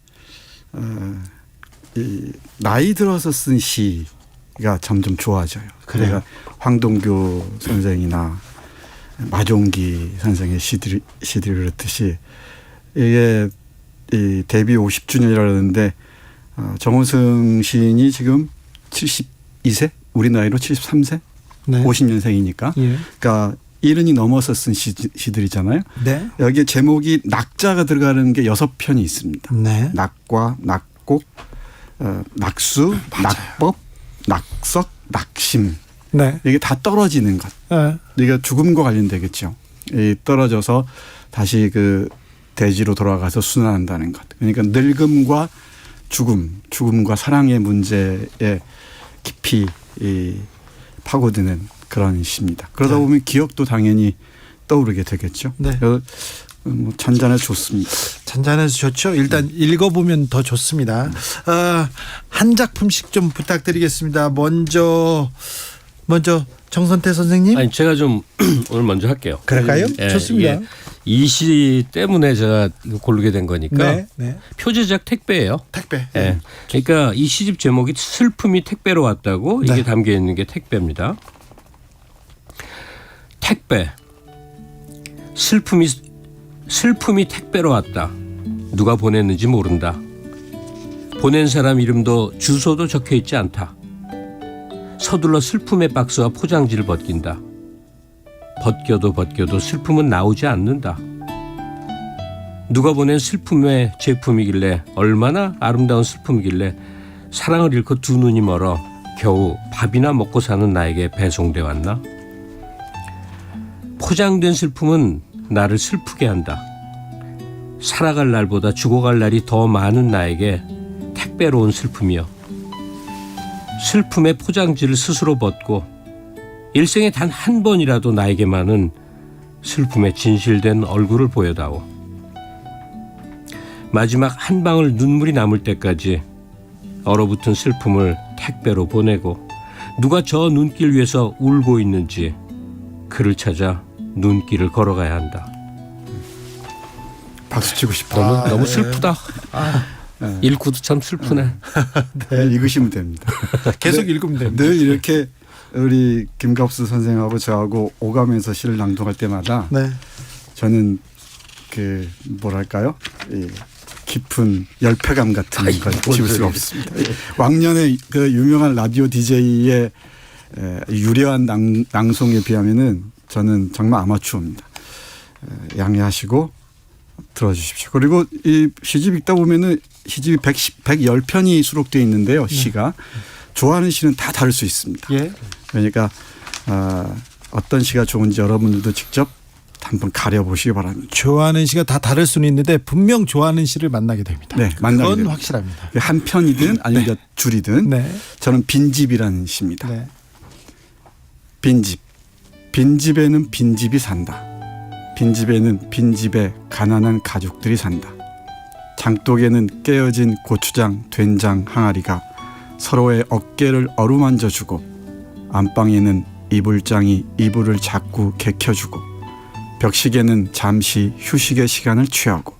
나이 들어서 쓴 시가 점점 좋아져요. 그래가 황동규 선생이나 마종기 선생의 시들이 그렇듯이 이게 이 데뷔 50주년이라는데 정호승 시인이 지금 72세? 우리 나이로 73세? 50년생이니까. 그러니까 70이 넘어서 쓴 시들이잖아요. 여기에 제목이 낙자가 들어가는 게 6편이 있습니다. 낙과, 낙곡, 낙수, 낙법, 낙석, 낙심. 이게 다 떨어지는 것. 이게 죽음과 관련되겠죠. 떨어져서 다시 그 대지로 돌아가서 순환한다는 것. 그러니까 늙음과 죽음과 사랑의 문제에 깊이 파고드는 그런 시입니다. 그러다 보면 기억도 당연히 떠오르게 되겠죠. 뭐 잔잔해서 좋습니다. 잔잔해서 좋죠. 일단 읽어보면 더 좋습니다. 한 작품씩 좀 부탁드리겠습니다. 먼저 정선태 선생님. 아니 제가 좀 오늘 먼저 할게요. 그럴까요? 좋습니다. 이 시 때문에 제가 고르게 된 거니까 표제작 택배예요. 택배. 그러니까 이 시집 제목이 슬픔이 택배로 왔다고 이게 담겨 있는 게 택배입니다. 택배. 슬픔이 택배로 왔다. 누가 보냈는지 모른다. 보낸 사람 이름도 주소도 적혀 있지 않다. 서둘러 슬픔의 박스와 포장지를 벗긴다. 벗겨도 슬픔은 나오지 않는다. 누가 보낸 슬픔의 제품이길래 얼마나 아름다운 슬픔이길래 사랑을 잃고 두 눈이 멀어 겨우 밥이나 먹고 사는 나에게 배송돼 왔나? 포장된 슬픔은 나를 슬프게 한다. 살아갈 날보다 죽어갈 날이 더 많은 나에게 택배로 온 슬픔이여. 슬픔의 포장지를 스스로 벗고 일생에 단 한 번이라도 나에게만은 슬픔의 진실된 얼굴을 보여다오. 마지막 한 방울 눈물이 남을 때까지 얼어붙은 슬픔을 택배로 보내고 누가 저 눈길 위에서 울고 있는지 그를 찾아 눈길을 걸어가야 한다. 박수 치고 싶다. 너무 슬프다. 읽고도 참 슬프네. 네, 읽으시면 됩니다. 계속 읽으면 됩니다. 늘 이렇게 우리 김갑수 선생하고 저하고 오가면서 시를 낭독할 때마다 저는 그 뭐랄까요? 이 깊은 열패감 같은 걸 지울 수가 없습니다. 왕년에 그 유명한 라디오 DJ의 유려한 낭송에 비하면은 저는 정말 아마추어입니다. 양해하시고 들어주십시오. 그리고 이 시집 읽다 보면은 시집이 110편이 수록되어 있는데요. 시가. 좋아하는 시는 다 다를 수 있습니다. 그러니까 어떤 시가 좋은지 여러분들도 직접 한번 가려보시기 바랍니다. 좋아하는 시가 다 다를 수는 있는데 분명 좋아하는 시를 만나게 됩니다. 네, 만나게 그건 됩니다. 확실합니다. 한 편이든 아니면 몇 줄이든 저는 빈집이라는 시입니다. 빈집. 빈집에는 빈집이 산다. 빈집에는 빈집에 가난한 가족들이 산다. 장독에는 깨어진 고추장, 된장 항아리가 서로의 어깨를 어루만져주고 안방에는 이불장이 이불을 자꾸 개켜주고 벽시계는 잠시 휴식의 시간을 취하고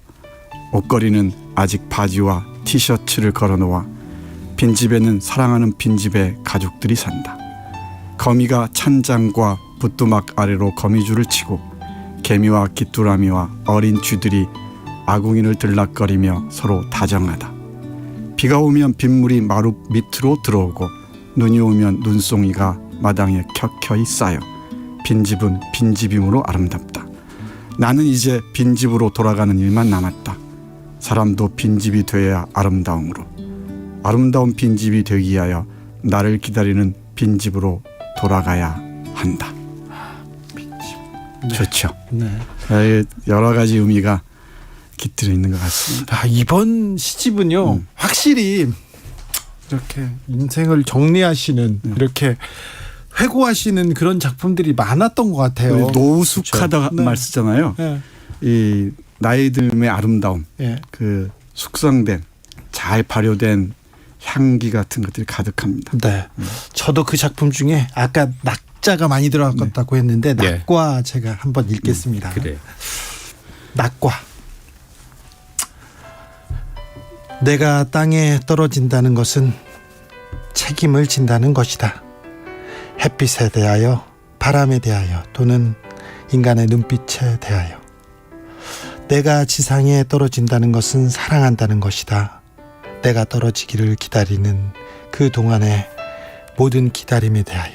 옷걸이는 아직 바지와 티셔츠를 걸어놓아 빈집에는 사랑하는 빈집의 가족들이 산다. 거미가 찬장과 부뚜막 아래로 거미줄을 치고 개미와 귀뚜라미와 어린 쥐들이 아궁이를 들락거리며 서로 다정하다. 비가 오면 빗물이 마루 밑으로 들어오고 눈이 오면 눈송이가 마당에 켜켜이 쌓여 빈집은 빈집임으로 아름답다. 나는 이제 빈집으로 돌아가는 일만 남았다. 사람도 빈집이 되어야 아름다움으로. 아름다운 빈집이 되기 위하여 나를 기다리는 빈집으로 돌아가야 한다. 빈집. 좋죠. 여러 가지 의미가 깃들어 있는 것 같습니다. 이번 시집은요. 확실히 이렇게 인생을 정리하시는 이렇게 회고하시는 그런 작품들이 많았던 것 같아요. 노숙하다 말 쓰잖아요. 이 나이 듦의 아름다움, 그 숙성된 잘 발효된 향기 같은 것들이 가득합니다. 네, 저도 그 작품 중에 아까 낙자가 많이 들어갔다고 했는데 낙과 제가 한번 읽겠습니다. 그래요. 낙과. 내가 땅에 떨어진다는 것은 책임을 진다는 것이다. 햇빛에 대하여, 바람에 대하여, 또는 인간의 눈빛에 대하여. 내가 지상에 떨어진다는 것은 사랑한다는 것이다. 내가 떨어지기를 기다리는 그 동안의 모든 기다림에 대하여,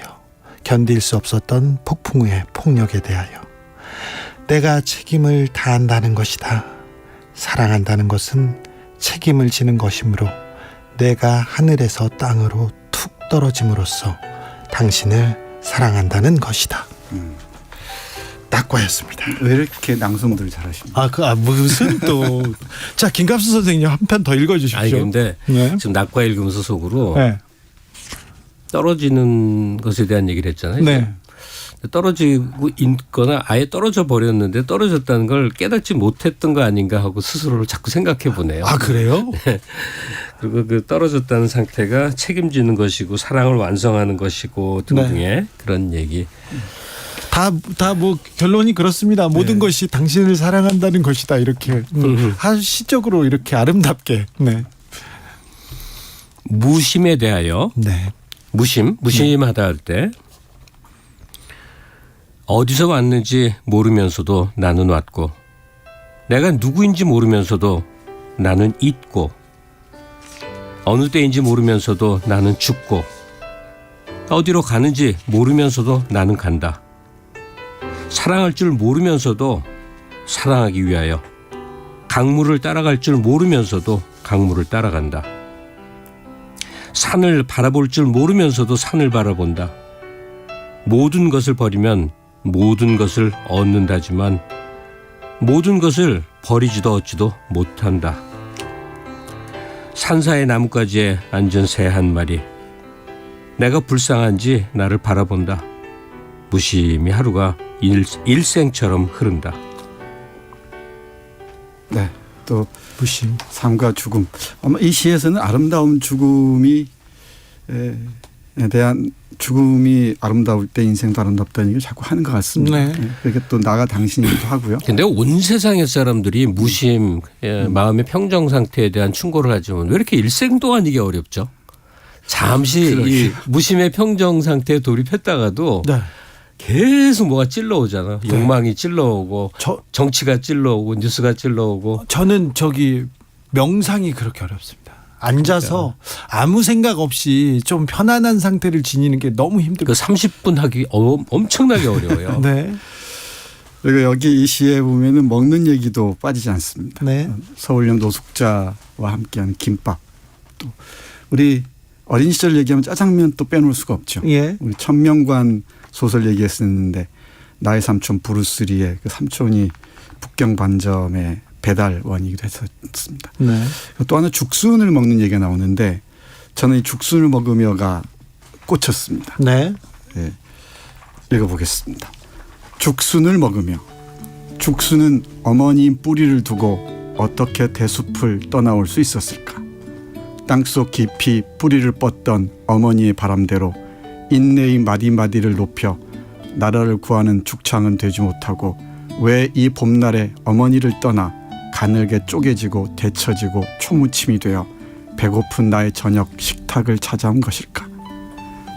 견딜 수 없었던 폭풍의 폭력에 대하여. 내가 책임을 다한다는 것이다. 사랑한다는 것은 책임을 지는 것이므로 내가 하늘에서 땅으로 툭 떨어짐으로써 당신을 사랑한다는 것이다. 낙과였습니다. 왜 이렇게 낭송들을 잘하십니까? 무슨 또. 자, 김갑수 선생님 한 편 더 읽어주십시오. 아니 근데 지금 낙과 읽으면서 속으로 떨어지는 것에 대한 얘기를 했잖아요. 떨어지고 있거나 아예 떨어져 버렸는데 떨어졌다는 걸 깨닫지 못했던 거 아닌가 하고 스스로를 자꾸 생각해 보네요. 아, 그래요? 그리고 그 떨어졌다는 상태가 책임지는 것이고 사랑을 완성하는 것이고 등등의 그런 얘기. 다 뭐 결론이 그렇습니다. 모든 것이 당신을 사랑한다는 것이다. 이렇게 시적으로 이렇게 아름답게. 무심에 대하여. 무심하다 할 때 어디서 왔는지 모르면서도 나는 왔고 내가 누구인지 모르면서도 나는 있고 어느 때인지 모르면서도 나는 죽고 어디로 가는지 모르면서도 나는 간다. 사랑할 줄 모르면서도 사랑하기 위하여 강물을 따라갈 줄 모르면서도 강물을 따라간다. 산을 바라볼 줄 모르면서도 산을 바라본다. 모든 것을 버리면 모든 것을 얻는다지만 모든 것을 버리지도 얻지도 못한다. 산사의 나뭇가지에 앉은 새 한 마리. 내가 불쌍한지 나를 바라본다. 무심히 하루가 일생처럼 흐른다. 네, 또 무심, 삶과 죽음. 아마 이 시에서는 아름다운 죽음이 대한 죽음이 아름다울 때 인생도 아름답다는 얘기를 자꾸 하는 것 같습니다. 네. 그게 또 나가 당신이기도 하고요. 근데 온 세상의 사람들이 무심, 마음의 평정 상태에 대한 충고를 하지만 왜 이렇게 일생 동안 이게 어렵죠? 잠시 이 무심의 평정 상태에 돌입했다가도 네. 계속 뭐가 찔러오잖아. 욕망이 찔러오고 정치가 찔러오고 뉴스가 찔러오고. 저는 명상이 그렇게 어렵습니다. 앉아서 아무 생각 없이 좀 편안한 상태를 지니는 게 너무 힘들고. 30분 하기 엄청나게 어려워요. 네. 그리고 여기 이 시에 보면은 먹는 얘기도 빠지지 않습니다. 네. 서울형 노숙자와 함께하는 김밥. 또 우리 어린 시절 얘기하면 짜장면 또 빼놓을 수가 없죠. 예. 우리 천명관 소설 얘기했었는데 나의 삼촌 브루스리의 그 삼촌이 북경 반점의 배달원이기도 했었습니다. 네. 또 하나 죽순을 먹는 얘기가 나오는데 저는 이 죽순을 먹으며가 꽂혔습니다. 네. 네. 읽어보겠습니다. 죽순을 먹으며. 죽순은 어머니인 뿌리를 두고 어떻게 대숲을 떠나올 수 있었을까? 땅속 깊이 뿌리를 뻗던 어머니의 바람대로 인내의 마디마디를 높여 나라를 구하는 죽창은 되지 못하고 왜 이 봄날에 어머니를 떠나 가늘게 쪼개지고 데쳐지고 초무침이 되어 배고픈 나의 저녁 식탁을 찾아온 것일까?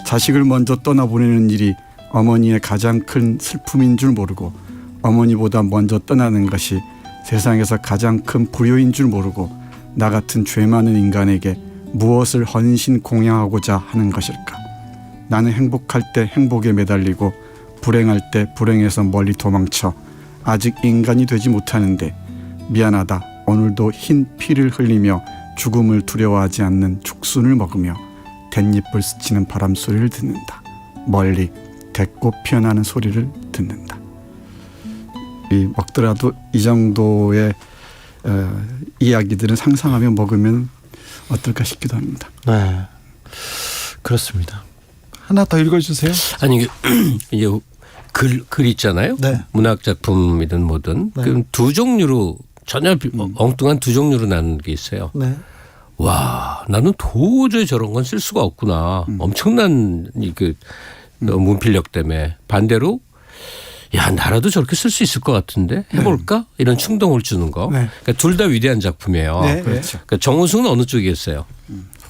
자식을 먼저 떠나보내는 일이 어머니의 가장 큰 슬픔인 줄 모르고 어머니보다 먼저 떠나는 것이 세상에서 가장 큰 불효인 줄 모르고 나 같은 죄 많은 인간에게 무엇을 헌신 공양하고자 하는 것일까? 나는 행복할 때 행복에 매달리고 불행할 때 불행에서 멀리 도망쳐 아직 인간이 되지 못하는데 미안하다. 오늘도 흰 피를 흘리며 죽음을 두려워하지 않는 죽순을 먹으며 댄잎을 스치는 바람 소리를 듣는다. 멀리 대꽃 피어나는 소리를 듣는다. 이 먹더라도 이 정도의 이야기들은 상상하며 먹으면 어떨까 싶기도 합니다. 네, 그렇습니다. 하나 더 읽어주세요. 아니 이제 글 있잖아요. 네. 문학 작품이든 뭐든 네. 그럼 두 종류로 전혀 엉뚱한 두 종류로 나눈 게 있어요. 네. 와, 나는 도저히 저런 건 쓸 수가 없구나. 엄청난 그 문필력 때문에. 반대로 야, 나라도 저렇게 쓸 수 있을 것 같은데 해볼까? 이런 충동을 주는 거. 네. 그러니까 둘 다 위대한 작품이에요. 네. 그렇죠. 그러니까 정우승은 어느 쪽이었어요?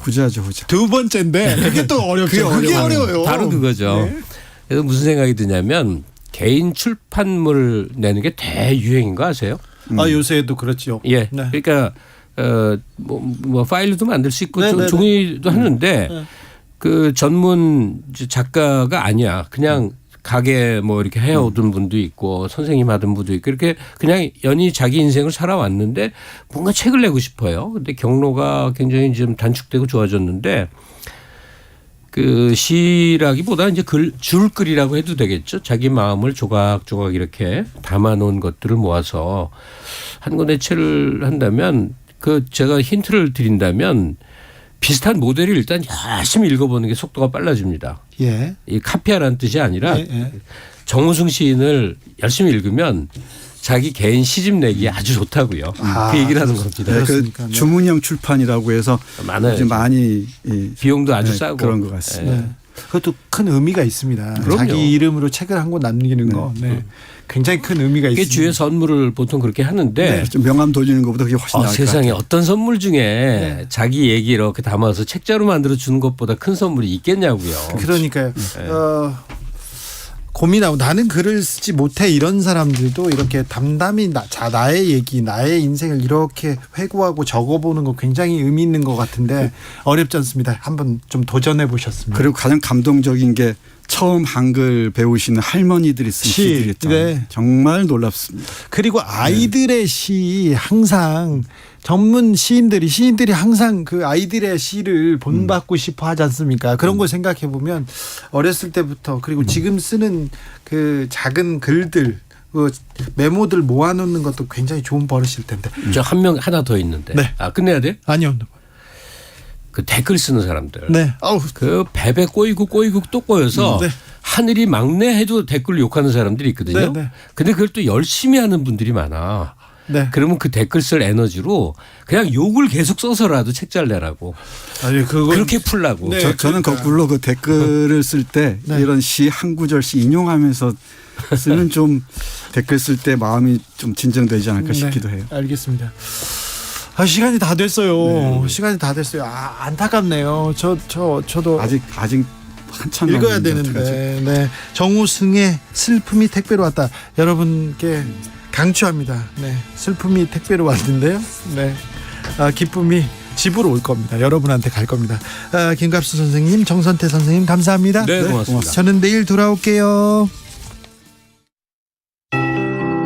후자죠, 후자. 두 번째인데 그게 또 어렵죠. 그게 어려워요. 바로 그거죠. 네. 그래서 무슨 생각이 드냐면 개인 출판물 내는 게 대유행인 거 아세요? 요새도 그렇죠. 예. 네. 그러니까 뭐 파일로도 만들 수 있고 네, 네, 종이도 하는데 네. 그 전문 작가가 아니야. 그냥 가게 뭐 이렇게 해오던 분도 있고 선생님 하던 분도 있고 이렇게 그냥 연히 자기 인생을 살아왔는데 뭔가 책을 내고 싶어요. 근데 경로가 굉장히 좀 단축되고 좋아졌는데 그 시라기보다 이제 줄글이라고 해도 되겠죠. 자기 마음을 조각조각 이렇게 담아놓은 것들을 모아서 한 권의 책을 한다면 그 제가 힌트를 드린다면 비슷한 모델을 일단 열심히 읽어보는 게 속도가 빨라집니다. 예. 이 카피하라는 뜻이 아니라 예. 정우승 시인을 열심히 읽으면 자기 개인 시집 내기에 아주 좋다고요. 그 얘기를 하는 겁니다. 네, 그 주문형 출판이라고 해서 많아요. 많이 비용도 아주 네, 싸고 그런 것 같습니다. 네. 그것도 큰 의미가 있습니다. 그럼요. 자기 이름으로 책을 한 권 남기는 거. 네. 굉장히 큰 의미가 그게 있습니다. 주의 선물을 보통 그렇게 하는데 네, 좀 명함 돌리는 것보다 그게 훨씬 나을 것 세상에 같아요. 어떤 선물 중에 자기 얘기 이렇게 담아서 책자로 만들어 주는 것보다 큰 선물이 있겠냐고요. 그러니까요. 네. 고민하고 나는 글을 쓰지 못해 이런 사람들도 이렇게 담담히 나의 얘기, 나의 인생을 이렇게 회고하고 적어보는 거 굉장히 의미 있는 것 같은데 어렵지 않습니다. 한번 좀 도전해 보셨습니다. 그리고 가장 감동적인 게 처음 한글 배우시는 할머니들이 쓴 시들이 네. 정말 놀랍습니다. 그리고 아이들의 시 항상 전문 시인들이 항상 그 아이들의 시를 본받고 싶어 하지 않습니까? 그런 걸 생각해 보면 어렸을 때부터 그리고 지금 쓰는 그 작은 글들 그 메모들 모아놓는 것도 굉장히 좋은 버릇일 텐데. 저 한 명 하나 더 있는데. 네. 아 끝내야 돼? 아니요. 그 댓글 쓰는 사람들. 네. 그 베베 꼬이고 또 꼬여서 네. 하늘이 막내 해도 댓글 욕하는 사람들이 있거든요. 네, 네. 근데 그걸 또 열심히 하는 분들이 많아. 네. 그러면 그 댓글 쓸 에너지로 그냥 욕을 계속 써서라도 책 잘 내라고. 아니 그렇게 풀라고. 네, 저는 거꾸로 그 댓글을 쓸 때 이런 시 한 구절씩 인용하면서 쓰면 좀 댓글 쓸 때 마음이 좀 진정되지 않을까 싶기도 해요. 알겠습니다. 시간이 다 됐어요. 시간이 다 됐어요. 안타깝네요. 저도 아직 한참 읽어야 남았는데 되는데. 네. 정우승의 슬픔이 택배로 왔다. 여러분께 강추합니다. 네. 슬픔이 택배로 왔는데요. 네. 기쁨이 집으로 올 겁니다. 여러분한테 갈 겁니다. 김갑수 선생님, 정선태 선생님 감사합니다. 네, 고맙습니다. 저는 내일 돌아올게요.